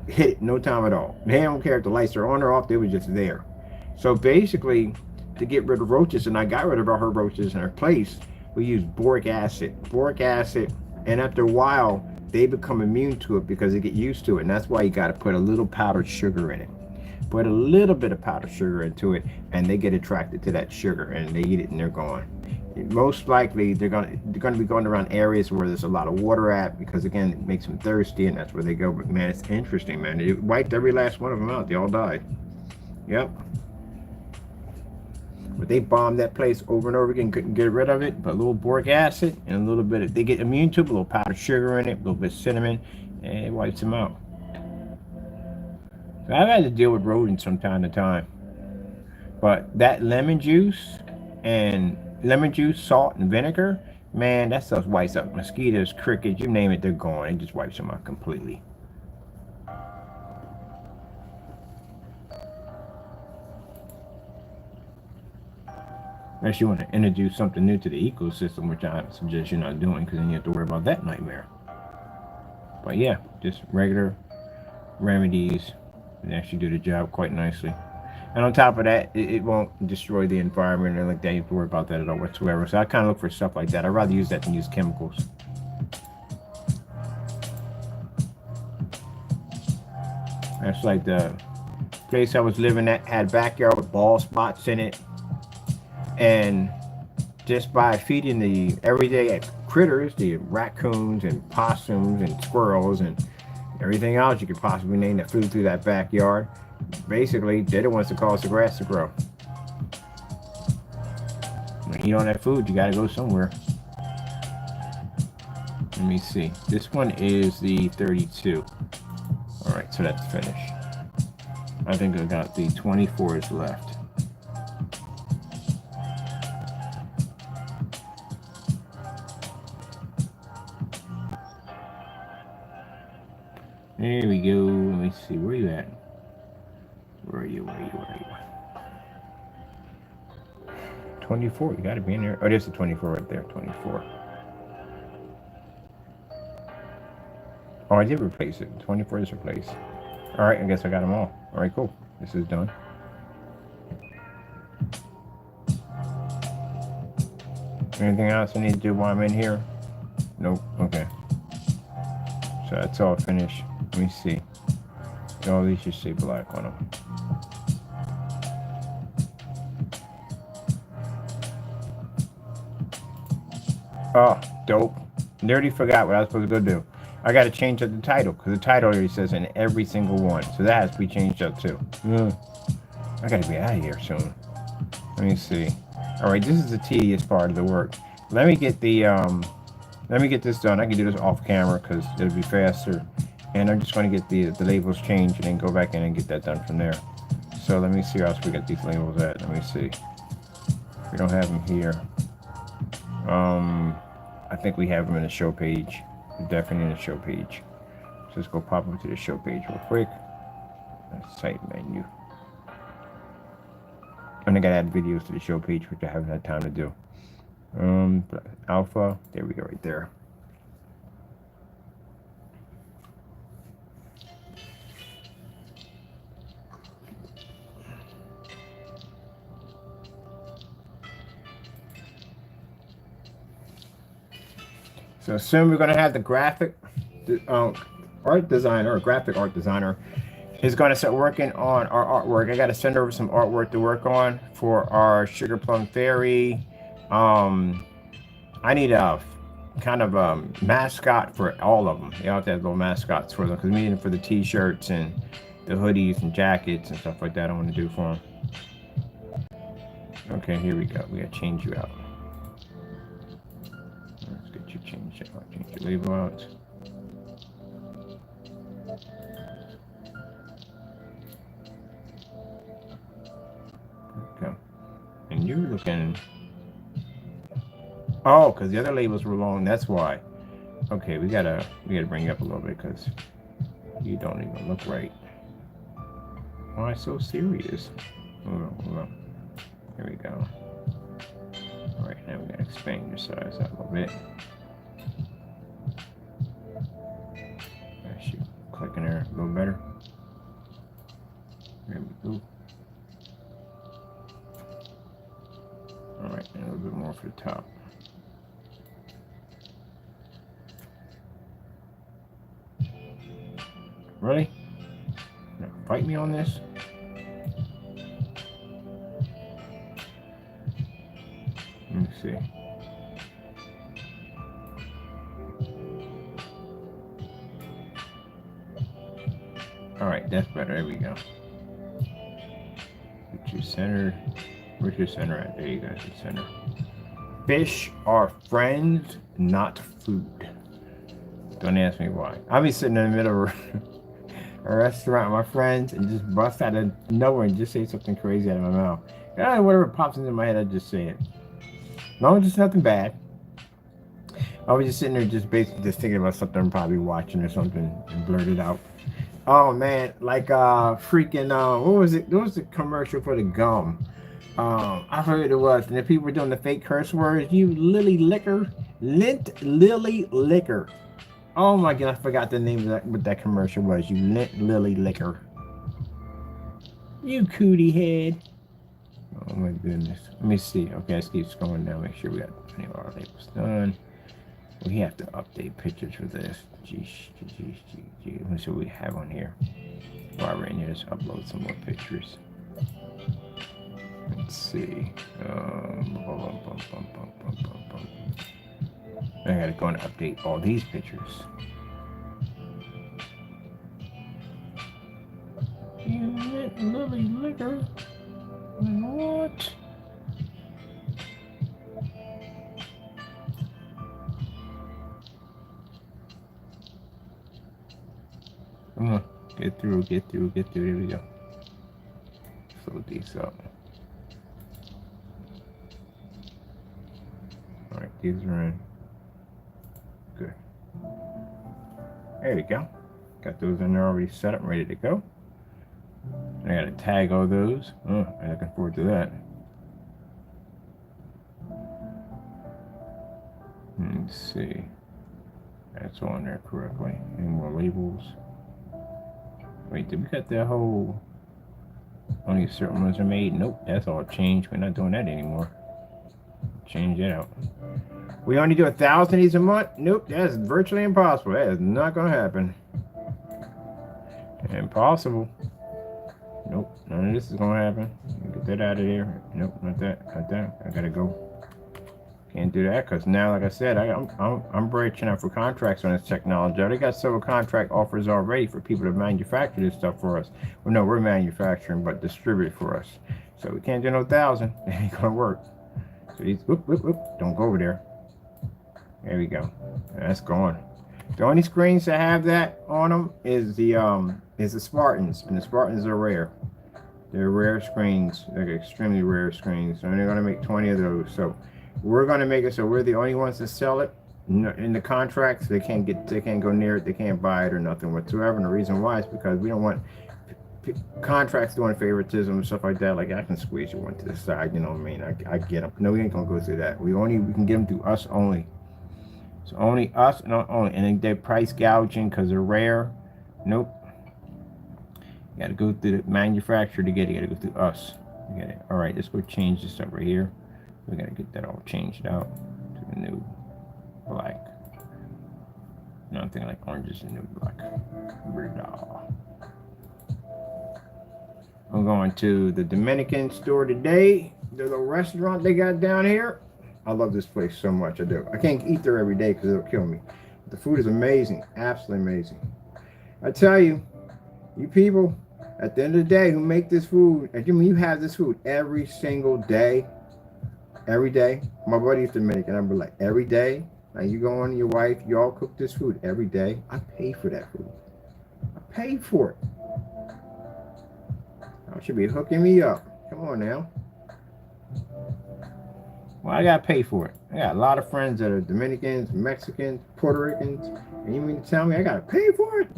hit it no time at all. They don't care if the lights are on or off, they were just there. So basically, to get rid of roaches, and I got rid of all her roaches in her place, we used boric acid. Boric acid, and after a while, they become immune to it because they get used to it, and that's why you got to put a little powdered sugar in it. Put a little bit of powdered sugar into it, and they get attracted to that sugar, and they eat it, and they're gone. Most likely, they're gonna be going around areas where there's a lot of water at, because again, it makes them thirsty, and that's where they go. But man, it's interesting, man. It wiped every last one of them out. They all died. Yep. But they bombed that place over and over again, couldn't get rid of it. But a little boric acid and a little bit of, they get immune to it, a little powdered sugar in it, a little bit of cinnamon, and it wipes them out. So I've had to deal with rodents from time to time. But that lemon juice, salt, and vinegar, man, that stuff wipes out mosquitoes, crickets, you name it, they're gone. It just wipes them out completely. Unless you want to introduce something new to the ecosystem, which I suggest you're not doing, because then you have to worry about that nightmare. But yeah, just regular remedies and actually do the job quite nicely. And on top of that, it won't destroy the environment or like that. You have to worry about that at all whatsoever. So I kind of look for stuff like that. I'd rather use that than use chemicals. That's like the place I was living at had a backyard with bald spots in it. And just by feeding the everyday critters, the raccoons and possums and squirrels and everything else you could possibly name that flew through that backyard, basically they're the ones that cause the grass to grow. When you eat on that food, you gotta go somewhere. Let me see. This one is the 32. All right, so that's finished. I think I got the 24s left. There we go. Let me see. Where you at? Where are you? Where are you? Where are you? 24. You got to be in there. Oh, there's the 24 right there. 24. Oh, I did replace it. 24 is replaced. All right. I guess I got them all. All right. Cool. This is done. Anything else I need to do while I'm in here? Nope. Okay. So that's all finished. Let me see. All these just say black on them. Oh, dope. Nearly forgot what I was supposed to go do. I got to change up the title because the title already says in every single one. So that has to be changed up too. I got to be out of here soon. Let me see. All right, this is the tedious part of the work. Let me get the let me get this done. I can do this off camera because it'll be faster. And I'm just going to get the labels changed and then go back in and get that done from there. So let me see where else we got these labels at. Let me see. We don't have them here. I think we have them in the show page. They're definitely in the show page. So let's go pop them to the show page real quick. Site menu. And I gotta add videos to the show page, which I haven't had time to do. Alpha. There we go, right there. So soon we're going to have the graphic art designer, or graphic art designer, is going to start working on our artwork. I got to send over some artwork to work on for our Sugar Plum Fairy. I need a kind of a mascot for all of them. You have to have little mascots for them because we need them for the t-shirts and the hoodies and jackets and stuff like that I want to do for them. Okay, here we go. We got to change you out. Let's get you changed out. Change your label out. Okay. And you're looking... Oh, because the other labels were long. That's why. Okay, we gotta bring you up a little bit because you don't even look right. Why so serious? Hold on. Here we go. All right, now we gotta expand your size out a little bit. Shoot, clicking there a little better. There we go. All right, and a little bit more for the top. Really? Now, fight me on this? Let me see. All right, that's better. There we go. Get your center. Where's your center at? There you go. The center. Fish are friends, not food. Don't ask me why. I'll be sitting in the middle of a restaurant with my friends and just bust out of nowhere and just say something crazy out of my mouth. Whatever pops into my head, I just say it. No, just nothing bad. I was just sitting there just basically just thinking about something I'm probably watching or something and blurted out. Oh man, like freaking what was it? There was a commercial for the gum. I heard it was, and the people were doing the fake curse words. You lily liquor, lint lily liquor. Oh my god, I forgot the name of that, what that commercial was. You lint lily liquor. You cootie head. Oh my goodness. Let me see. Okay, let's keep scrolling down. Make sure we got any of our labels done. We have to update pictures for this. Geez. Let me see what we have on here. While we're in here, let's upload some more pictures. Let's see. I gotta go and update all these pictures. You lit lily liquor? What? Come on, get through. There we go. these up. All right, these are in. Good. There we go. Got those in there already set up, ready to go. I gotta tag all those. Oh, I'm looking forward to that. Let's see. That's on there correctly. Any more labels? Wait, did we got that whole... Only certain ones are made? Nope, that's all changed. We're not doing that anymore. Change it out. We only do 1,000 of these a month? Nope, that's virtually impossible. That is not gonna happen. Impossible. Nope, none of this is gonna happen. Get that out of there. Nope, not that, not that. I gotta go. Can't do that because now, like I said, I'm branching out for contracts on this technology. I already got several contract offers already for people to manufacture this stuff for us. Well, no, we're manufacturing, but distribute for us. So we can't do no 1,000. It ain't gonna work. So these, whoop, whoop, whoop, don't go over there. There we go. That's gone. The only screens that have that on them is the Spartans, and the Spartans are rare. They're rare screens. They're extremely rare screens. So they're gonna make 20 of those. So we're gonna make it so we're the only ones that sell it in the contracts. They can't go near it. They can't buy it or nothing whatsoever. And the reason why is because we don't want contracts doing favoritism and stuff like that. Like, I can squeeze you one to the side, you know what I mean? I get them. No, we ain't gonna go through that. We can give them to us only. So only us and only. And then they're price gouging because they're rare. Nope. You gotta go through the manufacturer to get it. You gotta go through us to get it. All right, let's go change this up right here. We gotta get that all changed out to the new black. No, I'm thinking like orange is the new black. I'm going to the Dominican store today. The little restaurant they got down here. I love this place so much. I do. I can't eat there every day because it'll kill me. The food is amazing. Absolutely amazing. I tell you, you people, at the end of the day, who make this food, and you have this food every single day. Every day. My buddy's Dominican. I'd be like, every day. Like, you go on, your wife, you all cook this food every day. I pay for that food. I pay for it. I should be hooking me up. Come on now. Well, I gotta pay for it. I got a lot of friends that are Dominicans, Mexicans, Puerto Ricans, and you mean to tell me I gotta pay for it?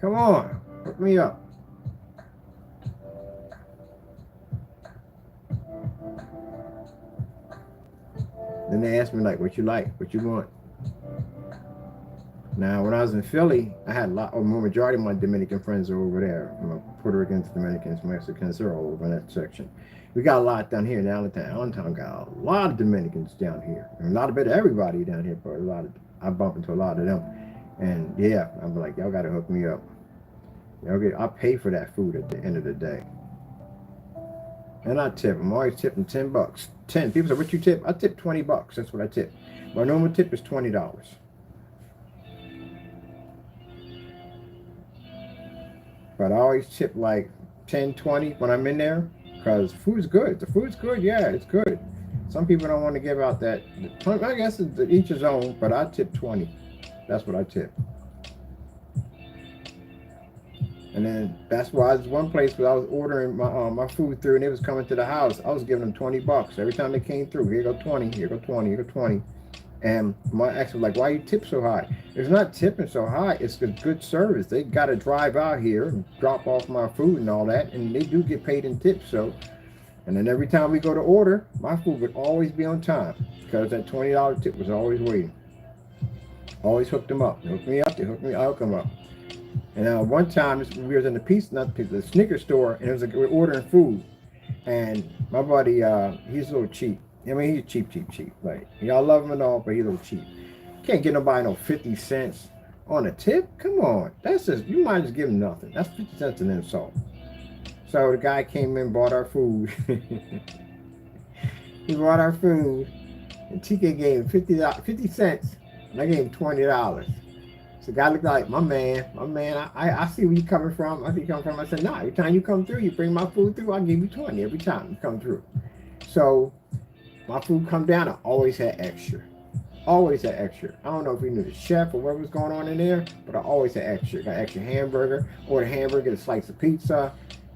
Come on, hook me up. Then they asked me, like, what you like, what you want. Now, when I was in Philly, I had majority of my Dominican friends are over there. You know, Puerto Ricans, Dominicans, Mexicans, they're all over in that section. We got a lot down here in Allentown. Allentown got a lot of Dominicans down here. And a lot of everybody down here, but I bump into a lot of them. And yeah, I'm like, y'all gotta hook me up. I'll pay for that food at the end of the day. And I tip. I'm always tipping $10. 10. People say, what you tip? I tip $20. That's what I tip. My normal tip is $20. But I always tip like 10, 20 when I'm in there because food's good. The food's good, yeah, it's good. Some people don't want to give out that. I guess it's each his own, but I tip 20. That's what I tip. And then that's why there's one place where I was ordering my food through and it was coming to the house. I was giving them $20 every time they came through. Here go 20, here go 20, here go 20. And my ex was like, why you tip so high? It's not tipping so high. It's a good service. They got to drive out here and drop off my food and all that. And they do get paid in tips. So, and then every time we go to order, my food would always be on time because that $20 tip was always waiting. Always hooked them up. They hooked me up. They hooked me. I hooked them up. And one time we was in the sneaker store, and it was like we're ordering food. And my buddy, he's a little cheap. I mean, he's cheap. Like, y'all love him and all, but he's a little cheap. Can't get nobody no 50 cents on a tip. Come on. That's just, you might just give him nothing. That's 50 cents an insult. So the guy came in, bought our food. He bought our food, and TK gave him 50 cents, and I gave him $20. So the guy looked like, my man, I see where you coming from. I see you coming from. I said, nah, every time you come through, you bring my food through, I'll give you 20 every time you come through. So my food come down, I always had extra. Always had extra. I don't know if we knew the chef or what was going on in there, but I always had extra. Got extra hamburger, order a hamburger, get a slice of pizza,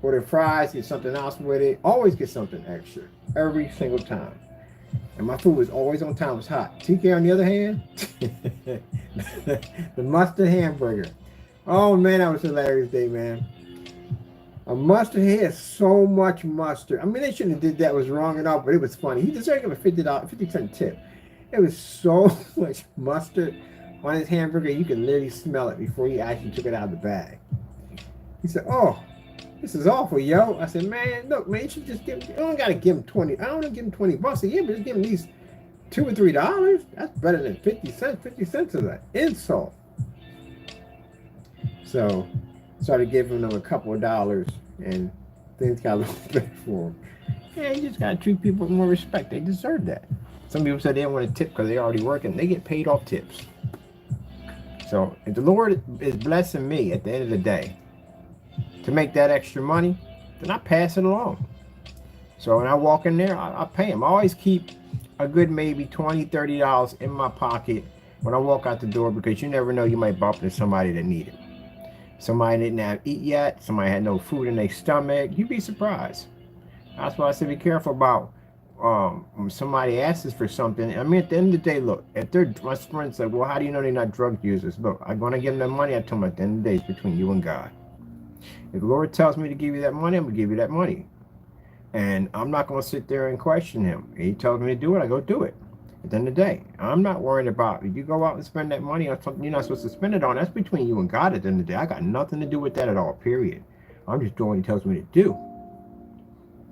order fries, get something else with it. Always get something extra every single time. And my food was always on time. It was hot. TK on the other hand, the mustard hamburger. Oh man, that was a hilarious day, man. A mustard, he had so much mustard. I mean, they shouldn't have did that. It was wrong and all, but it was funny. He deserved a $50 tip. It was so much mustard on his hamburger, you could literally smell it before he actually took it out of the bag. He said, "Oh, this is awful, yo." I said, "Man, look, man, you should just give. You don't gotta give him 20. I don't want to give him $20 a year, but just give him at least $2 or $3. That's better than 50 cents. 50 cents is an insult." So started giving them a couple of dollars, and things got a little better for them. Yeah, you just gotta treat people with more respect. They deserve that. Some people said they don't want to tip because they're already working. They get paid off tips. So if the Lord is blessing me at the end of the day to make that extra money, then I pass it along. So when I walk in there, I pay him. I always keep a good maybe $20, $30 in my pocket when I walk out the door, because you never know, you might bump into somebody that need it. Somebody didn't have eat yet. Somebody had no food in their stomach. You'd be surprised. That's why I say be careful about when somebody asks for something. I mean, at the end of the day, look, if they're, my friends say, well, how do you know they're not drug users? Look, I'm going to give them that money. I tell them at the end of the day, it's between you and God. If the Lord tells me to give you that money, I'm going to give you that money. And I'm not going to sit there and question him. He tells me to do it, I go do it. At the end of the day, I'm not worried about if you go out and spend that money on something you're not supposed to spend it on. That's between you and God at the end of the day. I got nothing to do with that at all, period. I'm just doing what he tells me to do.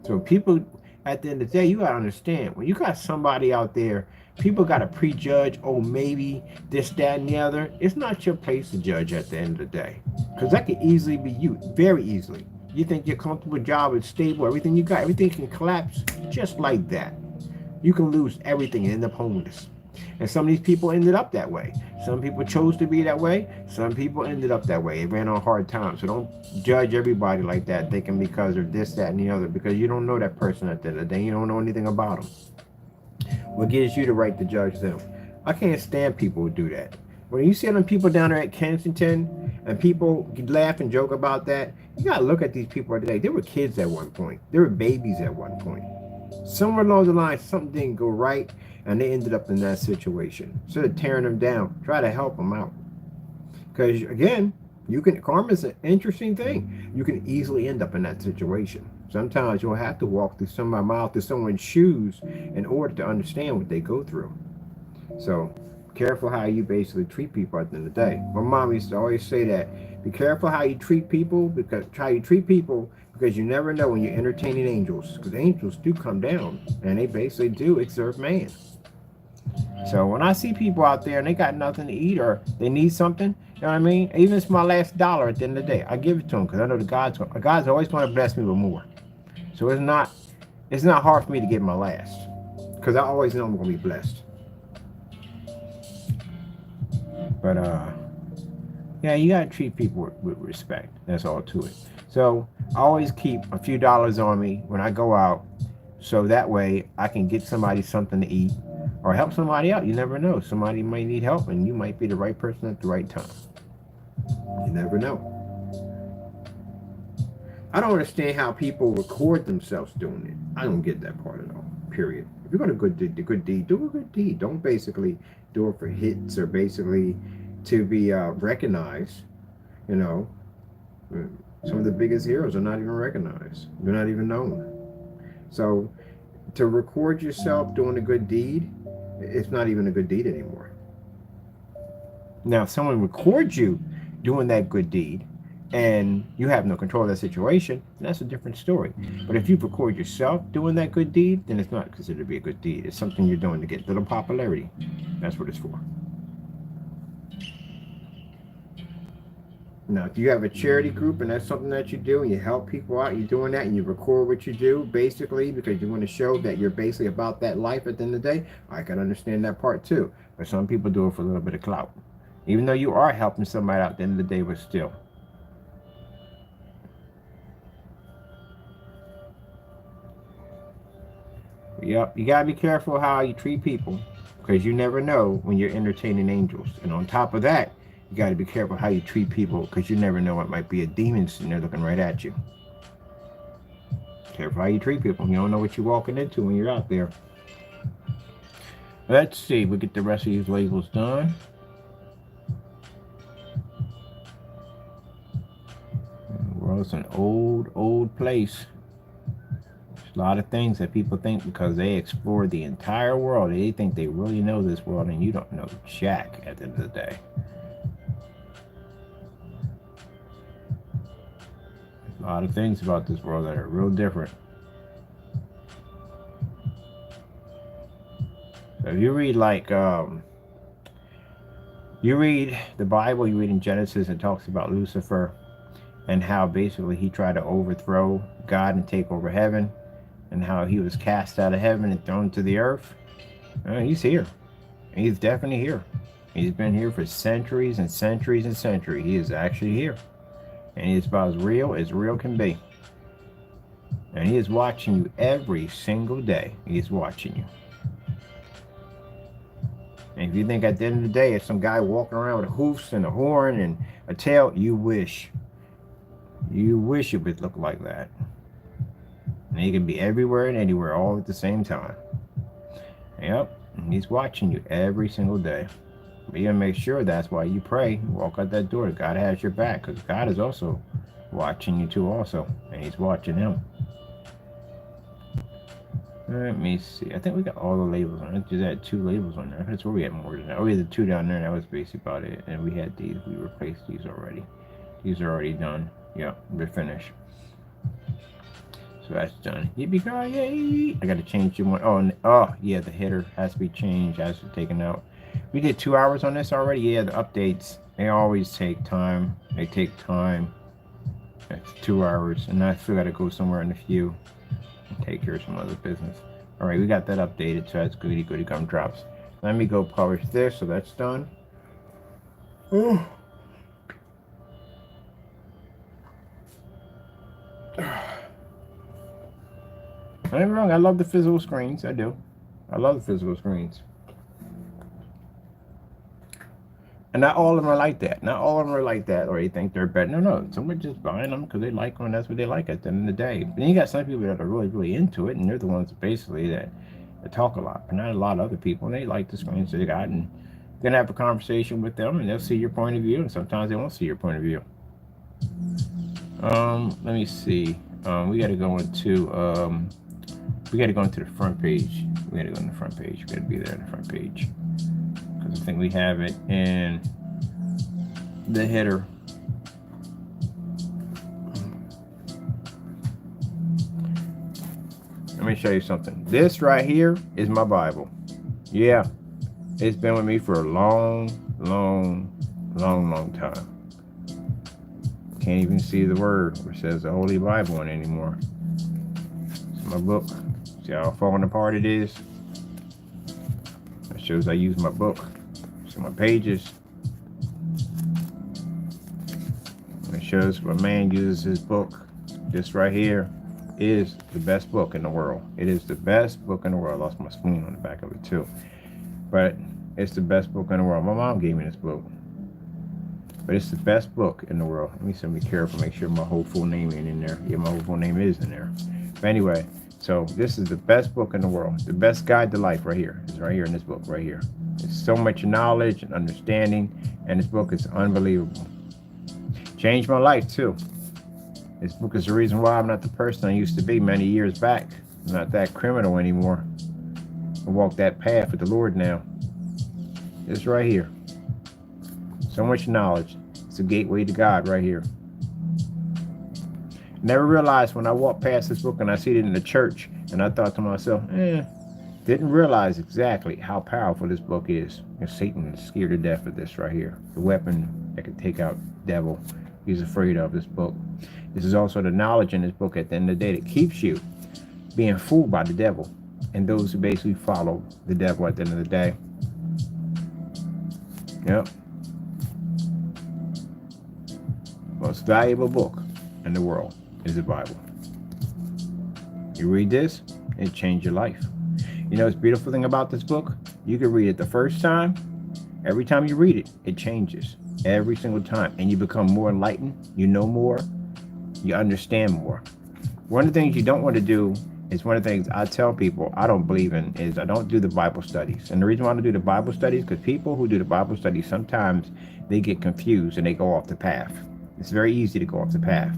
So people, at the end of the day, you got to understand, when you got somebody out there, people got to prejudge, oh, maybe this, that, and the other. It's not your place to judge at the end of the day. Because that could easily be you, very easily. You think your comfortable job is stable, everything you got, everything can collapse just like that. You can lose everything and end up homeless. And some of these people ended up that way. Some people chose to be that way. Some people ended up that way. It ran on hard times. So don't judge everybody like that, thinking because of this, that, and the other, because you don't know that person at the end of the day. You don't know anything about them. What gives you the right to judge them? I can't stand people who do that. When you see them people down there at Kensington and people laugh and joke about that, you got to look at these people today. They were kids at one point. They were babies at one point. Somewhere along the line, something didn't go right, and they ended up in that situation. Instead of tearing them down, try to help them out. Because again, karma's an interesting thing. You can easily end up in that situation. Sometimes you'll have to walk through someone's shoes in order to understand what they go through. So careful how you basically treat people at the end of the day. My mom used to always say that, be careful how you treat people, because you never know when you're entertaining angels, because angels do come down and they basically do exert man. So when I see people out there and they got nothing to eat or they need something, you know what I mean? Even if it's my last dollar at the end of the day, I give it to them, because I know God's always going to bless me with more. So it's not hard for me to get my last, because I always know I'm going to be blessed. But yeah, you gotta treat people with respect. That's all to it. So I always keep a few dollars on me when I go out, so that way I can get somebody something to eat or help somebody out. You never know. Somebody might need help, and you might be the right person at the right time. You never know. I don't understand how people record themselves doing it. I don't get that part at all. Period. If you're gonna do a good deed, do a good deed. Don't basically do it for hits or basically to be recognized. You know, some of the biggest heroes are not even recognized. They're not even known. So to record yourself doing a good deed, it's not even a good deed anymore. Now, if someone records you doing that good deed and you have no control of that situation, that's a different story. But if you record yourself doing that good deed, then it's not considered to be a good deed. It's something you're doing to get a little popularity. That's what it's for. Now, if you have a charity group and that's something that you do and you help people out, you're doing that and you record what you do, basically, because you want to show that you're basically about that life at the end of the day, I can understand that part too. But some people do it for a little bit of clout. Even though you are helping somebody out at the end of the day, but still. Yep, you gotta be careful how you treat people, because you never know when you're entertaining angels. And on top of that, you gotta be careful how you treat people, because you never know, it might be a demon sitting there looking right at you. Careful how you treat people. You don't know what you're walking into when you're out there. Let's see. We'll get the rest of these labels done. The world's an old place. There's a lot of things that people think because they explore the entire world, they think they really know this world, and you don't know jack at the end of the day. There's a lot of things about this world that are real different. So if you read you read the Bible, you read in Genesis, it talks about Lucifer and how basically he tried to overthrow God and take over heaven, and how he was cast out of heaven and thrown to the earth. He's here. He's definitely here. He's been here for centuries and centuries and centuries. He is actually here. And he's about as real can be. And he is watching you every single day. He's watching you. And if you think at the end of the day, it's some guy walking around with hoofs and a horn and a tail, you wish. You wish it would look like that. And he can be everywhere and anywhere all at the same time. Yep. And he's watching you every single day. But you gotta make sure that's why you pray. Walk out that door. God has your back, because God is also watching you too also. And he's watching him. Let me see. I think we got all the labels on it. Just had 2 labels on there. That's where we had more than that. Oh, we had the 2 down there. That was basically about it. And we had these. We replaced these already. These are already done. Yeah, we're finished. So that's done. Yippee-ki-yay! I got to change the one. Oh, yeah, the header has to be changed. Has to be taken out. We did 2 hours on this already. Yeah, the updates, they always take time. They take time. That's 2 hours. And I still got to go somewhere in a few and take care of some other business. All right, we got that updated, so that's goody gumdrops. Let me go publish this, so that's done. Oh. Don't get me wrong, I love the physical screens. I do. I love the physical screens. And not all of them are like that. Not all of them are like that, or you think they're better. No. Some are just buying them because they like them, and that's what they like at the end of the day. But then you got some people that are really into it, and they're the ones basically that talk a lot. But not a lot of other people, and they like the screens they got, and you're going to have a conversation with them, and they'll see your point of view, and sometimes they won't see your point of view. Let me see. We got to go into the front page. We got to go on the front page. We got to be there on the front page. Because I think we have it in the header. Let me show you something. This right here is my Bible. Yeah. It's been with me for a long time. Can't even see the word where it says the Holy Bible in anymore. It's my book. See how falling apart it is? That shows I use my book. So my pages. It shows when a man uses his book. This right here is the best book in the world. It is the best book in the world. I lost my spoon on the back of it too. But it's the best book in the world. My mom gave me this book. But it's the best book in the world. Let me be careful, make sure my whole full name ain't in there. Yeah, my whole full name is in there. But anyway, so this is the best book in the world. The best guide to life right here. It's right here in this book right here. It's so much knowledge and understanding, and this book is unbelievable. Changed my life too. This book is the reason why I'm not the person I used to be many years back. I'm not that criminal anymore. I walk that path with the Lord now. It's right here. So much knowledge. It's a gateway to God right here. Never realized when I walked past this book and I see it in the church, and I thought to myself, didn't realize exactly how powerful this book is. And Satan is scared to death of this right here. The weapon that can take out the devil. He's afraid of this book. This is also the knowledge in this book at the end of the day that keeps you being fooled by the devil and those who basically follow the devil at the end of the day. Yep. Most valuable book in the world is the Bible. You read this, it changed your life. You know, it's beautiful thing about this book. You can read it the first time. Every time you read it, it changes. Every single time. And you become more enlightened. You know more. You understand more. One of the things you don't want to do is one of the things I tell people I don't believe in is I don't do the Bible studies. And the reason why I don't do the Bible studies because people who do the Bible studies sometimes they get confused and they go off the path. It's very easy to go off the path.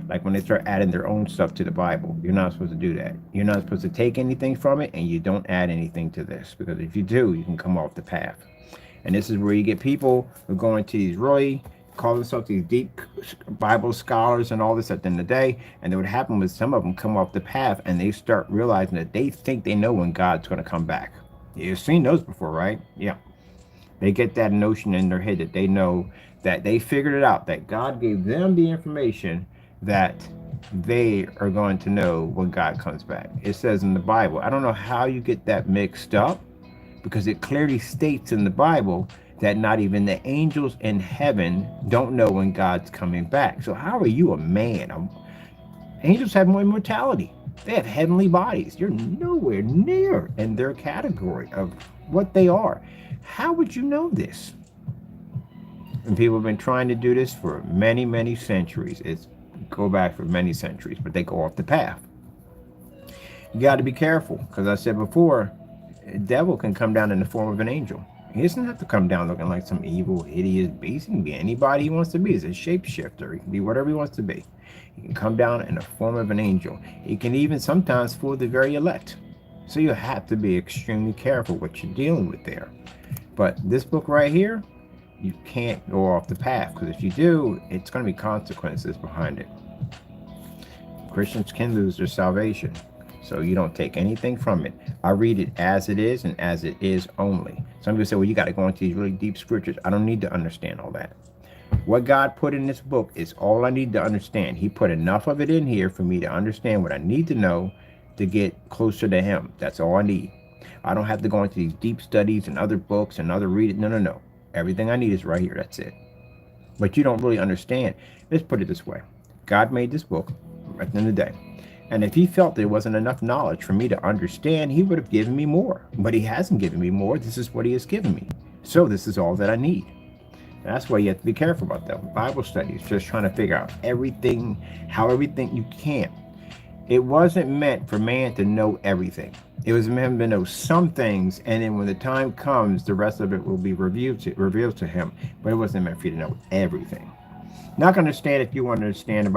Like when they start adding their own stuff to the Bible, you're not supposed to do that. You're not supposed to take anything from it and you don't add anything to this because if you do, you can come off the path. And this is where you get people who go into these really call themselves these deep Bible scholars and all this at the end of the day. And then what happened was some of them come off the path and they start realizing that they think they know when God's going to come back. You've seen those before, right? Yeah. They get that notion in their head that they know that they figured it out, that God gave them the information that they are going to know when God comes back. It says in the Bible. I don't know how you get that mixed up because it clearly states in the Bible that not even the angels in heaven don't know when God's coming back. So how are you a man? Angels have more immortality. They have heavenly bodies. You're nowhere near in their category of what they are. How would you know this? And people have been trying to do this for many, many centuries. It's go back for many centuries, but they go off the path. You got to be careful because I said before, the devil can come down in the form of an angel. He doesn't have to come down looking like some evil, hideous beast. He can be anybody he wants to be. He's a shapeshifter. He can be whatever he wants to be. He can come down in the form of an angel. He can even sometimes fool the very elect. So you have to be extremely careful what you're dealing with there. But this book right here, you can't go off the path because if you do, it's going to be consequences behind it. Christians can lose their salvation. So you don't take anything from it. I read it as it is and as it is only. Some people say, well, you got to go into these really deep scriptures. I don't need to understand all that. What God put in this book is all I need to understand. He put enough of it in here for me to understand what I need to know to get closer to him. That's all I need. I don't have to go into these deep studies and other books and other reading. No. Everything I need is right here. That's it. But you don't really understand. Let's put it this way. God made this book at the end of the day. And if he felt there wasn't enough knowledge for me to understand, he would have given me more. But he hasn't given me more. This is what he has given me. So this is all that I need. That's why you have to be careful about that. Bible studies, just trying to figure out everything, how everything you can. It wasn't meant for man to know everything. It was meant to know some things, and then when the time comes, the rest of it will be revealed to him. But it wasn't meant for you to know everything. Not going to understand if you want to understand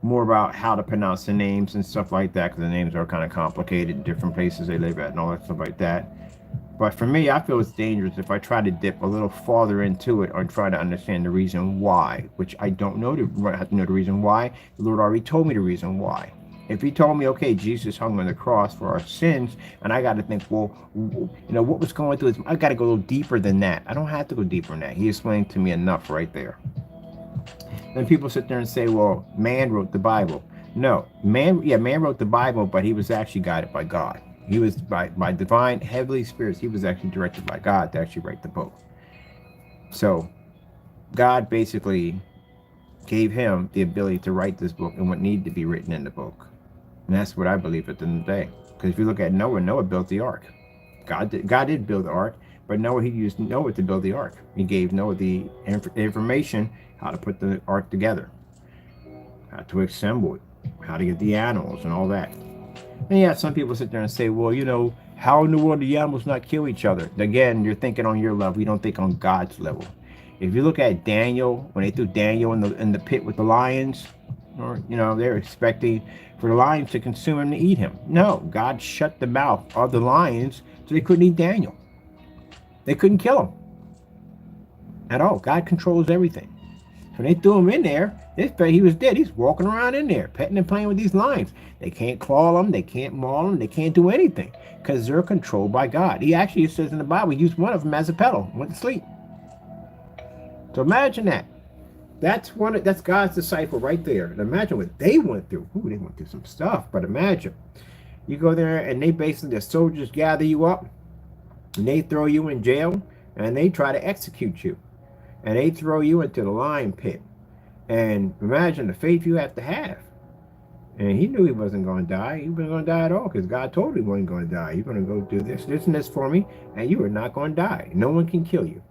more about how to pronounce the names and stuff like that, because the names are kind of complicated, different places they live at and all that stuff like that. But for me, I feel it's dangerous if I try to dip a little farther into it or try to understand the reason why, which I don't know. I have to know the reason why. The Lord already told me the reason why. If he told me, okay, Jesus hung on the cross for our sins, and I got to think, well, what was going through? I got to go a little deeper than that. I don't have to go deeper than that. He explained to me enough right there. Then people sit there and say, well, man wrote the Bible. No, man wrote the Bible, but he was actually guided by God. He was by divine heavenly spirits. He was actually directed by God to actually write the book. So God basically gave him the ability to write this book and what needed to be written in the book. And that's what I believe at the end of the day. Because if you look at Noah built the ark. God did build the ark, but Noah, he used Noah to build the ark. He gave Noah the information how to put the ark together, how to assemble it, how to get the animals and all that. And yeah, some people sit there and say, well, how in the world do the animals not kill each other? Again, you're thinking on your level. You don't think on God's level. If you look at Daniel, when they threw Daniel in the pit with the lions, or they're expecting for the lions to consume him, to eat him. No, God shut the mouth of the lions so they couldn't eat Daniel. They couldn't kill him at all. God controls everything. So they threw him in there. They thought he was dead. He's walking around in there, petting and playing with these lions. They can't claw him. They can't maul him. They can't do anything because they're controlled by God. He actually says in the Bible, he used one of them as a pillow, went to sleep. So imagine that. That's God's disciple right there. And imagine what they went through. Ooh, they went through some stuff. But imagine, you go there and they basically, the soldiers gather you up and they throw you in jail and they try to execute you. And they throw you into the lion pit. And imagine the faith you have to have. And he knew he wasn't going to die. He wasn't going to die at all because God told him he wasn't going to die. You're going to go do this and this for me, and you are not going to die. No one can kill you.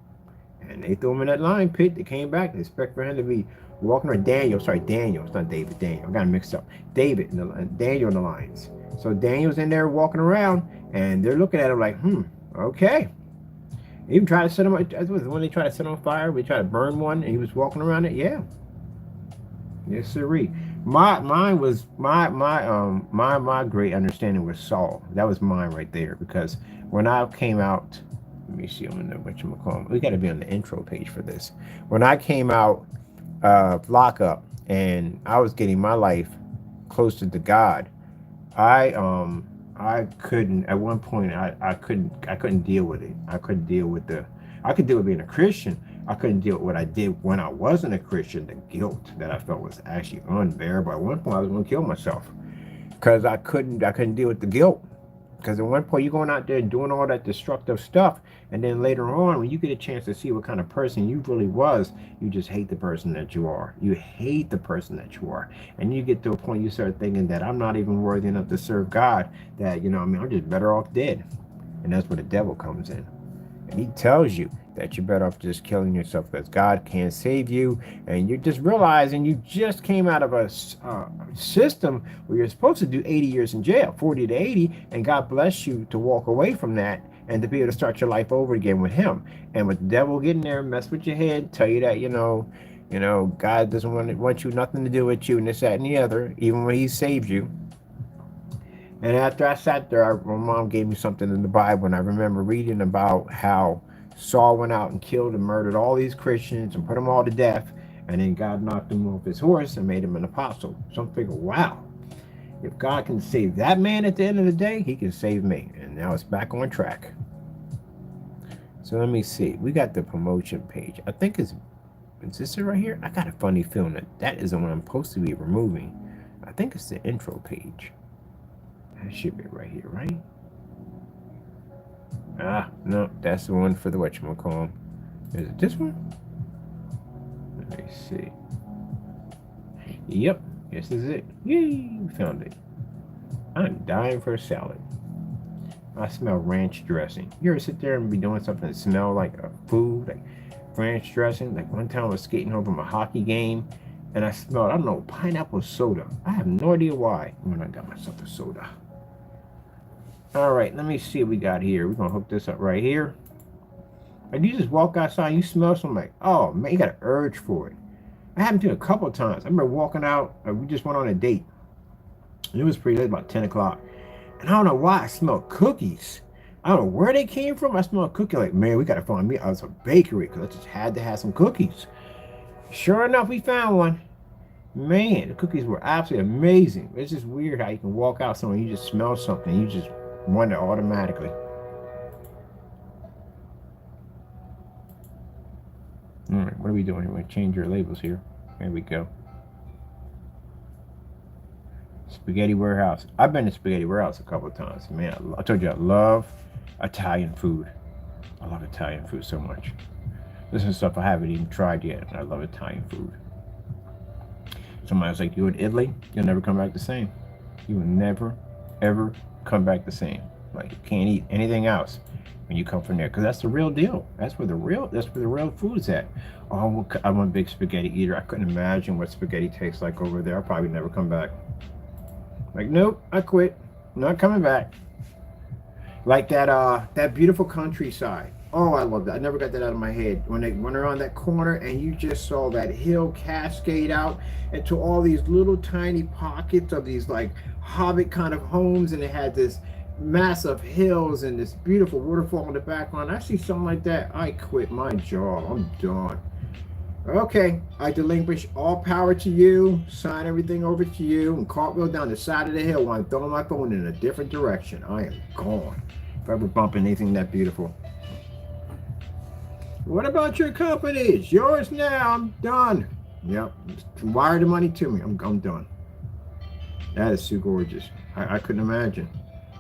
And they threw him in that lion pit. They came back. They expect for him to be walking around. Daniel. It's not David. Daniel. I got him mixed up. David and Daniel and the lions. So Daniel's in there walking around, and they're looking at him like, okay. They even tried to set him. When they tried to set him on fire, we tried to burn one, and he was walking around it. Yeah. Yes, sirree. My great understanding was Saul. That was mine right there, because when I came out, let me see, I'm in the whatchamacallit. We got to be on the intro page for this. When I came out lockup and I was getting my life closer to God, I couldn't at one point. I couldn't deal with it. I could deal with being a Christian. I couldn't deal with what I did when I wasn't a Christian. The guilt that I felt was actually unbearable. At one point, I was going to kill myself because I couldn't deal with the guilt. Because at one point, you're going out there doing all that destructive stuff, and then later on, when you get a chance to see what kind of person you really was, you just hate the person that you are. You hate the person that you are, and you get to a point you start thinking that I'm not even worthy enough to serve God. That I'm just better off dead, and that's where the devil comes in. And he tells you that you're better off just killing yourself because God can't save you. And you're just realizing you just came out of a system where you're supposed to do 80 years in jail, 40 to 80. And God bless you to walk away from that and to be able to start your life over again with him. And with the devil getting there, mess with your head, tell you that, God doesn't want you, nothing to do with you, and this, that, and the other, even when he saved you. And after I sat there, my mom gave me something in the Bible, and I remember reading about how Saul went out and killed and murdered all these Christians and put them all to death, and then God knocked him off his horse and made him an apostle. So I'm thinking, wow, if God can save that man at the end of the day, he can save me. And now it's back on track. So let me see. We got the promotion page. I think is this it right here? I got a funny feeling that is the one I'm supposed to be removing. I think it's the intro page. That should be right here, right? No, that's the one for the whatchamacallit. Is it this one? Let me see. Yep, this is it. Yay, we found it. I'm dying for a salad. I smell ranch dressing. You ever sit there and be doing something that smell like a food, like ranch dressing? Like one time I was skating home from a hockey game, and I smelled, I don't know, pineapple soda. I have no idea why. When I got myself a soda. All right, let me see what we got here. We're going to hook this up right here. And you just walk outside, you smell something like, oh, man, you got an urge for it. I happened to a couple of times. I remember walking out, we just went on a date. And it was pretty late, about 10 o'clock. And I don't know why I smelled cookies. I don't know where they came from. I smelled a cookie like, man, we got to find me. I was a bakery because I just had to have some cookies. Sure enough, we found one. Man, the cookies were absolutely amazing. It's just weird how you can walk out somewhere, you just smell something, you just want it automatically. All right, what are we doing here? We're going to change your labels here. There we go. Spaghetti Warehouse. I've been to Spaghetti Warehouse a couple of times. Man, I told you I love Italian food. I love Italian food so much. This is stuff I haven't even tried yet. I love Italian food. Somebody's like, you in Italy, you'll never come back the same. You will never, ever come back the same. Like, you can't eat anything else when you come from there, because that's the real deal. That's where the real food is at. Oh, I'm a big spaghetti eater. I couldn't imagine what spaghetti tastes like over there. I'll probably never come back. Like, nope, I quit. Not coming back. Like that beautiful countryside. Oh, I love that. I never got that out of my head. When they're on that corner and you just saw that hill cascade out into all these little tiny pockets of these like hobbit kind of homes, and it had this massive hills and this beautiful waterfall in the background. I see something like that, I quit my job. I'm done. Okay, I relinquish all power to you, sign everything over to you, and cartwheel down the side of the hill while I'm throwing my phone in a different direction. I am gone. If I ever bump anything that beautiful. What about your company? It's yours now. I'm done. Yep. Wire the money to me. I'm done. That is too gorgeous. I couldn't imagine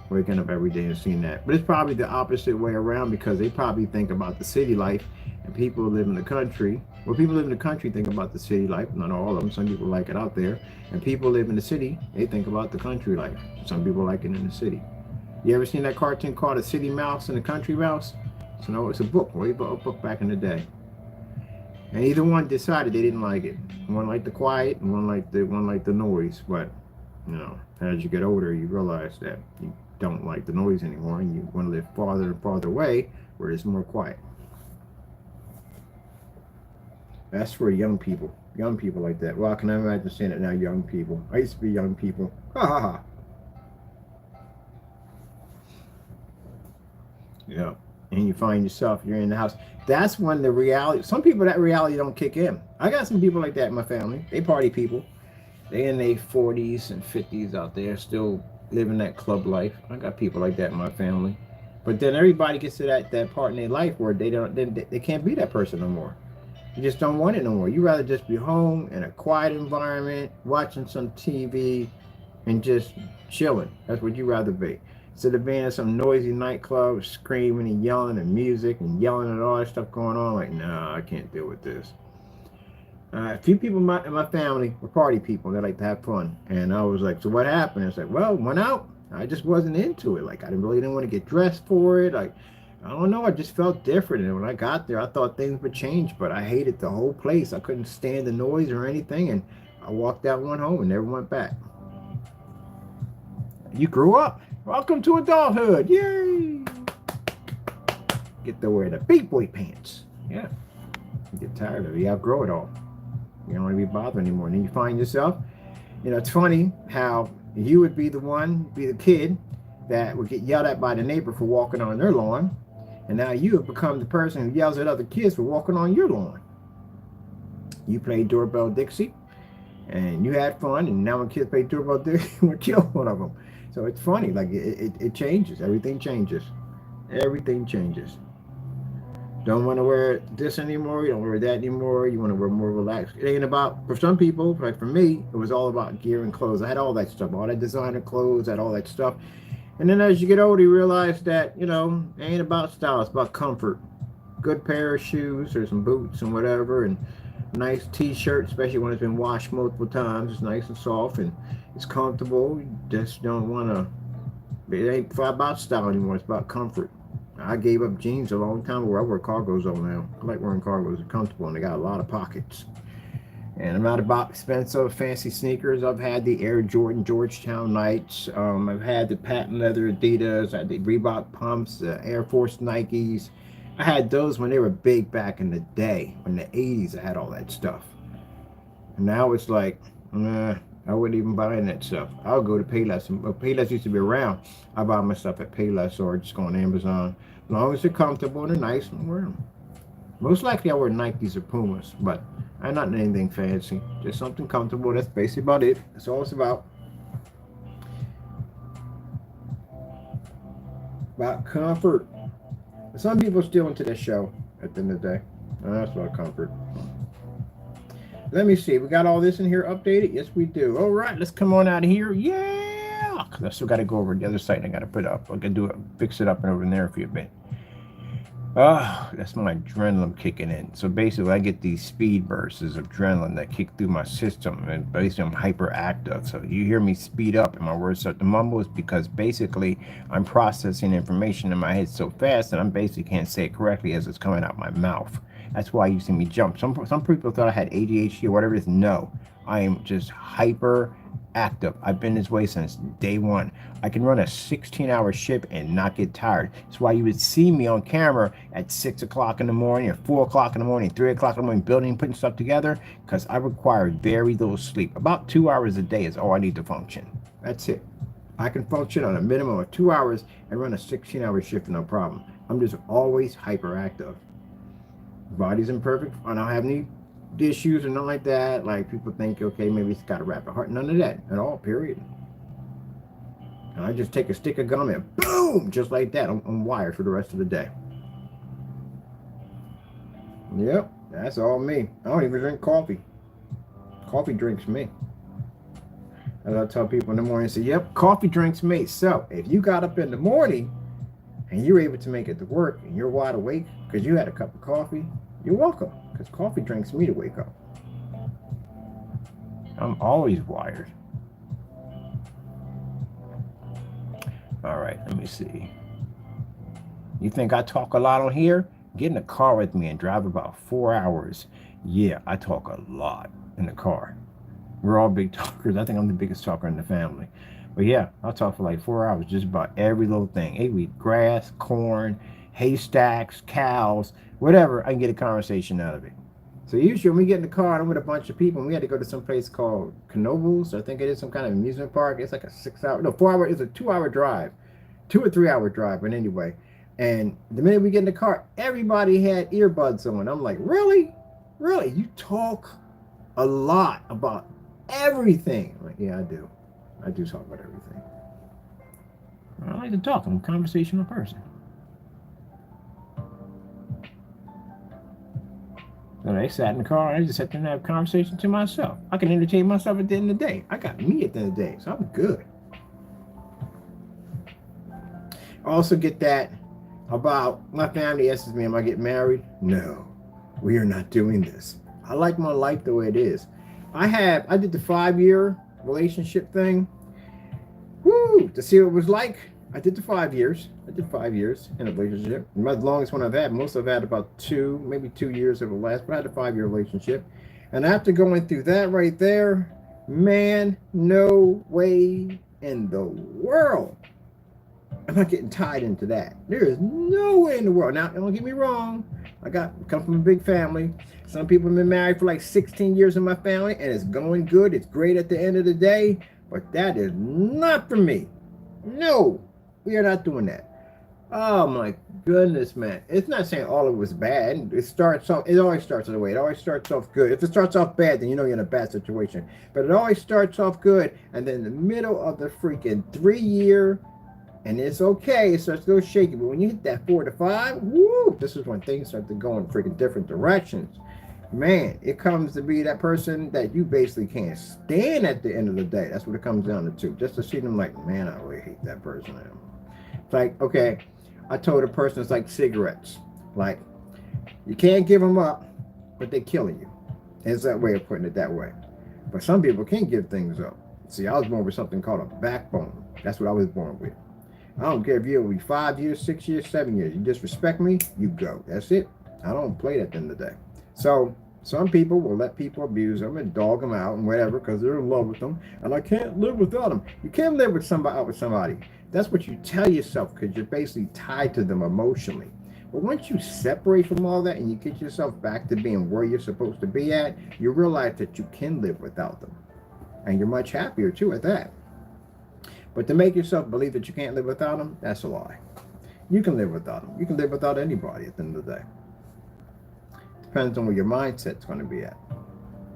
waking up every day and seeing that. But it's probably the opposite way around, because they probably think about the city life, and people who live in the country. Well, people live in the country think about the city life. Not all of them. Some people like it out there. And people live in the city, they think about the country life. Some people like it in the city. You ever seen that cartoon called The City Mouse and the Country Mouse? So no, it's a book, way a book back in the day. And either one decided they didn't like it. One liked the quiet, and one liked the noise. But you know, as you get older, you realize that you don't like the noise anymore, and you want to live farther and farther away where it's more quiet. That's for young people. Young people like that. Well, I can imagine saying it now, young people. I used to be young people. Ha ha ha. Yeah. And you find yourself, you're in the house. That's when the reality, some people that reality don't kick in. I got some people like that in my family. They party people. They in their 40s and 50s out there still living that club life. I got people like that in my family. But then everybody gets to that part in their life where they can't be that person no more. You just don't want it no more. You rather just be home in a quiet environment, watching some TV, and just chilling. That's what you rather be. Instead of being in some noisy nightclub, screaming and yelling and music and yelling and all that stuff going on, like, nah, I can't deal with this. A few people in my family were party people. They like to have fun. And I was like, so what happened? It's like, well, went out. I just wasn't into it. Like, I didn't want to get dressed for it. Like, I don't know. I just felt different. And when I got there, I thought things would change, but I hated the whole place. I couldn't stand the noise or anything. And I walked out, went home, and never went back. You grew up. Welcome to adulthood. Yay! Get to wear the big boy pants. Yeah. You get tired of it. You outgrow it all. You don't want to be bothered anymore. And then you find yourself, you know, it's funny how you would be the kid that would get yelled at by the neighbor for walking on their lawn. And now you have become the person who yells at other kids for walking on your lawn. You played Doorbell Dixie and you had fun. And now when kids play Doorbell Dixie, you want to kill one of them. So it's funny. Like it changes. Everything changes. Everything changes. Don't want to wear this anymore. You don't wear that anymore. You want to wear more relaxed. It ain't about, for some people, like for me, it was all about gear and clothes. I had all that stuff, all that designer clothes, I had all that stuff. And then as you get older, you realize that, you know, it ain't about style. It's about comfort. Good pair of shoes or some boots and whatever. And nice t-shirt, especially when it's been washed multiple times. It's nice and soft and it's comfortable. You just don't want to, it ain't about style anymore. It's about comfort. I gave up jeans a long time ago. I wear cargos all now. I like wearing cargos. They're comfortable and they got a lot of pockets. And I'm not about expensive, fancy sneakers. I've had the Air Jordan Georgetown Knights. I've had the patent leather Adidas. I had the Reebok pumps, the Air Force Nikes. I had those when they were big back in the day. In the 80s, I had all that stuff. And now it's like, I wouldn't even buy that stuff. I'll go to Payless. Payless used to be around. I buy my stuff at Payless or just go on Amazon. As long as they're comfortable and they're nice, and wear them. Most likely I wear Nikes or Pumas, but I'm not anything fancy. Just something comfortable. That's basically about it. That's all it's about. About comfort. But some people are still into that show at the end of the day. That's about comfort. Let me see. We got all this in here updated? Yes, we do. All right, let's come on out of here. Yeah. I still got to go over to the other side. I got to put up. I can do it, fix it up and over in there for a bit. Oh, that's my adrenaline kicking in. So basically, I get these speed bursts of adrenaline that kick through my system, and basically, I'm hyperactive. So you hear me speed up, and my words start to mumble. Is because basically, I'm processing information in my head so fast that I basically can't say it correctly as it's coming out my mouth. That's why you see me jump. Some people thought I had ADHD or whatever it is. No, I am just hyper active. I've been this way since day one. I can run a 16-hour shift and not get tired. That's why you would see me on camera at 6 o'clock in the morning or 4 o'clock in the morning, 3 o'clock in the morning, building, putting stuff together, because I require very little sleep. About 2 hours a day is all I need to function. That's it. I can function on a minimum of 2 hours and run a 16-hour shift, no problem. I'm just always hyperactive. Body's imperfect. I don't have any issues or nothing like that. Like people think, okay, maybe it's got a rapid heart. None of that at all, period. And I just take a stick of gum and boom, just like that. I'm wired for the rest of the day. Yep, that's all me. I don't even drink coffee. Coffee drinks me. As I tell people in the morning, I say, yep, coffee drinks me. So if you got up in the morning and you're able to make it to work and you're wide awake because you had a cup of coffee, you're welcome, because coffee drinks me to wake up. I'm always wired. All right, let me see. You think I talk a lot on here? Get in a car with me and drive about 4 hours Yeah, I talk a lot in the car. We're all big talkers. I think I'm the biggest talker in the family. But yeah, I'll talk for like 4 hours just about every little thing. Hey, we grass, corn, haystacks, cows, whatever. I can get a conversation out of it. So usually when we get in the car, I'm with a bunch of people, and we had to go to some place called Knoebels. I think it is some kind of amusement park. It's like a 6 hour, no, 4 hour. It's a 2 hour drive, 2 or 3 hour drive. But anyway, and the minute we get in the car, everybody had earbuds on. I'm like, really, really? You talk a lot about everything? I'm like, yeah, I do. I do talk about everything. I like to talk. I'm a conversational person. And I sat in the car and I just sat there and have a conversation to myself. I can entertain myself at the end of the day. I got me at the end of the day, so I'm good. I also get that about my family asks me, am I getting married? No, we are not doing this. I like my life the way it is. I did the 5-year relationship thing. Woo! To see what it was like. I did the 5 years. I did 5 years in a relationship. The longest one I've had. Most I've had about 2, maybe 2 years of the last, but I had a 5-year relationship. And after going through that right there, man, no way in the world I'm not getting tied into that. There is no way in the world. Now, don't get me wrong. Come from a big family. Some people have been married for like 16 years in my family, and it's going good. It's great at the end of the day, but that is not for me. No, we are not doing that. Oh my goodness, man. It's not saying all of it was bad. It always starts in a way. It always starts off good. If it starts off bad, then you know you're in a bad situation. But it always starts off good, and then in the middle of the freaking 3-year, and it's okay, it starts to go shaky. But when you hit that 4 to 5, woo, this is when things start to go in freaking different directions. Man, it comes to be that person that you basically can't stand at the end of the day. That's what it comes down to. Just to see them like, man, I really hate that person. It's like, okay, I told a person it's like cigarettes. Like, you can't give them up, but they're killing you. It's that way of putting it that way. But some people can't give things up. See, I was born with something called a backbone. That's what I was born with. I don't care if you'll be 5 years, 6 years, 7 years. You disrespect me, you go. That's it. I don't play that at the end of the day. So some people will let people abuse them and dog them out and whatever because they're in love with them. And I can't live without them. You can't live with somebody. That's what you tell yourself because you're basically tied to them emotionally. But once you separate from all that and you get yourself back to being where you're supposed to be at, you realize that you can live without them. And you're much happier too at that. But to make yourself believe that you can't live without them, that's a lie. You can live without them. You can live without anybody at the end of the day. Depends on where your mindset's going to be at.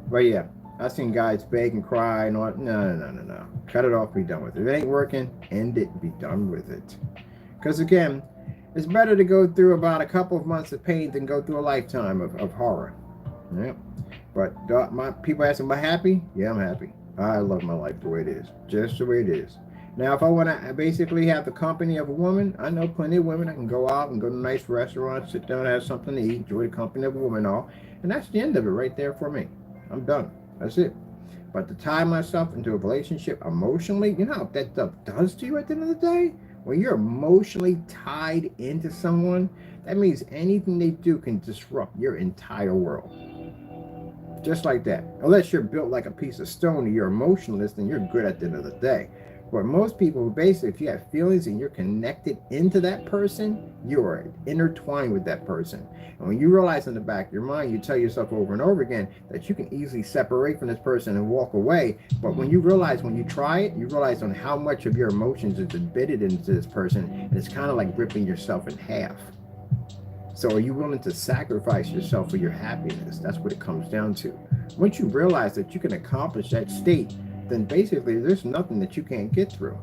But yeah, I've seen guys beg and cry and all. No. Cut it off, be done with it. If it ain't working, end it, be done with it. Because again, it's better to go through about a couple of months of pain than go through a lifetime of horror. Yeah. But my people ask, am I happy? Yeah, I'm happy. I love my life the way it is. Just the way it is. Now, if I want to basically have the company of a woman, I know plenty of women. I can go out and go to nice restaurants, sit down, have something to eat, enjoy the company of a woman, all. And that's the end of it right there for me. I'm done. That's it. But to tie myself into a relationship emotionally, you know what that stuff does to you at the end of the day? When you're emotionally tied into someone, that means anything they do can disrupt your entire world. Just like that. Unless you're built like a piece of stone and you're emotionless, then you're good at the end of the day. But most people, basically, if you have feelings and you're connected into that person, you are intertwined with that person. And when you realize in the back of your mind, you tell yourself over and over again that you can easily separate from this person and walk away. But when you realize, when you try it, you realize on how much of your emotions is embedded into this person. And it's kind of like ripping yourself in half. So are you willing to sacrifice yourself for your happiness? That's what it comes down to. Once you realize that you can accomplish that state, then basically there's nothing that you can't get through.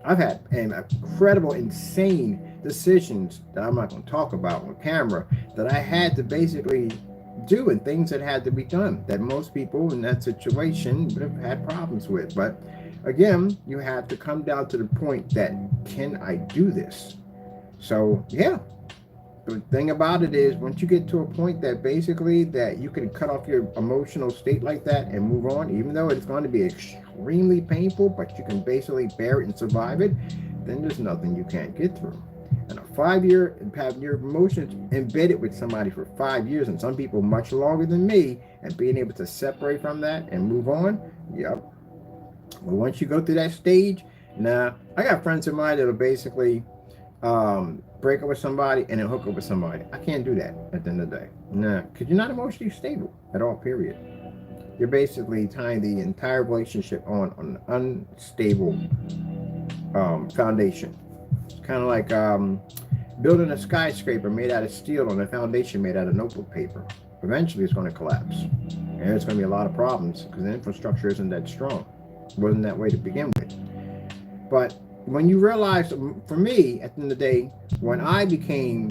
I've had incredible, insane decisions that I'm not going to talk about on camera that I had to basically do, and things that had to be done that most people in that situation would have had problems with. But again, you have to come down to the point that, can I do this? So yeah. The thing about it is, once you get to a point that basically that you can cut off your emotional state like that and move on, even though it's going to be extremely painful, but you can basically bear it and survive it, then there's nothing you can't get through. And a 5-year, have your emotions embedded with somebody for 5 years, and some people much longer than me, and being able to separate from that and move on. Yep. But once you go through that stage, now I got friends of mine that'll basically break up with somebody and then hook up with somebody. I can't do that at the end of the day. Nah, because you're not emotionally stable at all, period. You're basically tying the entire relationship on an unstable foundation. It's kind of like building a skyscraper made out of steel on a foundation made out of notebook paper. Eventually, it's going to collapse. And there's going to be a lot of problems because the infrastructure isn't that strong. It wasn't that way to begin with. But when you realize, for me, at the end of the day, when I became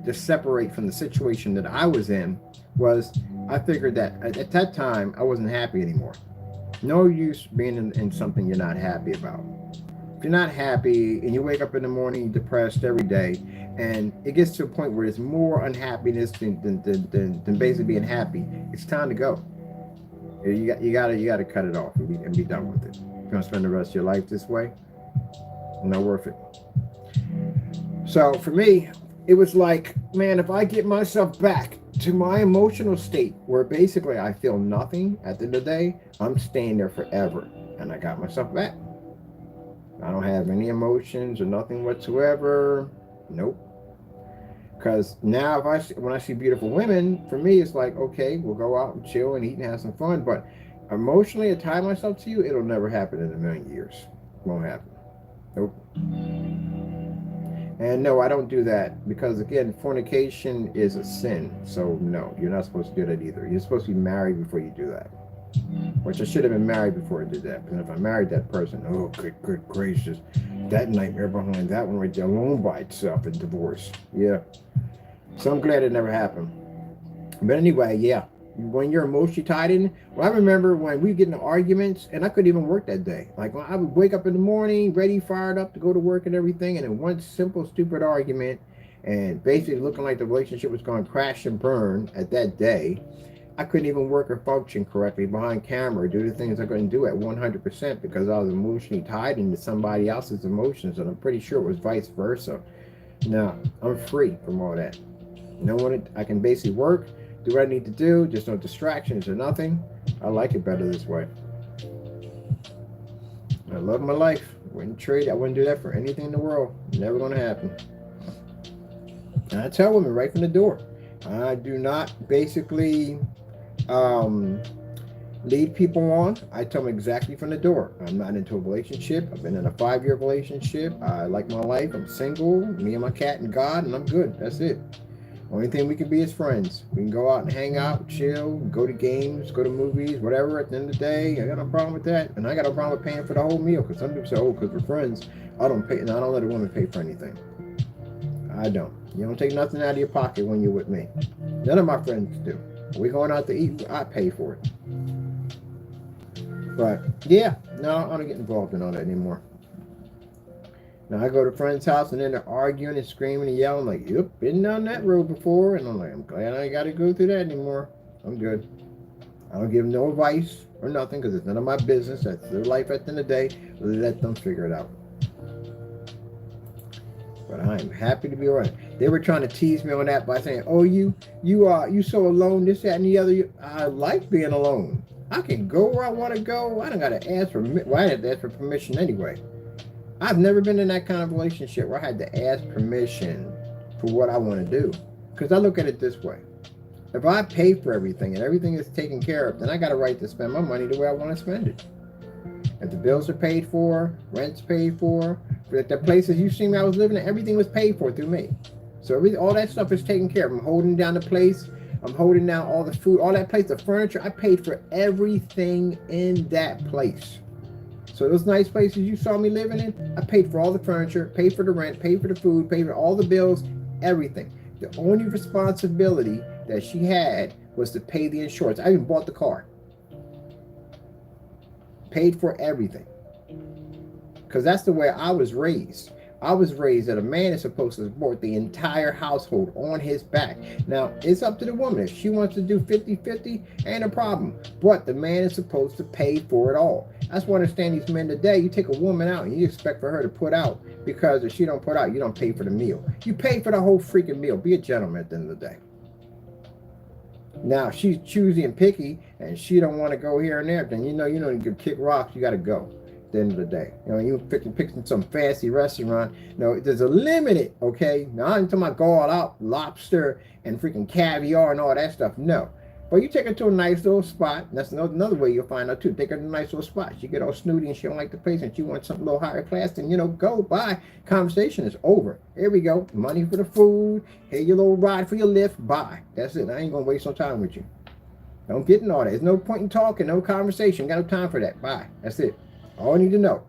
to separate from the situation that I was in, was I figured that at that time, I wasn't happy anymore. No use being in something you're not happy about. If you're not happy and you wake up in the morning depressed every day, and it gets to a point where there's more unhappiness than basically being happy, it's time to go. You gotta cut it off and be done with it. You're gonna spend the rest of your life this way? Not worth it. So for me, it was like, man, if I get myself back to my emotional state where basically I feel nothing at the end of the day, I'm staying there forever. And I got myself back. I don't have any emotions or nothing whatsoever. Nope. Because now when I see beautiful women, for me, it's like, okay, we'll go out and chill and eat and have some fun. But emotionally, tie myself to you, it'll never happen in a million years. It won't happen. Nope. And no, I don't do that because, again, fornication is a sin. So no, you're not supposed to do that either. You're supposed to be married before you do that. Which I should have been married before I did that. But if I married that person, oh, good gracious, that nightmare behind that one right there alone by itself and divorce. Yeah. So I'm glad it never happened. But anyway, yeah. When you're emotionally tied in, well, I remember when we get into arguments and I couldn't even work that day. Like when I would wake up in the morning, ready, fired up to go to work and everything, and in one simple, stupid argument, and basically looking like the relationship was going to crash and burn at that day, I couldn't even work or function correctly behind camera, do the things I couldn't do at 100% because I was emotionally tied into somebody else's emotions, and I'm pretty sure it was vice versa. No, I'm free from all that. No one, I can basically work, do what I need to do, just no distractions or nothing. I like it better this way. I love my life. Wouldn't trade. I wouldn't do that for anything in the world. Never going to happen. And I tell women right from the door, I do not basically lead people on. I tell them exactly from the door. I'm not into a relationship. I've been in a 5-year relationship. I like my life. I'm single. Me and my cat and God, and I'm good. That's it. Only thing we can be is friends. We can go out and hang out, chill, go to games, go to movies, whatever. At the end of the day, I got no problem with that. And I got no problem with paying for the whole meal. Because some people say, oh, because we're friends, I don't pay. And I don't let a woman pay for anything. I don't. You don't take nothing out of your pocket when you're with me. None of my friends do. We're going out to eat, I pay for it. But yeah, no, I don't get involved in all that anymore. Now I go to a friend's house and then they're arguing and screaming and yelling like, yep, been down that road before. And I'm like, I'm glad I ain't got to go through that anymore. I'm good. I don't give them no advice or nothing because it's none of my business. That's their life at the end of the day. Let them figure it out. But I am happy to be around. They were trying to tease me on that by saying, oh, you so alone, this, that, and the other. I like being alone. I can go where I want to go. I don't got to ask for, well, I had to ask for permission anyway. I've never been in that kind of relationship where I had to ask permission for what I want to do. Because I look at it this way. If I pay for everything and everything is taken care of, then I got a right to spend my money the way I want to spend it. If the bills are paid for, rent's paid for, the places you see me I was living in, everything was paid for through me. So all that stuff is taken care of. I'm holding down the place. I'm holding down all the food, all that place, the furniture. I paid for everything in that place. So those nice places you saw me living in, I paid for all the furniture, paid for the rent, paid for the food, paid for all the bills, everything. The only responsibility that she had was to pay the insurance. I even bought the car. Paid for everything. Because that's the way I was raised. I was raised that a man is supposed to support the entire household on his back. Now, it's up to the woman. If she wants to do 50-50, ain't a problem. But the man is supposed to pay for it all. That's why I understand these men today. You take a woman out and you expect for her to put out, because if she don't put out, you don't pay for the meal. You pay for the whole freaking meal. Be a gentleman at the end of the day. Now, if she's choosy and picky and she don't want to go here and there, then you can kick rocks, you got to go. At the end of the day, you picking some fancy restaurant. No, there's a limit, okay? Now I'm talking about go all out lobster and freaking caviar and all that stuff. No, but you take her to a nice little spot. That's another way you'll find out too. Take her to a nice little spot. She get all snooty and she don't like the place and she wants something a little higher class. Then go by. Conversation is over. Here we go. Money for the food. Here your little ride for your lift. Bye. That's it. I ain't gonna waste no time with you. Don't get in all that. There's no point in talking. No conversation. Got no time for that. Bye. That's it. All I need to know.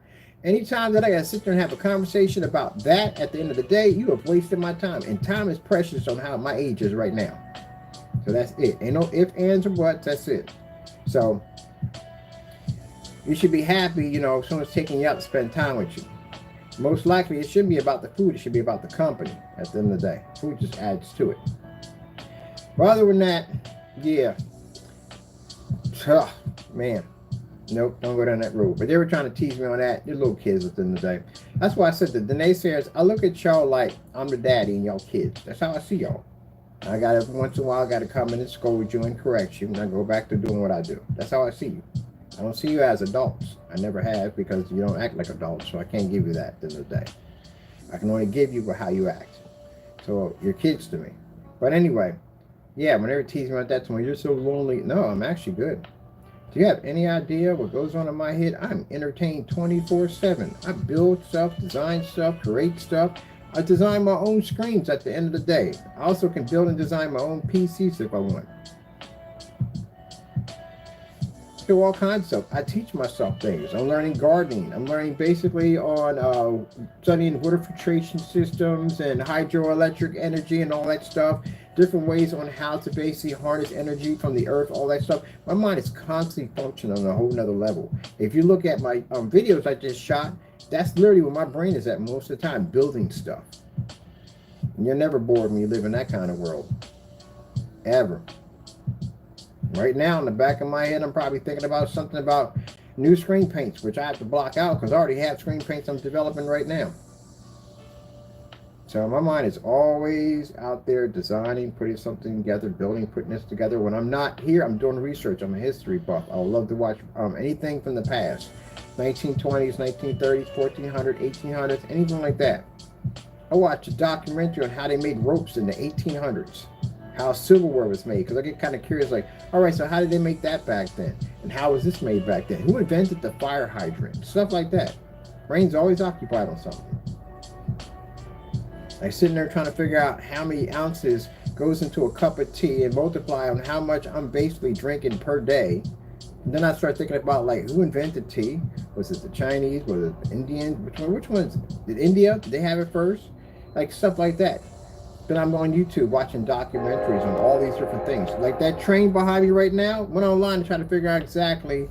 Anytime that I gotta sit there and have a conversation about that, at the end of the day, you have wasted my time. And time is precious on how my age is right now. So that's it. Ain't no ifs, ands, or buts. That's it. So you should be happy, if someone's taking you out to spend time with you. Most likely, it shouldn't be about the food. It should be about the company at the end of the day. Food just adds to it. But other than that, yeah. Man. Nope, don't go down that road. But they were trying to tease me on that. They're little kids at the end of the day. That's why I said that the naysayers, I look at y'all like I'm the daddy and y'all kids. That's how I see y'all. I got every once in a while, I got to come in and scold you and correct you, and I go back to doing what I do. That's how I see you. I don't see you as adults. I never have, because you don't act like adults, so I can't give you that at the end of the day. I can only give you how you act. So you're kids to me. But anyway, yeah, whenever tease me like that, to me, you're so lonely. No, I'm actually good. Do you have any idea what goes on in my head? I'm entertained 24/7. I build stuff, design stuff, create stuff. I design my own screens at the end of the day. I also can build and design my own PCs if I want. Do all kinds of stuff. I teach myself things. I'm learning gardening. I'm learning basically on studying water filtration systems and hydroelectric energy and all that stuff. Different ways on how to basically harness energy from the earth, all that stuff. My mind is constantly functioning on a whole nother level. If you look at my videos I just shot, that's literally where my brain is at most of the time, building stuff. And you're never bored when you live in that kind of world. Ever. Right now, in the back of my head, I'm probably thinking about something about new screen paints, which I have to block out because I already have screen paints I'm developing right now. So my mind is always out there designing, putting something together, building, putting this together. When I'm not here, I'm doing research. I'm a history buff. I love to watch anything from the past. 1920s, 1930s, 1400s, 1800s, anything like that. I watched a documentary on how they made ropes in the 1800s. How silverware was made, because I get kind of curious, like, all right, so how did they make that back then? And how was this made back then? Who invented the fire hydrant? Stuff like that. Brain's always occupied on something. Like sitting there trying to figure out how many ounces goes into a cup of tea and multiply on how much I'm basically drinking per day. And then I start thinking about, like, who invented tea? Was it the Chinese? Was it the Indians? Which ones? Did India? Did they have it first? Like, stuff like that. Then I'm on YouTube watching documentaries on all these different things. Like that train behind me right now, went online to try to figure out exactly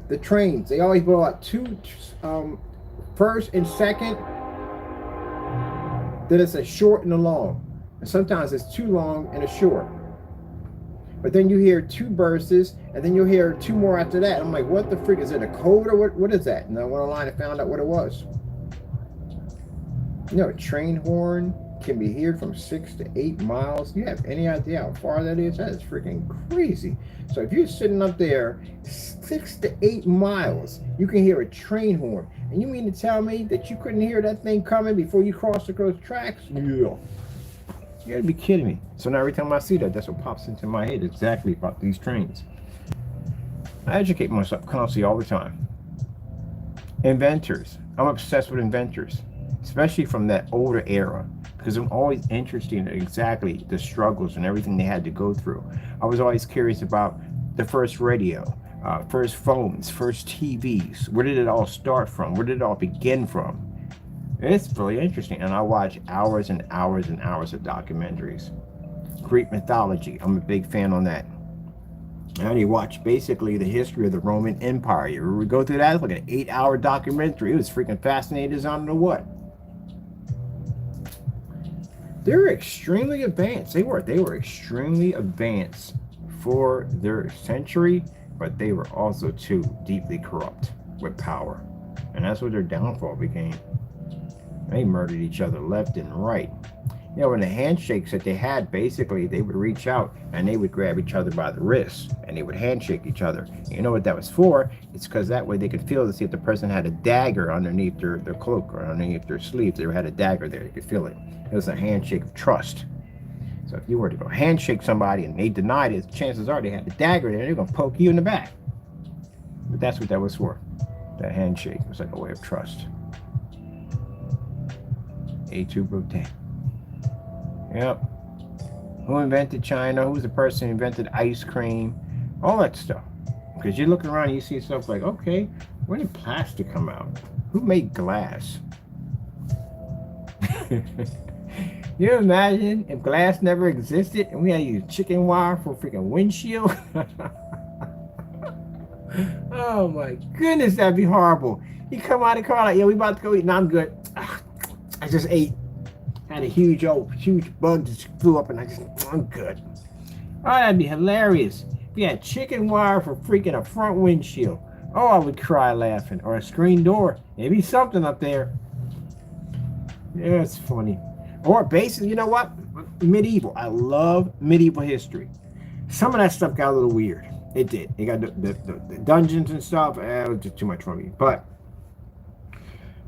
the trains. They always blow out two, first and second. Then it's a short and a long. And sometimes it's too long and a short. But then you hear two bursts, and then you'll hear two more after that. I'm like, what the freak? Is it a code or what is that? And I went online and found out what it was. A train horn can be heard from 6 to 8 miles. Do you have any idea how far that is? That is freaking crazy. So if you're sitting up there 6 to 8 miles, you can hear a train horn. And you mean to tell me that you couldn't hear that thing coming before you crossed across tracks? Yeah. You gotta be kidding me. So now every time I see that, that's what pops into my head exactly about these trains. I educate myself constantly all the time. Inventors. I'm obsessed with inventors, especially from that older era, because I'm always interested in exactly the struggles and everything they had to go through. I was always curious about the first radio, first phones, first TVs. Where did it all start from? Where did it all begin from? It's really interesting, and I watch hours and hours and hours of documentaries. Greek mythology, I'm a big fan on that. And you watch basically the history of the Roman Empire. We go through that, it's like an 8-hour documentary. It was freaking fascinating as I don't know what. They're extremely advanced. They were extremely advanced for their century, but they were also too deeply corrupt with power. And that's what their downfall became. They murdered each other left and right. You know, in the handshakes that they had, basically, they would reach out and they would grab each other by the wrist and they would handshake each other. And you know what that was for? It's because that way they could feel to see if the person had a dagger underneath their cloak or underneath their sleeve. They had a dagger there, they could feel it. It was a handshake of trust. So if you were to go handshake somebody and they denied it, chances are they had a dagger there, they're going to poke you in the back. But that's what that was for. That handshake was like a way of trust. A2 Brute. Yep. Who invented China? Who's the person who invented ice cream? All that stuff. Because you look around and you see stuff like, okay, where did plastic come out? Who made glass? You imagine if glass never existed and we had to use chicken wire for a freaking windshield? Oh my goodness, that'd be horrible. You come out of the car like, yeah, we about to go eat. No, I'm good. I just ate. Had a huge bug just flew up and I'm good. Oh, that'd be hilarious. If you had chicken wire for freaking a front windshield. Oh, I would cry laughing. Or a screen door. Maybe something up there. Yeah, it's funny. Or basically, you know what? Medieval. I love medieval history. Some of that stuff got a little weird. It did. It got the dungeons and stuff. It was just too much for me.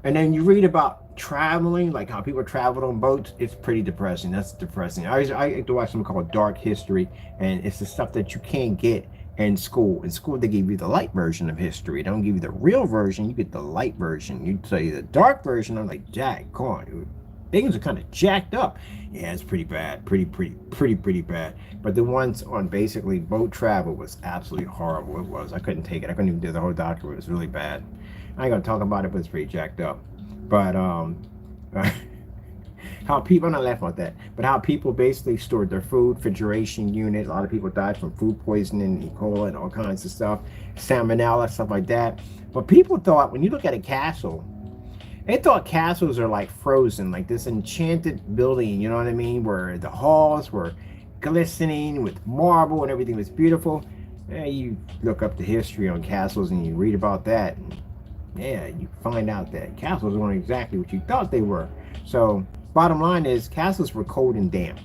And then you read about traveling, like how people traveled on boats. It's pretty depressing. That's depressing. I like to watch something called Dark History, and it's the stuff that you can't get in school. In school, they give you the light version of history. They don't give you the real version. You get the light version. You tell you the dark version. I'm like, Jack, come on, dude. Things are kind of jacked up. Yeah, it's pretty bad. Pretty bad. But the ones on basically boat travel was absolutely horrible. It was. I couldn't take it. I couldn't even do the whole document. It was really bad. I ain't gonna talk about it, but it's pretty jacked up. But how people, I'm not laughing about that, but how people basically stored their food, refrigeration unit. A lot of people died from food poisoning, E. coli, and all kinds of stuff, salmonella, stuff like that. But people thought, when you look at a castle, they thought castles are like frozen, like this enchanted building, you know what I mean, where the halls were glistening with marble and everything was beautiful. You look up the history on castles and you read about that, and yeah, you find out that castles weren't exactly what you thought they were. So bottom line is, castles were cold and damp.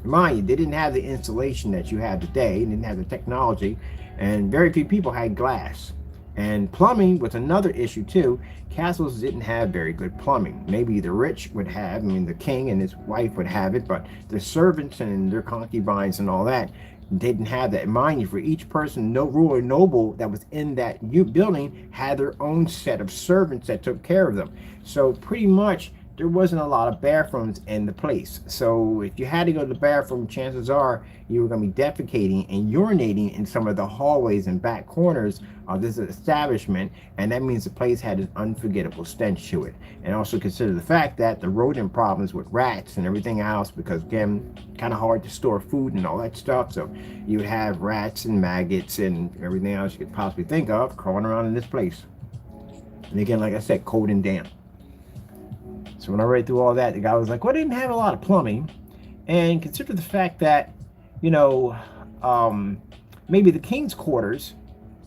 Mind you, they didn't have the insulation that you have today, they didn't have the technology, and very few people had glass. And plumbing was another issue too. Castles didn't have very good plumbing. Maybe the rich would have, I mean the king and his wife would have it, but the servants and their concubines and all that, they didn't have that. Mind you, for each person, no ruler noble that was in that building had their own set of servants that took care of them. So pretty much there wasn't a lot of bathrooms in the place. So if you had to go to the bathroom, chances are you were going to be defecating and urinating in some of the hallways and back corners of this establishment, and that means the place had an unforgettable stench to it. And also consider the fact that the rodent problems with rats and everything else, because again, kind of hard to store food and all that stuff, so you would have rats and maggots and everything else you could possibly think of crawling around in this place. And again, like I said, cold and damp. So when I read through all that, the guy was like, well, they didn't have a lot of plumbing. And consider the fact that, you know, maybe the king's quarters,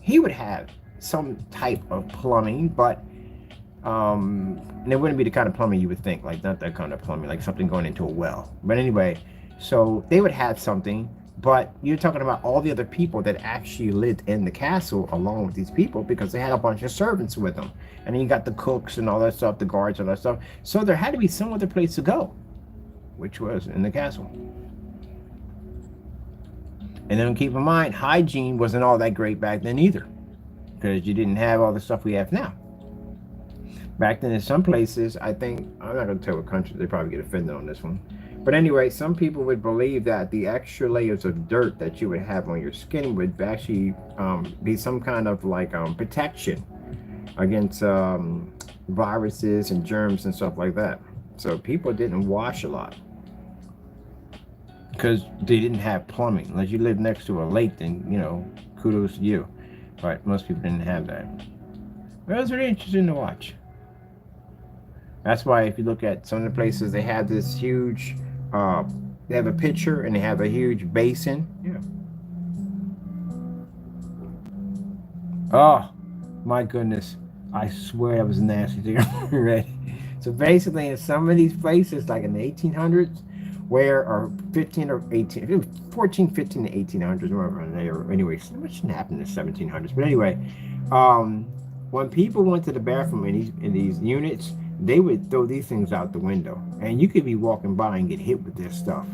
he would have some type of plumbing, but and it wouldn't be the kind of plumbing you would think, like not that kind of plumbing, like something going into a well. But anyway, so they would have something, but you're talking about all the other people that actually lived in the castle along with these people, because they had a bunch of servants with them. And then you got the cooks and all that stuff, the guards and all that stuff. So there had to be some other place to go, which was in the castle. And then keep in mind, hygiene wasn't all that great back then either, because you didn't have all the stuff we have now. Back then in some places, I think, I'm not going to tell what country, they probably get offended on this one. But anyway, some people would believe that the extra layers of dirt that you would have on your skin would actually be some kind of like protection against viruses and germs and stuff like that. So people didn't wash a lot because they didn't have plumbing. Unless you live next to a lake, then, you know, kudos to you. But most people didn't have that. Well, it was really interesting to watch. That's why if you look at some of the places, they have this huge They have a pitcher and they have a huge basin. Yeah. Oh, my goodness. I swear that was a nasty thing I read. So basically, in some of these places, like in the 1800s, where or 15 or 18, it was 14, 15 to 1800s, wherever they were. Anyway, so much happened in the 1700s. But anyway, when people went to the bathroom in these units, they would throw these things out the window, and you could be walking by and get hit with this stuff.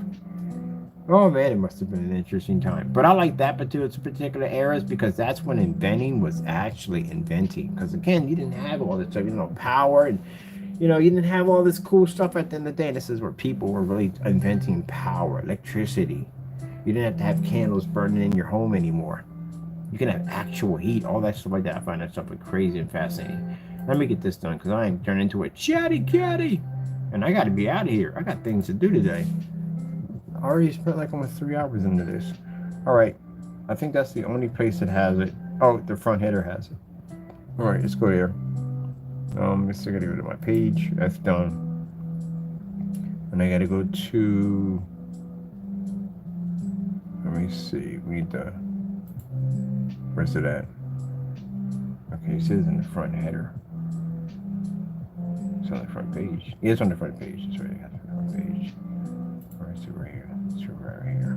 Oh man, it must have been an interesting time. But I like that particular eras because that's when inventing was actually inventing. Because again, you didn't have all this stuff, power, and you didn't have all this cool stuff at the end of the day. This is where people were really inventing power, electricity. You didn't have to have candles burning in your home anymore. You can have actual heat, all that stuff like that. I find that stuff like crazy and fascinating. Let me get this done because I ain't turning into a chatty catty. And I got to be out of here. I got things to do today. I already spent like almost 3 hours into this. All right. I think that's the only place that has it. Oh, the front header has it. All right, let's go there. I still got to go to my page. That's done. And I got to go to... Let me see. We need the... Where's it at? Okay, it says in the front header. It's on the front page. Yeah, it's on the front page. That's right. I got the front page. All right, so right here. It's right here.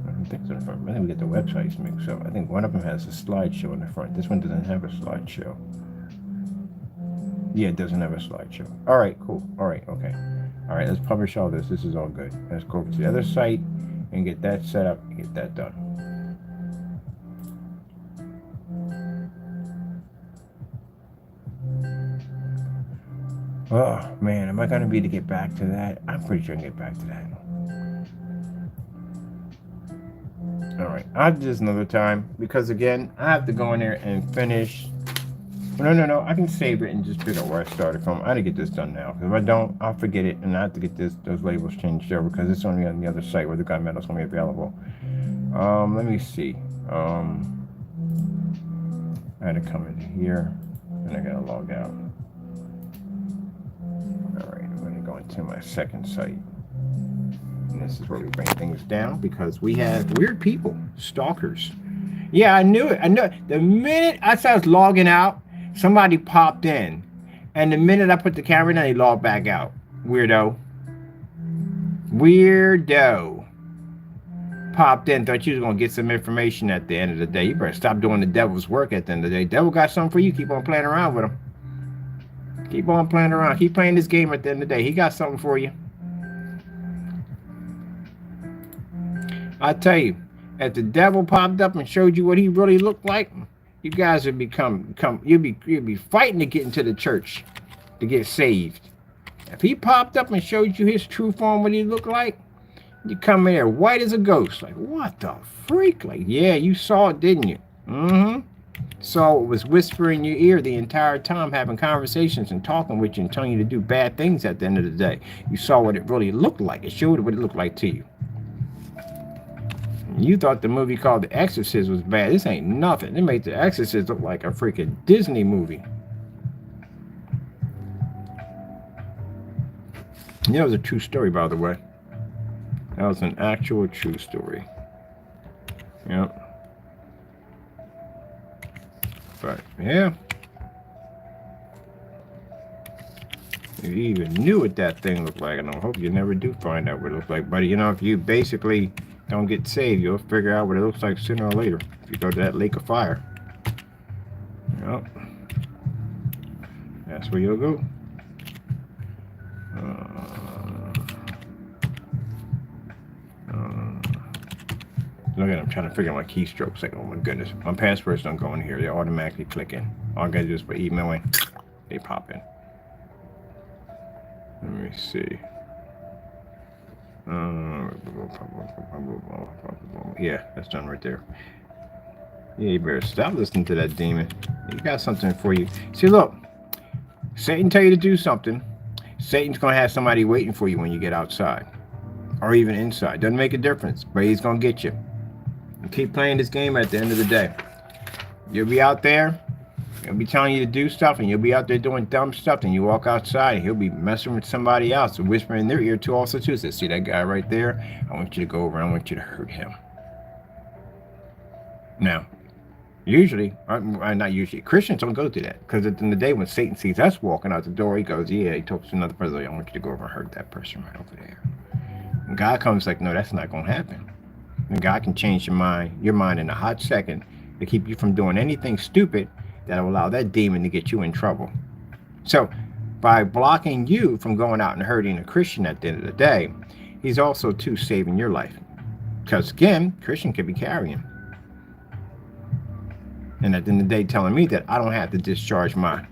I don't think it's on the front. I think we get the websites mixed up. I think one of them has a slideshow in the front. This one doesn't have a slideshow. Yeah, it doesn't have a slideshow. All right, cool. All right, okay. All right, let's publish all this. This is all good. Let's go over to the other site and get that set up and get that done. Oh man, am I gonna be able to get back to that? I'm pretty sure I can get back to that. All right, I'll do this another time because again, I have to go in there and finish. No. I can save it and just figure out where I started from. I gotta get this done now because if I don't, I'll forget it and I have to get those labels changed over because it's only on the other site where the Gunmetal's gonna be available. Let me see. I had to come in here and I gotta log out. Alright, I'm going to go into my second site. And this is where we bring things down because we have weird people, stalkers. Yeah, I knew it. I knew it. The minute I started logging out, somebody popped in. And the minute I put the camera down, they logged back out. Weirdo. Weirdo. Popped in, thought you was going to get some information at the end of the day. You better stop doing the devil's work at the end of the day. Devil got something for you. Keep on playing around with him. Keep on playing around. Keep playing this game at the end of the day. He got something for you. I tell you, if the devil popped up and showed you what he really looked like, you guys would you'd be fighting to get into the church to get saved. If he popped up and showed you his true form, what he looked like, you come in there white as a ghost. Like, what the freak? Like, yeah, you saw it, didn't you? Mm-hmm. So it was whispering in your ear the entire time, having conversations and talking with you and telling you to do bad things at the end of the day. You saw what it really looked like. It showed what it looked like to you. You thought the movie called The Exorcist was bad. This ain't nothing. They made The Exorcist look like a freaking Disney movie. That was a true story, by the way. That was an actual true story. Yep. But, yeah. You even knew what that thing looked like, and I hope you never do find out what it looks like. But, if you basically don't get saved, you'll figure out what it looks like sooner or later if you go to that lake of fire. Yep. That's where you'll go. Look at it, I'm trying to figure out my keystrokes. Like, oh my goodness, my passwords don't go in here. They automatically click in. All I gotta do is by emailing, they pop in. Let me see. Yeah, that's done right there. Yeah, you better stop listening to that demon. He got something for you. See, look, Satan tell you to do something. Satan's gonna have somebody waiting for you when you get outside, or even inside. Doesn't make a difference, but he's gonna get you. And keep playing this game at the end of the day. You'll be out there, He'll be telling you to do stuff, and you'll be out there doing dumb stuff, and you walk outside, and he'll be messing with somebody else, and whispering in their ear too also too. Says, see that guy right there? I want you to go over and I want you to hurt him. Now, usually, not usually, Christians don't go through that, because at the end of the day, when Satan sees us walking out the door, he goes, yeah, he talks to another person, I want you to go over and hurt that person right over there. And God comes like, no, that's not going to happen. And God can change your mind in a hot second to keep you from doing anything stupid that will allow that demon to get you in trouble. So by blocking you from going out and hurting a Christian at the end of the day, he's also too saving your life. Because again, Christian could be carrying. And at the end of the day, telling me that I don't have to discharge my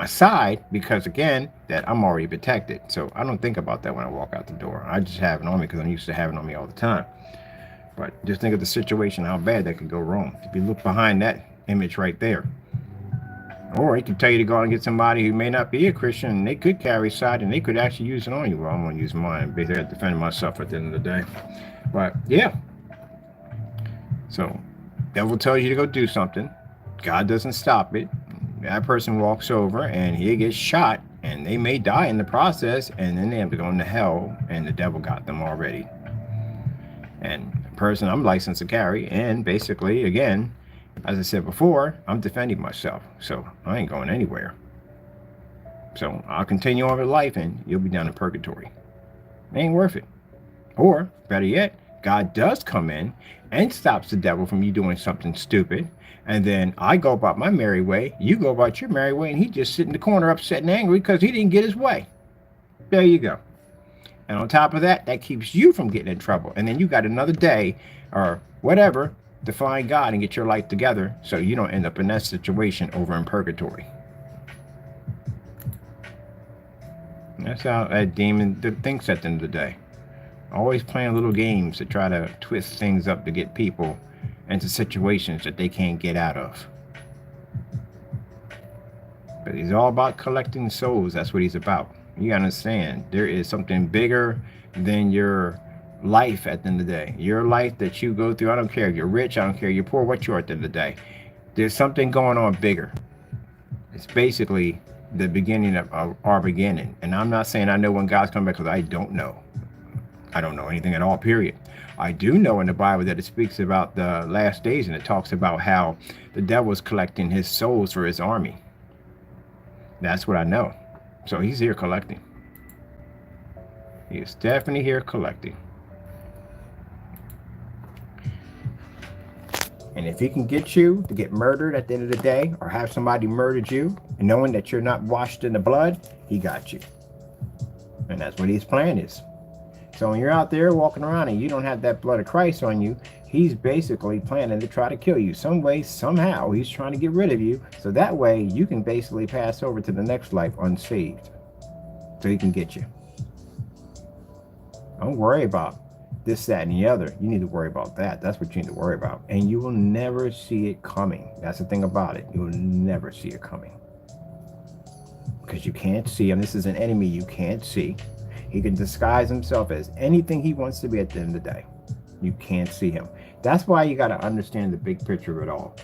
side, because again, that I'm already protected. So I don't think about that when I walk out the door. I just have it on me because I'm used to having it on me all the time. But just think of the situation, how bad that could go wrong. If you look behind that image right there. Or he could tell you to go out and get somebody who may not be a Christian, and they could carry side, and they could actually use it on you. Well, I'm going to use mine. Basically, I defend myself at the end of the day. But, yeah. So, devil tells you to go do something. God doesn't stop it. That person walks over, and he gets shot, and they may die in the process, and then they have to go into hell, and the devil got them already. And the person I'm licensed to carry, and basically, again, as I said before, I'm defending myself, so I ain't going anywhere. So I'll continue on with life, and you'll be down in purgatory. It ain't worth it. Or, better yet, God does come in and stops the devil from you doing something stupid, and then I go about my merry way, you go about your merry way, and he just sit in the corner upset and angry because he didn't get his way. There you go. And on top of that, that keeps you from getting in trouble. And then you got another day or whatever to find God and get your life together so you don't end up in that situation over in purgatory. And that's how that demon thinks at the end of the day. Always playing little games to try to twist things up to get people into situations that they can't get out of. But he's all about collecting souls. That's what he's about. You understand, there is something bigger than your life at the end of the day. Your life that you go through, I don't care if you're rich, I don't care if you're poor, what you are at the end of the day. There's something going on bigger. It's basically the beginning of our beginning. And I'm not saying I know when God's coming back, because I don't know. I don't know anything at all, period. I do know in the Bible that it speaks about the last days, and it talks about how the devil is collecting his souls for his army. That's what I know. So he's here collecting. He is definitely here collecting. And if he can get you to get murdered at the end of the day, or have somebody murdered you, and knowing that you're not washed in the blood, he got you. And that's what his plan is. So when you're out there walking around and you don't have that blood of Christ on you, he's basically planning to try to kill you. Some way, somehow, he's trying to get rid of you. So that way, you can basically pass over to the next life unsaved. So he can get you. Don't worry about this, that, and the other. You need to worry about that. That's what you need to worry about. And you will never see it coming. That's the thing about it. You will never see it coming. Because you can't see him. This is an enemy you can't see. He can disguise himself as anything he wants to be at the end of the day. You can't see him. That's why you got to understand the big picture of it all.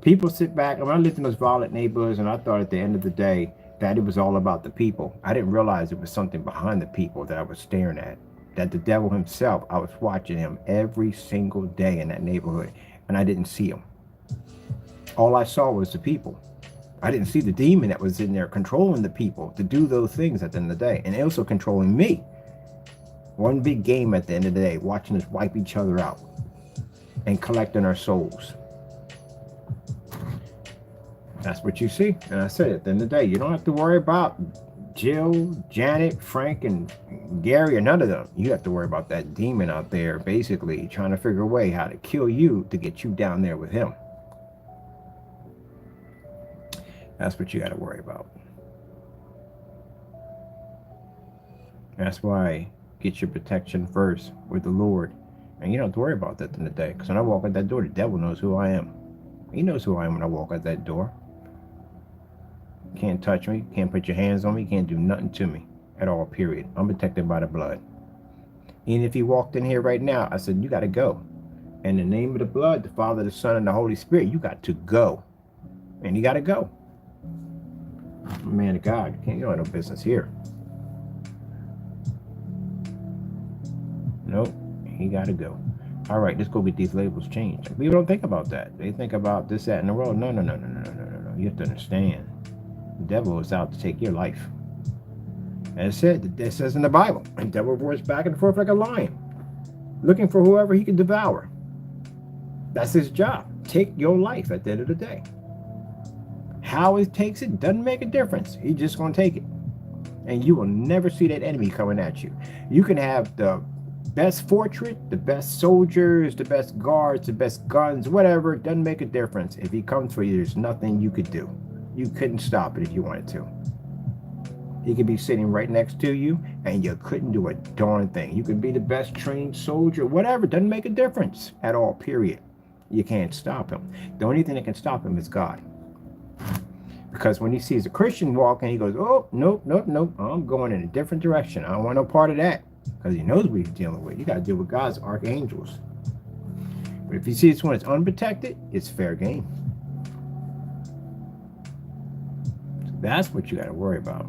People sit back. When I lived in those violent neighborhoods, and I thought at the end of the day that it was all about the people. I didn't realize it was something behind the people that I was staring at. That the devil himself, I was watching him every single day in that neighborhood, and I didn't see him. All I saw was the people. I didn't see the demon that was in there controlling the people to do those things at the end of the day, and also controlling me. One big game at the end of the day, watching us wipe each other out and collecting our souls. That's what you see. And I said at the end of the day, you don't have to worry about Jill, Janet, Frank, and Gary, or none of them. You have to worry about that demon out there basically trying to figure a way how to kill you to get you down there with him. That's what you got to worry about. That's why get your protection first with the Lord. And you don't have to worry about that in the day. Because when I walk out that door, the devil knows who I am. He knows who I am when I walk out that door. Can't touch me. Can't put your hands on me. Can't do nothing to me at all, period. I'm protected by the blood. Even if he walked in here right now, I said, you got to go. In the name of the blood, the Father, the Son, and the Holy Spirit, you got to go. And you got to go. Man of God, you don't have no business here. Nope, he got to go. All right, let's go get these labels changed. People don't think about that. They think about this, that, and the world. No, no, no, no, no, no, no, no. You have to understand. The devil is out to take your life. As it says in the Bible, the devil roars back and forth like a lion, looking for whoever he can devour. That's his job. Take your life at the end of the day. How he takes it doesn't make a difference. He's just going to take it. And you will never see that enemy coming at you. You can have the best fortress, the best soldiers, the best guards, the best guns, whatever. It doesn't make a difference. If he comes for you, there's nothing you could do. You couldn't stop it if you wanted to. He could be sitting right next to you, and you couldn't do a darn thing. You could be the best trained soldier, whatever. It doesn't make a difference at all, period. You can't stop him. The only thing that can stop him is God. Because when he sees a Christian walking, he goes, oh, nope, nope, nope. I'm going in a different direction. I don't want no part of that. Because he knows what he's dealing with. You got to deal with God's archangels. But if he sees one that's unprotected, it's fair game. So that's what you got to worry about.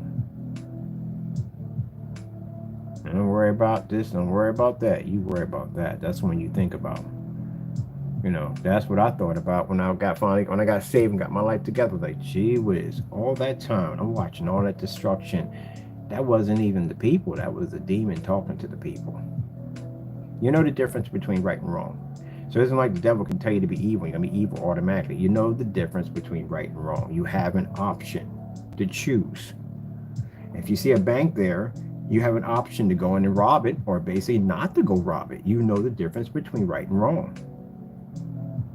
Don't worry about this. Don't worry about that. You worry about that. That's when you think about. You know, that's what I thought about when I got saved and got my life together. Like, gee whiz, all that time I'm watching all that destruction. That wasn't even the people. That was the demon talking to the people. You know the difference between right and wrong. So it isn't like the devil can tell you to be evil. You're going to be evil automatically. You know the difference between right and wrong. You have an option to choose. If you see a bank there, you have an option to go in and rob it, or basically not to go rob it. You know the difference between right and wrong.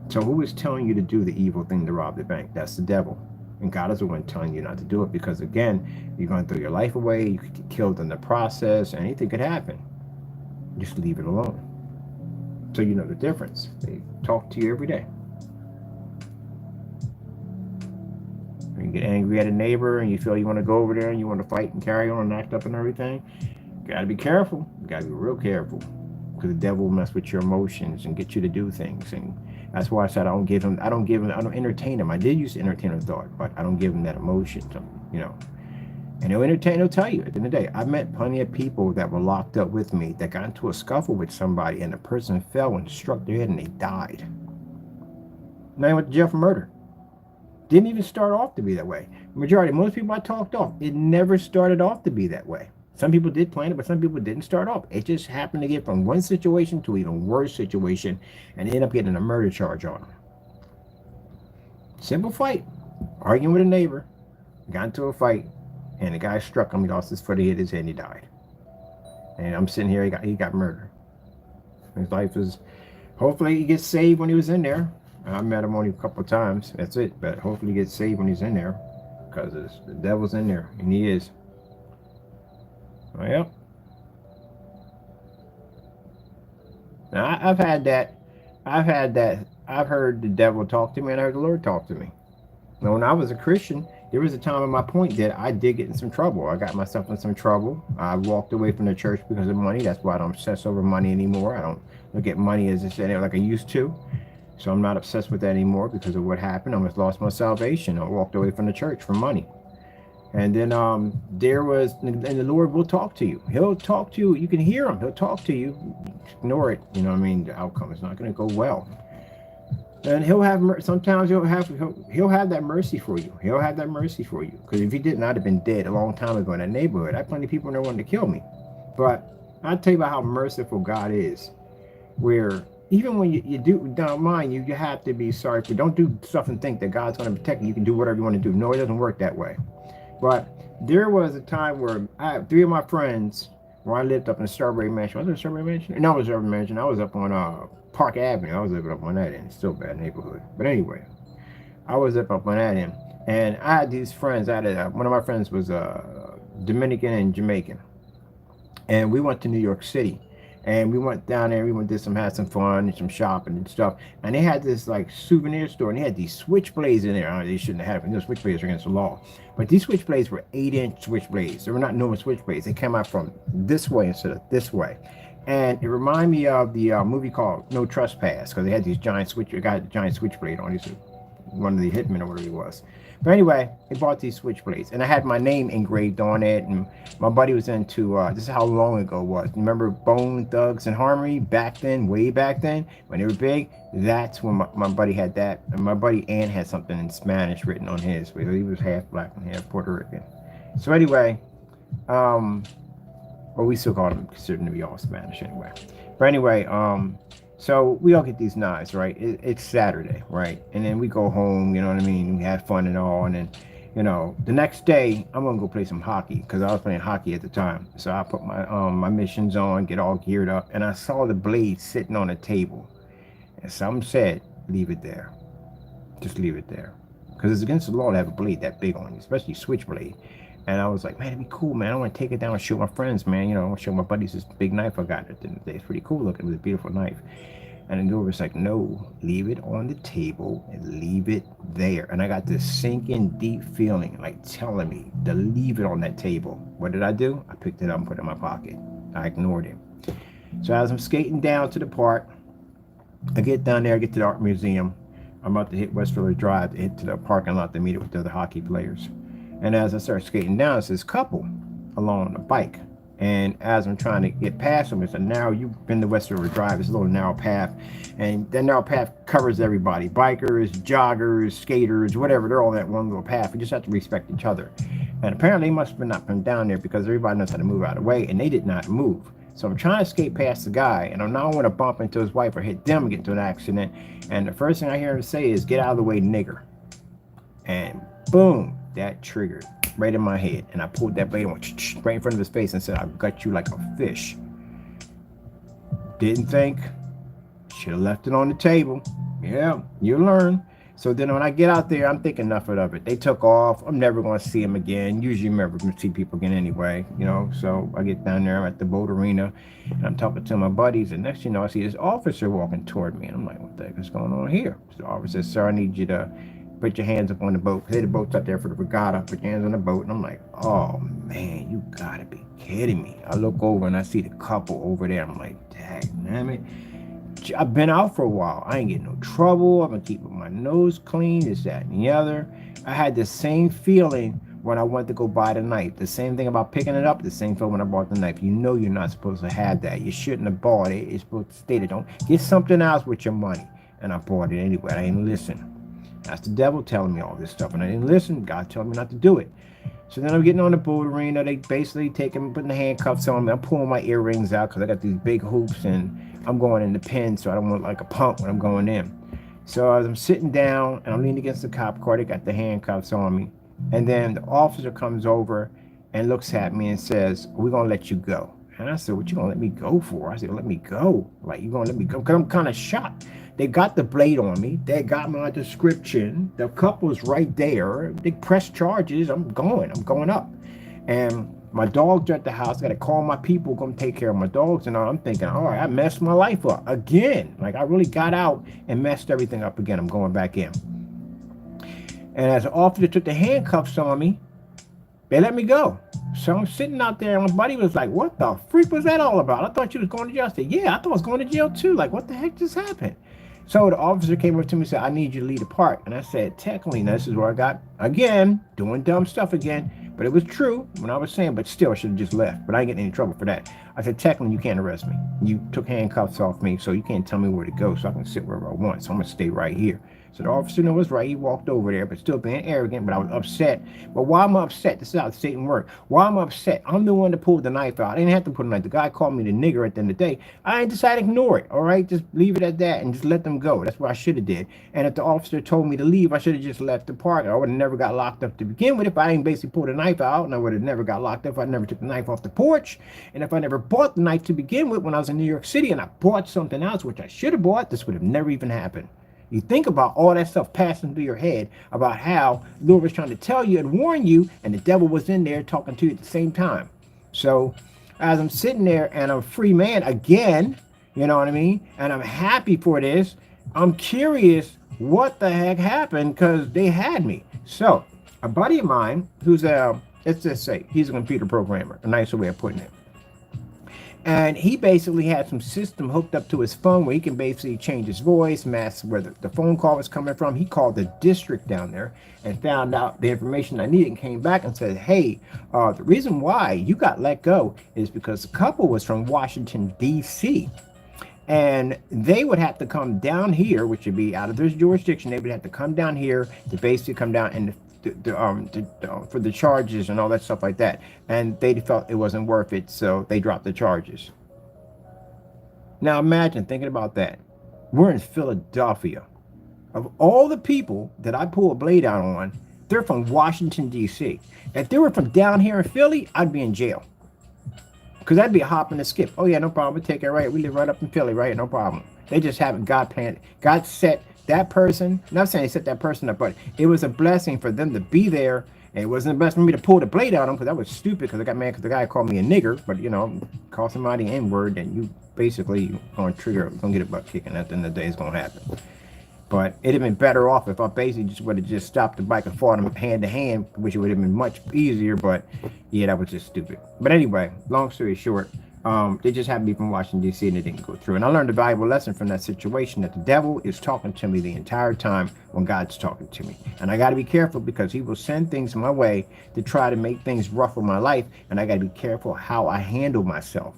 So who is telling you to do the evil thing to rob the bank? That's the devil. And God is the one telling you not to do it, because again, you're going to throw your life away. You could get killed in the process. Anything could happen. Just leave it alone. So you know the difference. They talk to you every day. You get angry at a neighbor and you feel you want to go over there and you want to fight and carry on and act up and everything. You got to be careful. You got to be real careful, because the devil will mess with your emotions and get you to do things. And that's why I said I don't entertain him. I did used to entertain a thought, but I don't give him that emotion, you know. And he'll tell you at the end of the day. I've met plenty of people that were locked up with me that got into a scuffle with somebody, and the person fell and struck their head and they died. Now they went to jail for murder. Didn't even start off to be that way. Most people I talked off, it never started off to be that way. Some people did plan it, but some people didn't start off. It just happened to get from one situation to an even worse situation and end up getting a murder charge on them. Simple fight. Arguing with a neighbor. Got into a fight, and the guy struck him. He lost his foot, he hit his head, and he died. And I'm sitting here, he got murdered. His life is, hopefully he gets saved when he was in there. I met him only a couple of times. That's it. But hopefully he gets saved when he's in there, because the devil's in there, and he is. Well, now I've heard the devil talk to me, and I heard the Lord talk to me. Now, when I was a Christian, there was a time at my point that I did get in some trouble. I got myself in some trouble. I walked away from the church because of money. That's why I don't obsess over money anymore. I don't look at money as like I used to. So I'm not obsessed with that anymore because of what happened. I almost lost my salvation. I walked away from the church for money. And then and the Lord will talk to you. He'll talk to you. You can hear him. He'll talk to you. Ignore it. You know what I mean? The outcome is not going to go well. And sometimes he'll have that mercy for you. He'll have that mercy for you. Because if he didn't, I'd have been dead a long time ago in that neighborhood. I had plenty of people in there wanting to kill me. But I'll tell you about how merciful God is. Where even when you don't mind, you have to be sorry for. Don't do stuff and think that God's going to protect you. You can do whatever you want to do. No, it doesn't work that way. But there was a time where I had 3 of my friends, where I lived up in Strawberry Mansion. Was it Strawberry Mansion? No, it was Strawberry Mansion. I was up on Park Avenue. I was living up on that end. Still a bad neighborhood. But anyway, I was up on that end. And I had these friends. One of my friends was Dominican and Jamaican. And we went to New York City. And we went down there, had some fun and some shopping and stuff. And they had this like souvenir store, and they had these switchblades in there. They shouldn't have them. Switchblades are against the law. But these switchblades were 8-inch switchblades. They were not normal switchblades. They came out from this way instead of this way. And it reminded me of the movie called No Trespass, because they had these giant switchblade on. one of the hitmen or whatever he was. But anyway, he bought these switchblades, and I had my name engraved on it. And my buddy was into this is how long ago it was. Remember Bone Thugs and Harmony back then, way back then when they were big? That's when my buddy had that, and my buddy Ann had something in Spanish written on his because he was half black and half Puerto Rican. So anyway, well, we still call them considered to be all Spanish anyway. But anyway, so we all get these knives, right? It's Saturday, right? And then we go home, you know what I mean? We had fun and all. And then, you know, the next day, I'm going to go play some hockey because I was playing hockey at the time. So I put my my missions on, get all geared up. And I saw the blade sitting on a table. And something said, leave it there. Just leave it there. Because it's against the law to have a blade that big on you, especially switchblade. And I was like, man, it'd be cool, man. I want to take it down and show my friends, man. You know, I want to show my buddies this big knife I got at the end of the day. It's pretty cool looking. It was a beautiful knife. And the was like, no, leave it on the table and leave it there. And I got this sinking deep feeling, like telling me to leave it on that table. What did I do? I picked it up and put it in my pocket. I ignored him. So as I'm skating down to the park, I get down there, I get to the art museum. I'm about to hit West Village Drive to hit to the parking lot to meet up with the other hockey players. And as I start skating down, it's this couple along on a bike. And as I'm trying to get past them, it's a narrow, you've been to West River Drive, it's a little narrow path. And that narrow path covers everybody. Bikers, joggers, skaters, whatever, they're all that one little path. We just have to respect each other. And apparently they must have not been down there because everybody knows how to move out of the way, and they did not move. So I'm trying to skate past the guy, and I'm now going to bump into his wife or hit them and get into an accident. And the first thing I hear him say is, get out of the way, nigger. And boom, that triggered right in my head. And I pulled that blade and went right in front of his face and said, I've got you like a fish. Didn't think. Should have left it on the table. Yeah, you learn. So then when I get out there, I'm thinking nothing of it. They took off. I'm never going to see them again. Usually I'm never going to see people again anyway, you know. So I get down there, I'm at the boat arena, and I'm talking to my buddies. And next thing you know, I see this officer walking toward me. And I'm like, what the heck is going on here? So the officer says, sir, I need you to put your hands up on the boat. Hey, the boat's up there for the regatta. Put your hands on the boat. And I'm like, oh, man, you got to be kidding me. I look over and I see the couple over there. I'm like, damn it. I've been out for a while. I ain't getting no trouble. I've been keeping my nose clean, this, that, and the other. I had the same feeling when I went to go buy the knife. The same thing about picking it up, the same feeling when I bought the knife. You know you're not supposed to have that. You shouldn't have bought it. It's supposed to stay there. Don't get something else with your money. And I bought it anyway. I didn't listen. That's the devil telling me all this stuff. And I didn't listen. God told me not to do it. So then I'm getting on the boat arena. They basically putting the handcuffs on me. I'm pulling my earrings out because I got these big hoops and I'm going in the pen, so I don't want like a punk when I'm going in. So as I'm sitting down and I'm leaning against the cop car, they got the handcuffs on me. And then the officer comes over and looks at me and says, we're going to let you go. And I said, what you going to let me go for? I said, let me go. Like, you going to let me go? Because I'm kind of shocked. They got the blade on me. They got my description. The couple's right there. They press charges. I'm going up. And my dogs are at the house. I got to call my people, come take care of my dogs. And I'm thinking, all right, I messed my life up again. Like, I really got out and messed everything up again. I'm going back in. And as the officer took the handcuffs on me, they let me go. So I'm sitting out there, and my buddy was like, what the freak was that all about? I thought you was going to jail. I said, yeah, I thought I was going to jail too. Like, what the heck just happened? So the officer came up to me and said, I need you to lead a part. And I said, technically, now this is where I got, again, doing dumb stuff again. But it was true when I was saying, but still, I should have just left. But I ain't getting any trouble for that. I said, technically, you can't arrest me. You took handcuffs off me, so you can't tell me where to go, so I can sit wherever I want. So I'm going to stay right here. So the officer knew was right. He walked over there, but still being arrogant. But I was upset. But why am I upset? This is how Satan works. Why am I upset? I'm the one that pulled the knife out. I didn't have to put a knife. The guy called me the nigger at the end of the day. I decided to ignore it. All right, just leave it at that and just let them go. That's what I should have did. And if the officer told me to leave, I should have just left the park. I would have never got locked up to begin with if I didn't basically pull the knife out, and I would have never got locked up if I never took the knife off the porch, and if I never bought the knife to begin with when I was in New York City, and I bought something else which I should have bought. This would have never even happened. You think about all that stuff passing through your head about how Lord was trying to tell you and warn you, and the devil was in there talking to you at the same time. So as I'm sitting there and I'm a free man again, you know what I mean? And I'm happy for this. I'm curious what the heck happened because they had me. So a buddy of mine who's let's just say he's a computer programmer, a nicer way of putting it. And he basically had some system hooked up to his phone where he can basically change his voice, mask where the phone call was coming from. He called the district down there and found out the information I needed and came back and said, hey, the reason why you got let go is because the couple was from Washington, D.C. And they would have to come down here, which would be out of their jurisdiction. They would have to come down here to basically come down and for the charges and all that stuff like that. And they felt it wasn't worth it, so they dropped the charges. Now imagine thinking about that. We're in Philadelphia. Of all the people that I pull a blade out on, they're from Washington, D.C. If they were from down here in Philly, I'd be in jail. Because that'd be a hop and a skip. Oh yeah, no problem. We take it right. We live right up in Philly, right? No problem. They just haven't God planned. God set that person. Not saying he set that person up, but it was a blessing for them to be there. And it wasn't the best for me to pull the blade out on them because that was stupid. Because I got mad because the guy called me a nigger. But you know, call somebody N-word, and you basically gonna trigger, gonna get a butt kicking. At the end of the day, it's gonna happen. But it'd have been better off if I basically just would have just stopped the bike and fought him hand to hand, which would have been much easier. But yeah, that was just stupid. But anyway, long story short, they just happened to be from Washington, D.C. and it didn't go through. And I learned a valuable lesson from that situation that the devil is talking to me the entire time when God's talking to me. And I got to be careful because he will send things my way to try to make things rough in my life. And I got to be careful how I handle myself.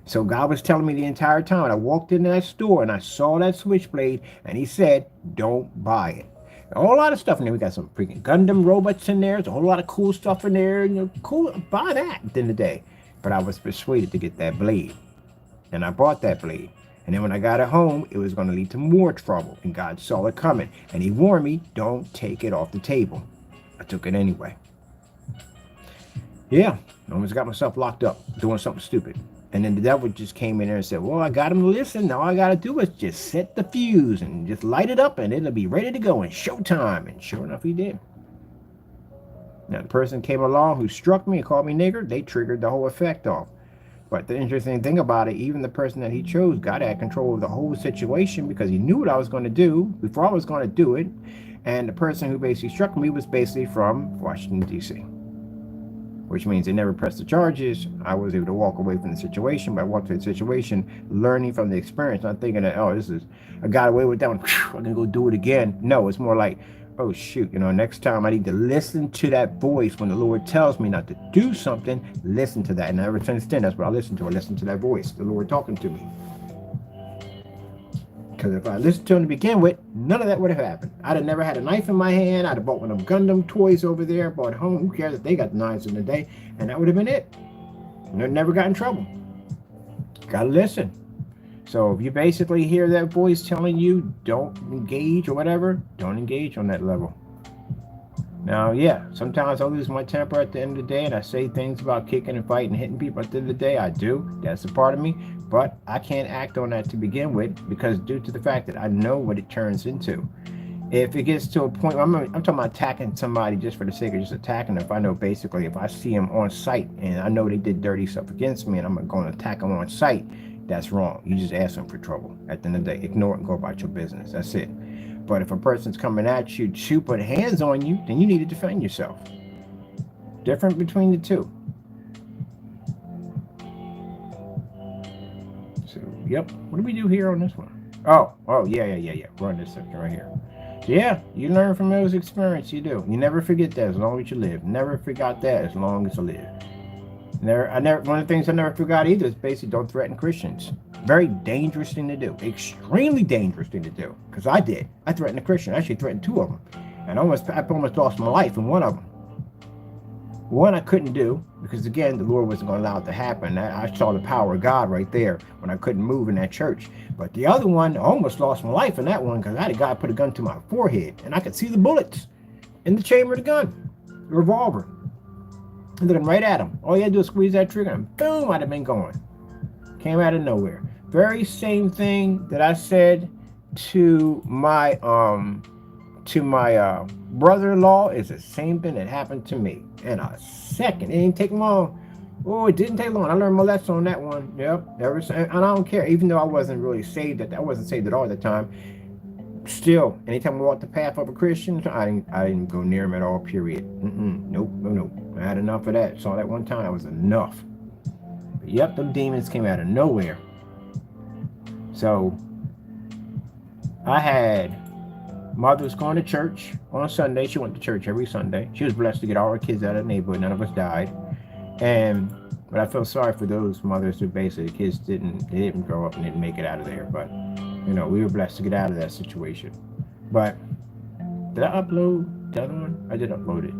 So God was telling me the entire time. I walked into that store and I saw that switchblade and he said, don't buy it. A whole lot of stuff in there. We got some freaking Gundam robots in there. There's a whole lot of cool stuff in there. You know, cool, buy that at the end of the day. But I was persuaded to get that blade. And I bought that blade. And then when I got it home, it was going to lead to more trouble. And God saw it coming. And he warned me, don't take it off the table. I took it anyway. Yeah, I almost got myself locked up doing something stupid. And then the devil just came in there and said, well, I got him to listen. All I got to do is just set the fuse and just light it up and it'll be ready to go in showtime. And sure enough, he did. Now, the person came along who struck me and called me nigger. They triggered the whole effect off. But the interesting thing about it, even the person that he chose, God had control of the whole situation because he knew what I was going to do before I was going to do it. And the person who basically struck me was basically from Washington, D.C., which means they never pressed the charges. I was able to walk away from the situation, but I walked through the situation, learning from the experience, not thinking that, oh, I got away with that one, I'm gonna go do it again. No, it's more like, oh shoot, next time I need to listen to that voice when the Lord tells me not to do something, listen to that. And ever since then, that's what I listen to. I listen to that voice, the Lord talking to me. Because if I listened to him to begin with, none of that would have happened. I'd have never had a knife in my hand. I'd have bought one of them Gundam toys over there, bought home. Who cares if they got knives in the day? And that would have been it. And I'd never got in trouble. Gotta listen. So if you basically hear that voice telling you don't engage or whatever, don't engage on that level. Now, yeah, sometimes I lose my temper at the end of the day and I say things about kicking and fighting and hitting people at the end of the day. I do. That's a part of me. But I can't act on that to begin with because due to the fact that I know what it turns into. If it gets to a point, I'm talking about attacking somebody just for the sake of just attacking them. If I know basically if I see them on sight and I know they did dirty stuff against me and I'm going to attack them on sight, that's wrong. You just ask them for trouble. At the end of the day, ignore it and go about your business. That's it. But if a person's coming at you to put hands on you, then you need to defend yourself. Different between the two. So, yep. What do we do here on this one? Oh, yeah. We're on this section right here. So, yeah, you learn from those experiences. You do. You never forget that as long as you live. Never forgot that as long as you live. One of the things I never forgot either is basically don't threaten Christians. Very dangerous thing to do. Extremely dangerous thing to do. Because I did. I threatened a Christian. I actually threatened two of them. And I almost lost my life in one of them. One I couldn't do because, again, the Lord wasn't going to allow it to happen. I saw the power of God right there when I couldn't move in that church. But the other one, I almost lost my life in that one because I had a guy put a gun to my forehead. And I could see the bullets in the chamber of the gun. The revolver. And then right at him. All you had to do was squeeze that trigger and boom, I'd have been going. Came out of nowhere. Very same thing that I said to my brother-in-law is the same thing that happened to me in a second. It didn't take long. Oh, it didn't take long. I learned my lesson on that one. Yep. And I don't care. Even though I wasn't really saved I wasn't saved at all at the time. Still, anytime I walked the path of a Christian, I didn't go near him at all, period. Nope. I had enough of that. Saw that one time. That was enough. Yep, them demons came out of nowhere. So I had mother was going to church on Sunday. She went to church every Sunday. She was blessed to get all her kids out of the neighborhood. None of us died. But I feel sorry for those mothers who basically the kids didn't grow up and didn't make it out of there. But we were blessed to get out of that situation. But did I upload the other one? I did upload it.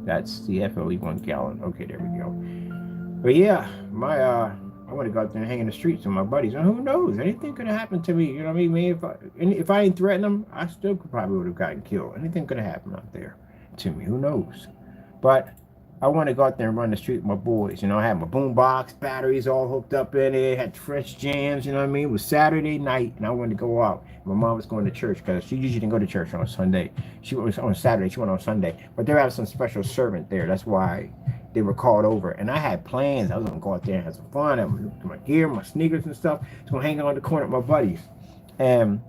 That's the FLE-1 gallon. Okay, there we go. But yeah, I want to go out there and hang in the streets with my buddies. And who knows? Anything could have happened to me. You know what I mean? If I didn't threaten them, I still probably would have gotten killed. Anything could have happened out there to me. Who knows? But I want to go out there and run the street with my boys. I had my boom box, batteries all hooked up in it, had fresh jams, you know what I mean? It was Saturday night, and I wanted to go out. My mom was going to church because she usually didn't go to church on Sunday. She was on Saturday. She went on Sunday. But they were having some special servant there. That's why they were called over. And I had plans. I was going to go out there and have some fun. I had my gear, my sneakers and stuff. I was going to hang out in the corner with my buddies. And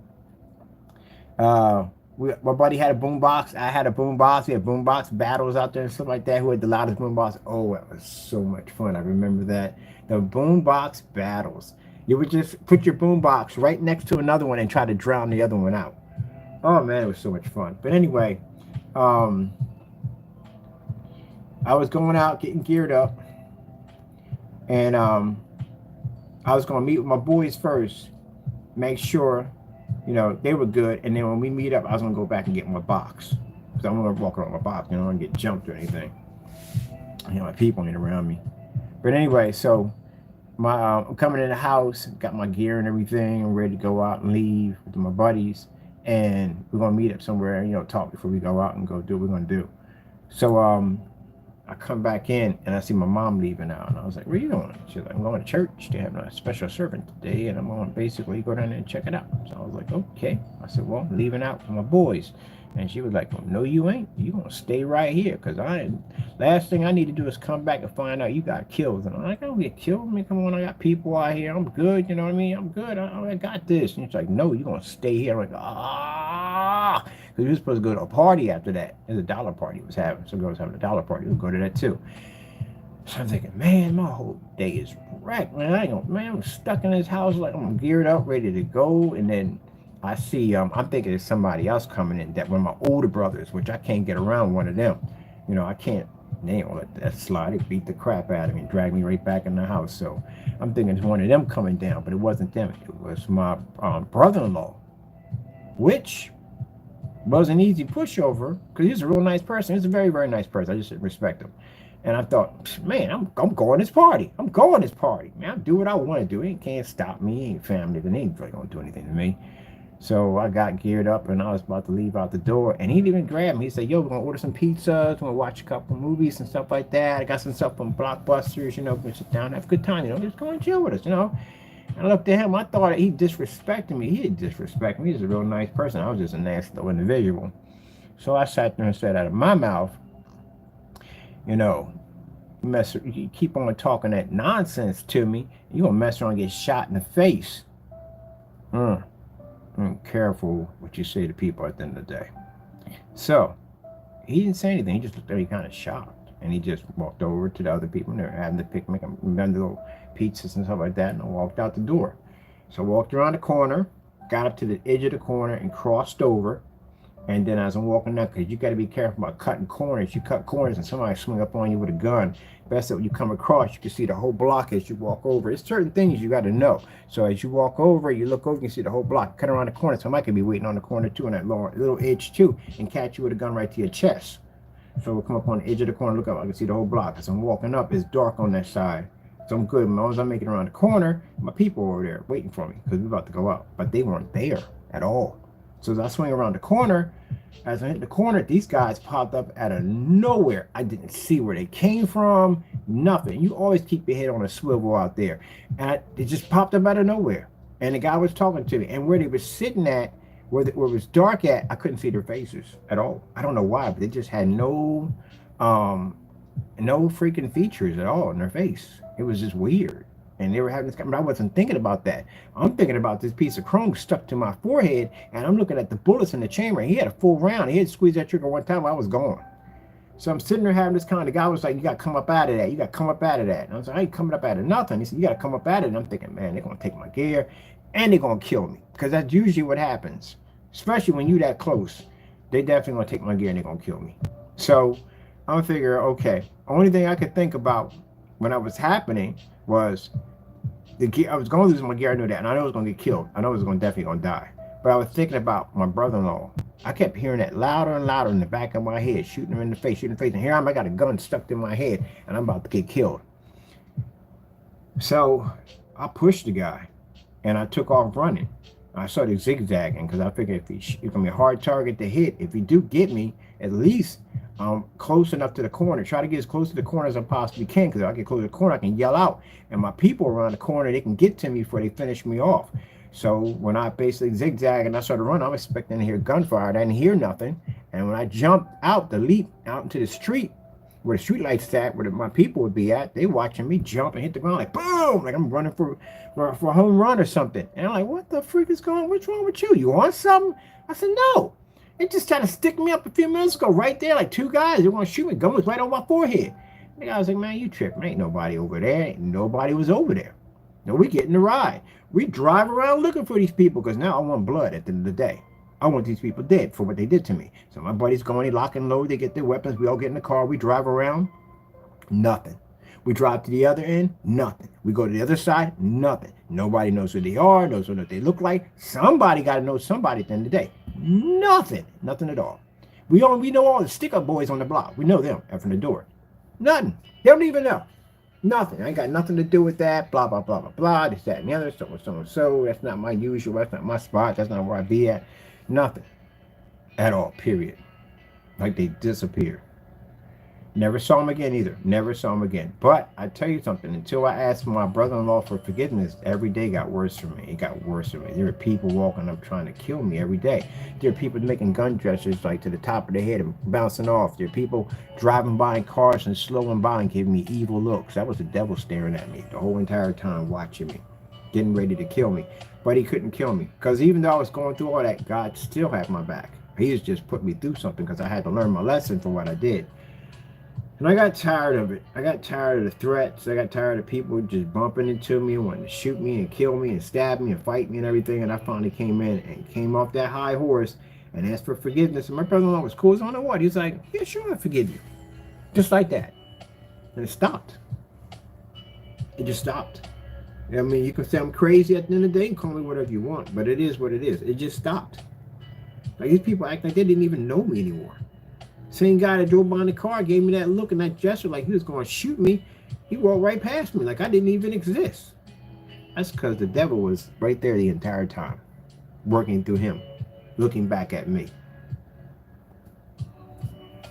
my buddy had a boombox. I had a boombox. We had boombox battles out there and stuff like that. Who had the loudest boombox? Oh, it was so much fun. I remember that. The boombox battles. You would just put your boombox right next to another one and try to drown the other one out. Oh man, it was so much fun. But anyway, I was going out getting geared up, and I was going to meet with my boys first, make sure they were good, and then when we meet up, I was going to go back and get my box, because I'm going to walk around my box, I don't want to get jumped or anything. My people ain't around me. But anyway, so I'm coming in the house, got my gear and everything, I'm ready to go out and leave with my buddies, and we're going to meet up somewhere, talk before we go out and go do what we're going to do. So I come back in and I see my mom leaving out, and I was like, "Where are you going?" She's like, "I'm going to church. They have a special servant today, and I'm going to basically go down there and check it out." So I was like, "Okay." I said, "Well, I'm leaving out with my boys." And she was like, "Well, no, you ain't. You gonna stay right here, because last thing I need to do is come back and find out you got killed." And I'm like, "I don't get killed. I mean, come on, I got people out here. I'm good. You know what I mean? I'm good. I got this." And she's like, "No, you're gonna stay here." I'm like, "Ah," because we were supposed to go to a party after that. There's a dollar party was having. Some girl was having a dollar party. We'll go to that too. So I'm thinking, man, my whole day is wrecked, man. I'm stuck in this house, like I'm geared up, ready to go, and then I see, I'm thinking there's somebody else coming in, that one of my older brothers, which I can't get around one of them. I can't, they don't let that slide. They beat the crap out of me and drag me right back in the house. So I'm thinking it's one of them coming down, but it wasn't them. It was my brother-in-law, which was an easy pushover, because he's a real nice person. He's a very, very nice person. I just respect him. And I thought, man, I'm going to this party. I'm going to this party. Man, I'll do what I want to do. He can't stop me. He ain't family, but he ain't really going to do anything to me. So I got geared up, and I was about to leave out the door, and he didn't even grab me. He said, "Yo, we're going to order some pizzas. We're going to watch a couple movies and stuff like that. I got some stuff from Blockbusters, we're going to sit down and have a good time, just go and chill with us, And I looked at him. I thought he disrespected me. He didn't disrespect me. He's a real nice person. I was just a nasty little individual. So I sat there and said out of my mouth, you keep on talking that nonsense to me, you're going to mess around and get shot in the face. Careful what you say to people at the end of the day. So he didn't say anything. He just looked at me kind of shocked, and he just walked over to the other people, and they were having the picnic and the little pizzas and stuff like that, and I walked out the door. So I walked around the corner, got up to the edge of the corner, and crossed over. And then as I'm walking down, because you got to be careful about cutting corners. You cut corners and somebody swing up on you with a gun. Best that when you come across, you can see the whole block as you walk over. It's certain things you got to know. So as you walk over, you look over, you can see the whole block. Cut around the corner. Somebody could be waiting on the corner too, on that little edge too, and catch you with a gun right to your chest. So we'll come up on the edge of the corner, look up, I can see the whole block. As I'm walking up, it's dark on that side. So I'm good. As long as I'm making it around the corner, my people were over there waiting for me, because we're about to go out. But they weren't there at all. So as I swing around the corner, as I hit the corner, these guys popped up out of nowhere. I didn't see where they came from, nothing. You always keep your head on a swivel out there. And it just popped up out of nowhere. And the guy was talking to me. And where they were sitting at, where it was dark at, I couldn't see their faces at all. I don't know why, but they just had no freaking features at all in their face. It was just weird. And they were having this, but I wasn't thinking about that. I'm thinking about this piece of chrome stuck to my forehead, and I'm looking at the bullets in the chamber. He had a full round. He had squeezed that trigger one time, I was gone. So I'm sitting there having this kind of, the guy was like, you got to come up out of that. You got to come up out of that. And I was like, I ain't coming up out of nothing. He said, you got to come up out of it. And I'm thinking, man, they're going to take my gear and they're going to kill me. Because that's usually what happens. Especially when you that close. They definitely going to take my gear and they're going to kill me. So I'm figuring, okay, only thing I could think about when I was happening was the gear. I was going to lose my gear. I knew that. And I know I was going to get killed. I know I was definitely going to die. But I was thinking about my brother-in-law. I kept hearing that louder and louder in the back of my head, shooting him in the face, shooting in the face. And here I got a gun stuck in my head, and I'm about to get killed. So I pushed the guy, and I took off running. I started zigzagging because I figured if it's going to be a hard target to hit, if he do get me, at least I'm close enough to the corner. Try to get as close to the corner as I possibly can, because if I get close to the corner, I can yell out. And my people around the corner, they can get to me before they finish me off. So when I basically zigzag and I started running, I'm expecting to hear gunfire. I didn't hear nothing. And when I jumped out, the leap out into the street, where the street lights at, where my people would be at, they watching me jump and hit the ground like boom, like I'm running for a home run or something. And I'm like, what the freak is going on? What's wrong with you? You want something? I said, no. It just tried to stick me up a few minutes ago, right there, like two guys. They want to shoot me. Gun was right on my forehead. The guy was like, man, you tripping. Ain't nobody over there. Ain't nobody was over there. No, we getting the ride. We drive around looking for these people because now I want blood at the end of the day. I want these people dead for what they did to me. So my buddies going, they lock and load, they get their weapons. We all get in the car. We drive around. Nothing. We drive to the other end. Nothing. We go to the other side. Nothing. Nobody knows who they are, knows what they look like. Somebody got to know somebody at the end of the day. Nothing. Nothing at all. We know all the stick-up boys on the block. We know them from the door. Nothing. They don't even know. Nothing. I ain't got nothing to do with that. Blah, blah, blah, blah, blah. This, that, and the other. So. That's not my usual. That's not my spot. That's not where I be at. Nothing. At all. Period. Like they disappeared. Never saw him again either. Never saw him again. But I tell you something. Until I asked my brother-in-law for forgiveness, every day got worse for me. It got worse for me. There were people walking up trying to kill me every day. There are people making gun gestures like to the top of their head and bouncing off. There are people driving by in cars and slowing by and giving me evil looks. That was the devil staring at me the whole entire time, watching me, getting ready to kill me. But he couldn't kill me. Because even though I was going through all that, God still had my back. He was just put me through something because I had to learn my lesson from what I did. And I got tired of it. I got tired of the threats. I got tired of people just bumping into me and wanting to shoot me and kill me and stab me and fight me and everything. And I finally came in and came off that high horse and asked for forgiveness. And my brother-in-law was cool as on the what. He was like, yeah, sure, I forgive you. Just like that. And it stopped. It just stopped. I mean, you can say I'm crazy at the end of the day and call me whatever you want. But it is what it is. It just stopped. Like these people act like they didn't even know me anymore. Same guy that drove by in the car gave me that look and that gesture like he was going to shoot me. He walked right past me like I didn't even exist. That's because the devil was right there the entire time, working through him, looking back at me.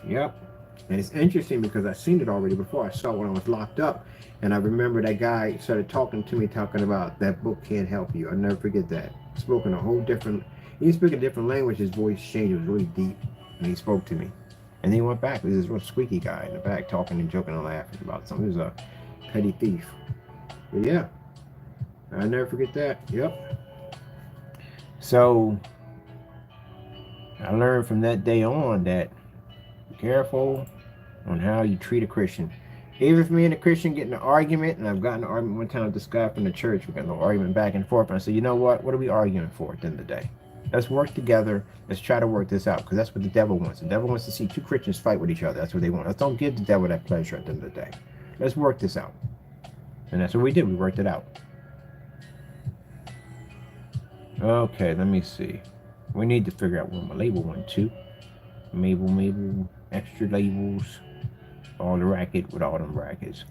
Yep. And it's interesting because I've seen it already before. I saw it when I was locked up. And I remember that guy started talking to me, talking about that book can't help you. I'll never forget that. Spoken a whole different, he spoke a different language. His voice changed. It was really deep. And he spoke to me. And then he went back. There was this real squeaky guy in the back talking and joking and laughing about something. He was a petty thief. But yeah, I'll never forget that. Yep. So I learned from that day on that be careful on how you treat a Christian. Even if me and a Christian get in an argument, and I've gotten an argument one time with this guy from the church, we got a little argument back and forth, and I said, you know what? What are we arguing for at the end of the day? Let's work together. Let's try to work this out, because that's what the devil wants. The devil wants to see two Christians fight with each other. That's what they want. Let's don't give the devil that pleasure at the end of the day. Let's work this out. And that's what we did. We worked it out. Okay, let me see. We need to figure out what my label went to. Mabel, extra labels. All the racket with all them brackets.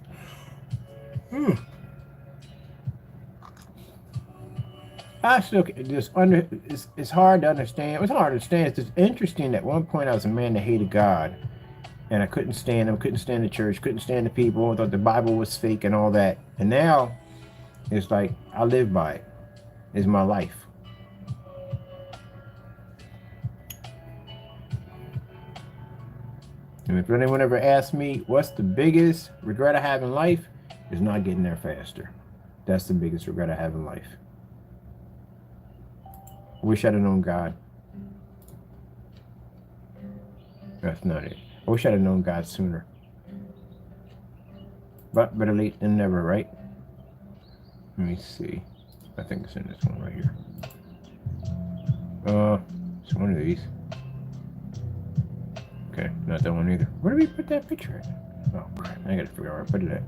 I still just it's hard to understand. It's hard to understand. It's just interesting that at one point I was a man that hated God, and I couldn't stand him, couldn't stand the church, couldn't stand the people. I thought the Bible was fake and all that. And now it's like I live by it. It's my life. And if anyone ever asks me what's the biggest regret I have in life, is not getting there faster. That's the biggest regret I have in life. Wish I'd have known God. That's not it. I wish I'd have known God sooner. But better late than never, right? Let me see. I think it's in this one right here. It's one of these. Okay, not that one either. Where did we put that picture at? Oh, crap. I gotta figure out where I put it at.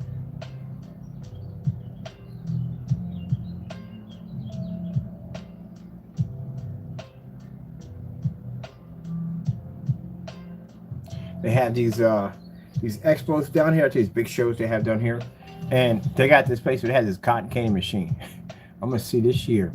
They have these expos down here, these big shows they have down here. And they got this place that has this cotton candy machine. I'm gonna see this year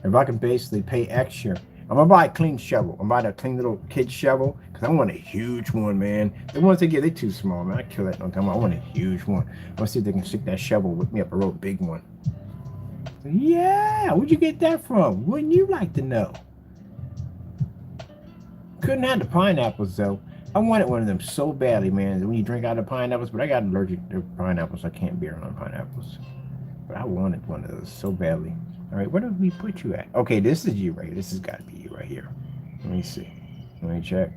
if I can basically pay extra. I'm gonna buy a clean shovel. I'm buying a clean little kid shovel because I want a huge one, man. The ones they get, they're too small, man. I kill that no time. I want a huge one. I want to see if they can stick that shovel with me up a real big one. So, yeah, where'd you get that from? Wouldn't you like to know? Couldn't have the pineapples though. I wanted one of them so badly, man. When you drink out of pineapples, but I got allergic to pineapples. I can't be around pineapples. But I wanted one of those so badly. All right, where did we put you at? Okay, this is you right here. This has got to be you right here. Let me see. Let me check.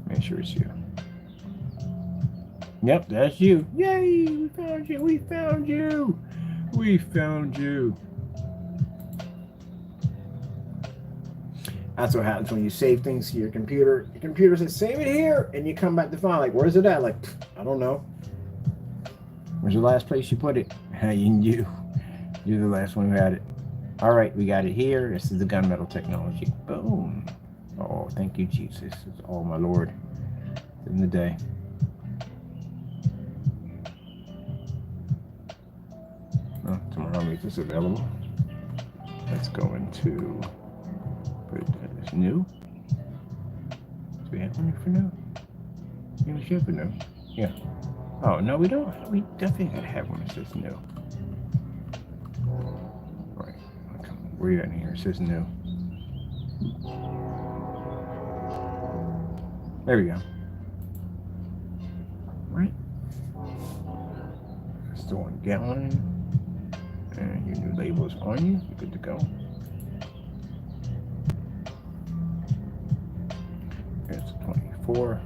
Make sure it's you. Yep, that's you. Yay, we found you. We found you. We found you. That's what happens when you save things to your computer. Your computer says, save it here. And you come back to find, like, where's it at? Like, I don't know. Where's the last place you put it? You're the last one who had it. All right, we got it here. This is the gunmetal technology. Boom. Oh, thank you, Jesus. It's all my Lord in the day. Well, tomorrow makes this available. Let's go into put it as new. Do we have one for new? Yeah, we should have new. Yeah. Oh, no, we don't. We definitely gotta have one that says new. Right. Where are you at here? It says new. There we go. Right. Still 1 gallon. And your new label is on you. You're good to go. Here's 24.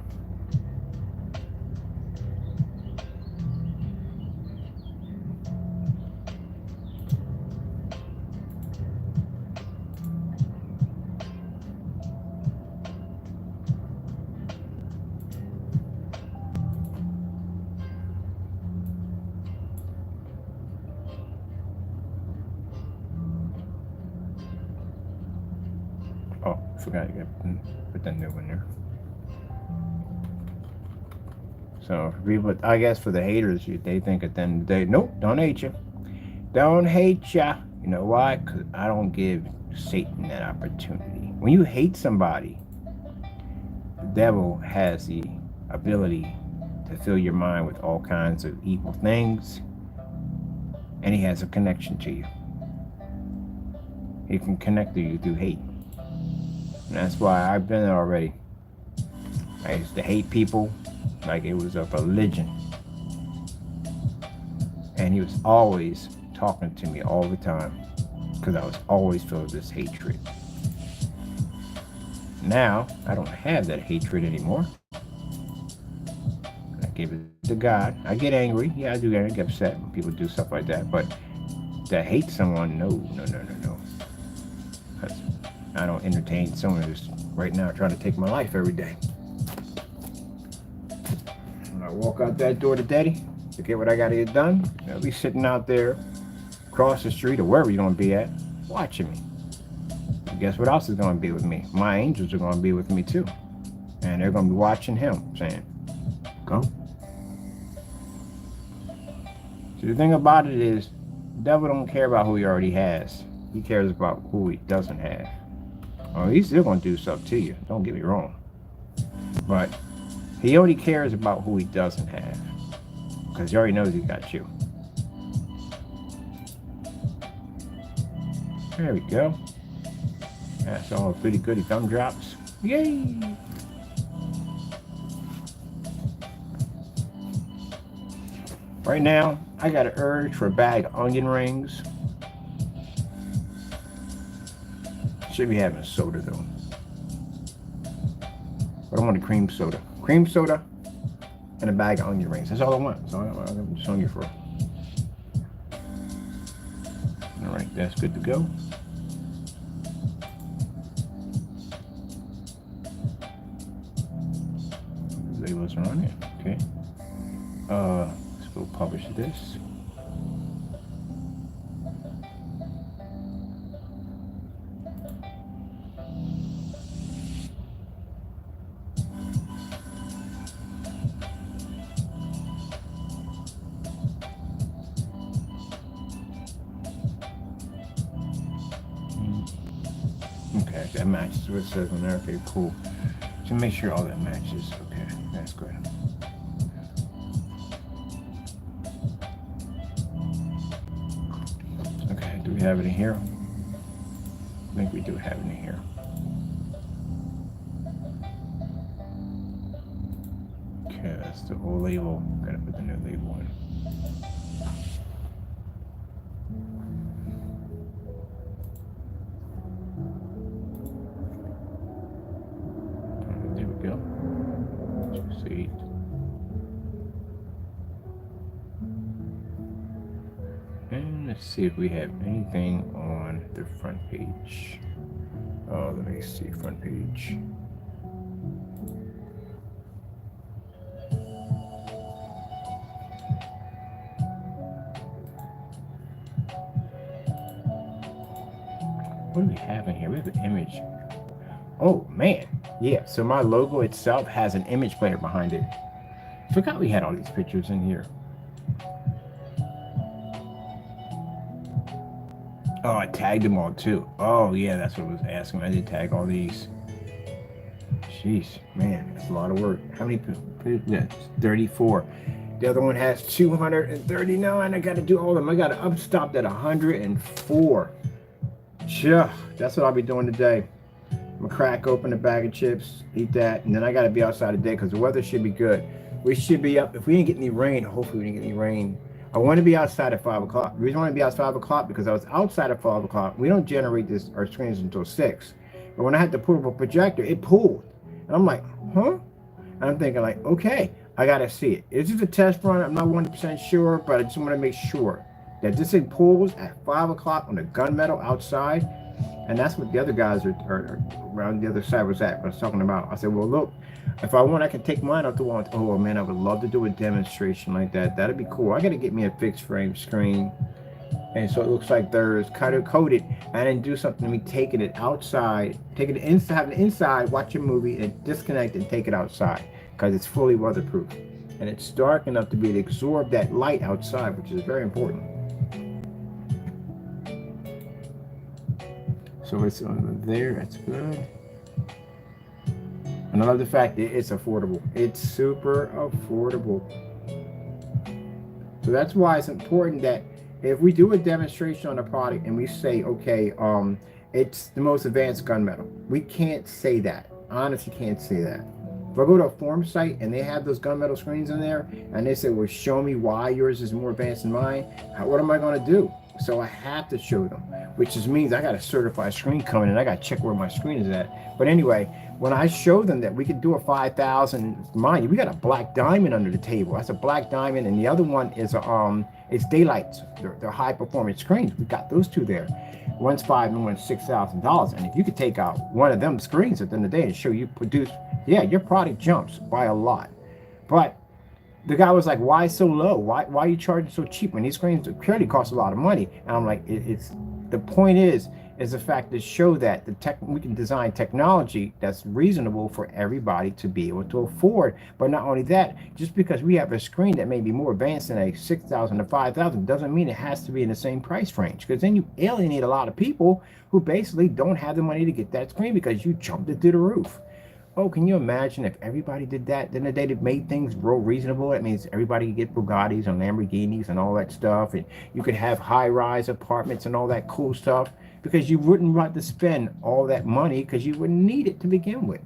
Oh, forgot you got put that new in there. So for people, I guess for the haters, they think at the end of the day, nope, don't hate you. Don't hate ya. You know why? Because I don't give Satan that opportunity. When you hate somebody, the devil has the ability to fill your mind with all kinds of evil things, and he has a connection to you. He can connect to you through hate. And that's why I've been there already. I used to hate people like it was a religion. And he was always talking to me all the time because I was always filled with this hatred. Now, I don't have that hatred anymore. I gave it to God. I get angry. Yeah, I do get upset when people do stuff like that. But to hate someone, no. I don't entertain someone who's right now trying to take my life every day. When I walk out that door to Daddy to get what I got to get done, I'll be sitting out there across the street or wherever you're going to be at, watching me. And guess what else is going to be with me? My angels are going to be with me too. And they're going to be watching him, saying, go. So the thing about it is, the devil don't care about who he already has. He cares about who he doesn't have. Oh, he's still going to do stuff to you. Don't get me wrong. But he only cares about who he doesn't have. Because he already knows he got you. There we go. That's all pretty goody gumdrops. Yay! Right now, I got an urge for a bag of onion rings. Should be having soda though. But I want a cream soda. Cream soda and a bag of onion rings. That's all I want. So I'm just on you for. All right, that's good to go. The labels are on it. Okay. Let's go publish this. Okay, that matches what it says on there. Okay, cool. So make sure all that matches. Okay, that's good. Okay, do we have it in here? I think we do have it in here. Okay, that's the old label. Gotta put the new label in. There we go. 2C. And let's see if we have anything on the front page. Oh, let me see front page. What do we have in here? We have an image. Oh man, yeah. So my logo itself has an image player behind it. Forgot we had all these pictures in here. Oh, I tagged them all too. Oh yeah, that's what I was asking. I did tag all these. Jeez, man, it's a lot of work. How many people? 34. The other one has 239. I got to do all of them. I got to stop at 104. Yeah, that's what I'll be doing today. I'm gonna crack open a bag of chips, eat that, and then I got to be outside today because the weather should be good. We should be up. If we didn't get any rain, hopefully we didn't get any rain. I want to be outside at 5 o'clock. The reason I want to be outside at 5 o'clock because I was outside at 5 o'clock. We don't generate our screens until 6. But when I had the portable projector, it pulled. And I'm like, huh? And I'm thinking like, okay, I got to see it. It's just a test run. I'm not 100% sure, but I just want to make sure that this thing pulls at 5 o'clock on the gunmetal outside. And that's what the other guys are around the other side was at. I was talking about. I said, well, look, if I want, I can take mine out the wall. Oh man, I would love to do a demonstration like that. That'd be cool. I got to get me a fixed frame screen, and so it looks like there's color coded. And then do something to me taking it outside, taking it inside, have it inside, watch a movie, and disconnect and take it outside because it's fully weatherproof and it's dark enough to be able to absorb that light outside, which is very important. So it's on there. That's good. And I love the fact that it's affordable. It's super affordable. So that's why it's important that if we do a demonstration on a product and we say, okay, it's the most advanced gunmetal, we can't say that. Honestly, can't say that. If I go to a forum site and they have those gunmetal screens in there and they say, well, show me why yours is more advanced than mine, what am I going to do? So I have to show them, which just means I got a certified screen coming and I got to check where my screen is at. But anyway, when I show them that we could do a 5,000, mind you, we got a black diamond under the table. That's a black diamond, and the other one is it's daylights. They're high performance screens. We got those two there. One's $5,000 and one's $6,000. And if you could take out one of them screens at the end of the day and show you produce, yeah, your product jumps by a lot. But the guy was like, why so low? Why are you charging so cheap when these screens clearly cost a lot of money? And I'm like, it's the point is the fact to show that we can design technology that's reasonable for everybody to be able to afford. But not only that, just because we have a screen that may be more advanced than a 6,000 to 5,000 doesn't mean it has to be in the same price range, because then you alienate a lot of people who basically don't have the money to get that screen because you jumped it through the roof. Oh, can you imagine if everybody did that? Then the day they made things real reasonable, that means everybody could get Bugattis and Lamborghinis and all that stuff, and you could have high-rise apartments and all that cool stuff, because you wouldn't want to spend all that money because you wouldn't need it to begin with.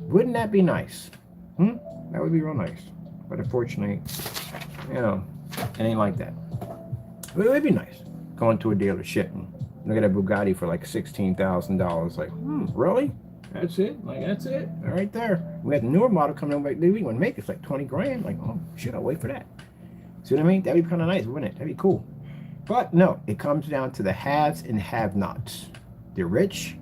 Wouldn't that be nice? That would be real nice. But unfortunately, you know, it ain't like that. But it would be nice going to a dealership and look at a Bugatti for like $16,000. Like, really? That's it. Like, that's it. Right there. We had the newer model coming in. Like, dude, we want to make it. It's like 20 grand. Like, oh, shit, I'll wait for that. See what I mean? That'd be kind of nice, wouldn't it? That'd be cool. But no, it comes down to the haves and have-nots. The rich,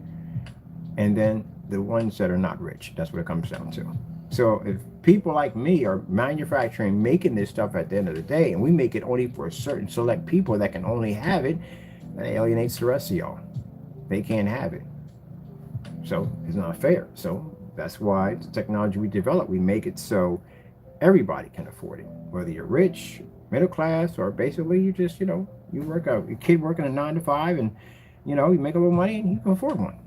and then the ones that are not rich. That's what it comes down to. So if people like me are manufacturing, making this stuff at the end of the day, and we make it only for a certain select people that can only have it, that alienates the rest of y'all. They can't have it. So it's not fair. So that's why the technology we develop, we make it so everybody can afford it. Whether you're rich, middle class, or basically you just, you work out, your kid working a 9 to 5 and, you make a little money and you can afford one.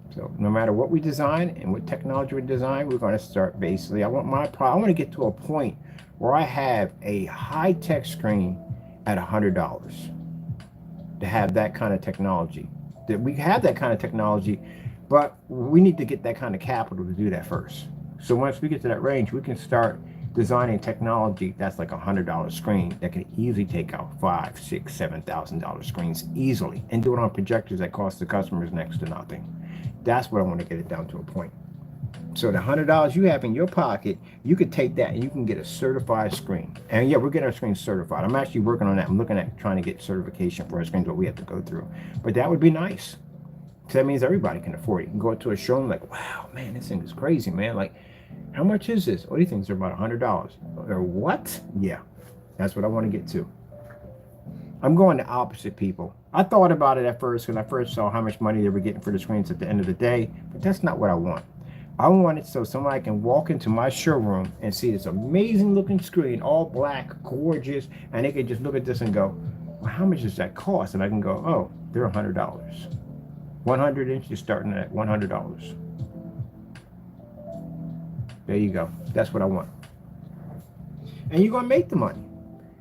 So no matter what we design and what technology we design, we're going to start basically, I want to get to a point where I have a high-tech screen at $100 to have that kind of technology. That we have that kind of technology, but we need to get that kind of capital to do that first. So once we get to that range, we can start designing technology that's like $100 screen that can easily take out $5,000, $6,000, $7,000 screens easily, and do it on projectors that cost the customers next to nothing. That's what I want to get it down to a point. So the $100 you have in your pocket, you could take that and you can get a certified screen. And yeah, we're getting our screens certified. I'm actually working on that. I'm looking at trying to get certification for our screens, what we have to go through. But that would be nice. So that means everybody can afford it. You can go to a showroom like, wow, man, this thing is crazy, man. Like, how much is this? What do you think? They're about $100. Or what? Yeah, that's what I want to get to. I'm going the opposite, people. I thought about it at first when I first saw how much money they were getting for the screens at the end of the day, but that's not what I want. I want it so somebody can walk into my showroom and see this amazing looking screen, all black, gorgeous, and they can just look at this and go, well, how much does that cost? And I can go, oh, they're $100. 100 inches starting at $100. There you go. That's what I want. And you're going to make the money.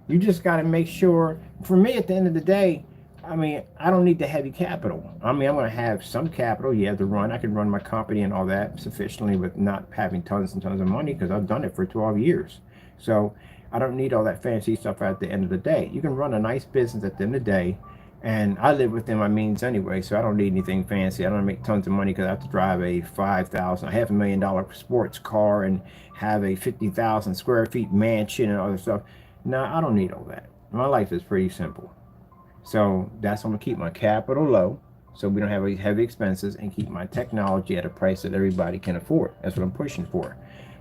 You just got to make sure, for me at the end of the day, I mean, I don't need the heavy capital. I mean, I'm going to have some capital, yeah, to run. I can run my company and all that sufficiently with not having tons and tons of money because I've done it for 12 years. So I don't need all that fancy stuff at the end of the day. You can run a nice business at the end of the day. And I live within my means anyway, so I don't need anything fancy. I don't make tons of money because I have to drive a $500,000 sports car and have a 50,000 square feet mansion and other stuff. No, I don't need all that. My life is pretty simple. So that's I'm going to keep my capital low so we don't have any heavy expenses and keep my technology at a price that everybody can afford. That's what I'm pushing for.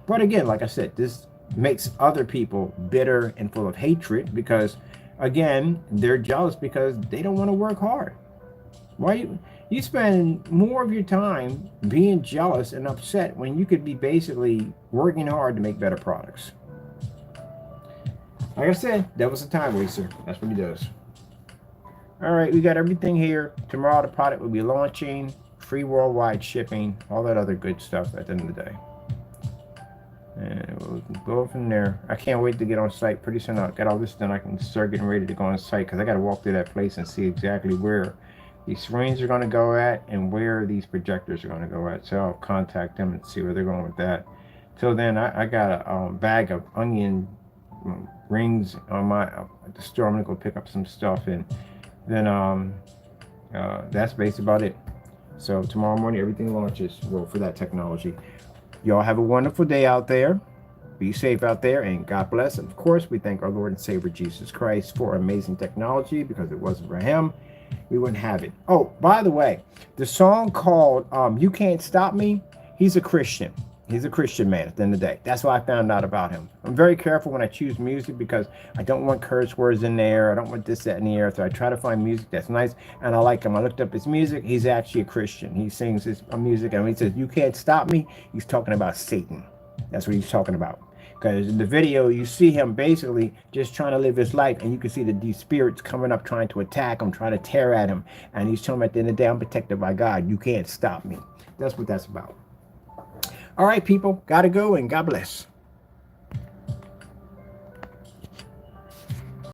But again, like I said, this makes other people bitter and full of hatred because, again, they're jealous because they don't want to work hard. Why you spend more of your time being jealous and upset when you could be basically working hard to make better products? Like I said, that was a time waster. That's what he does. All right, we got everything here. Tomorrow the product will be launching, free worldwide shipping, all that other good stuff at the end of the day. And we'll go from there. I can't wait to get on site. Pretty soon I'll get all this done. I can start getting ready to go on site because I got to walk through that place and see exactly where these screens are going to go at and where these projectors are going to go at. So I'll contact them and see where they're going with that. Till then, I got a bag of onion rings on my at the store. I'm going to go pick up some stuff and then that's basically about it. So tomorrow morning everything launches. Well, for that technology. Y'all have a wonderful day out there. Be safe out there and God bless. And of course, we thank our Lord and Savior Jesus Christ for amazing technology because if it wasn't for him, we wouldn't have it. Oh, by the way, the song called You Can't Stop Me, he's a Christian. He's a Christian man at the end of the day. That's why I found out about him. I'm very careful when I choose music because I don't want curse words in there. I don't want this, that, and the other. So I try to find music that's nice, and I like him. I looked up his music. He's actually a Christian. He sings his music, and when he says, you can't stop me, he's talking about Satan. That's what he's talking about. Because in the video, you see him basically just trying to live his life, and you can see that these spirits coming up trying to attack him, trying to tear at him. And he's telling him at the end of the day, I'm protected by God. You can't stop me. That's what that's about. All right, people, gotta go and God bless.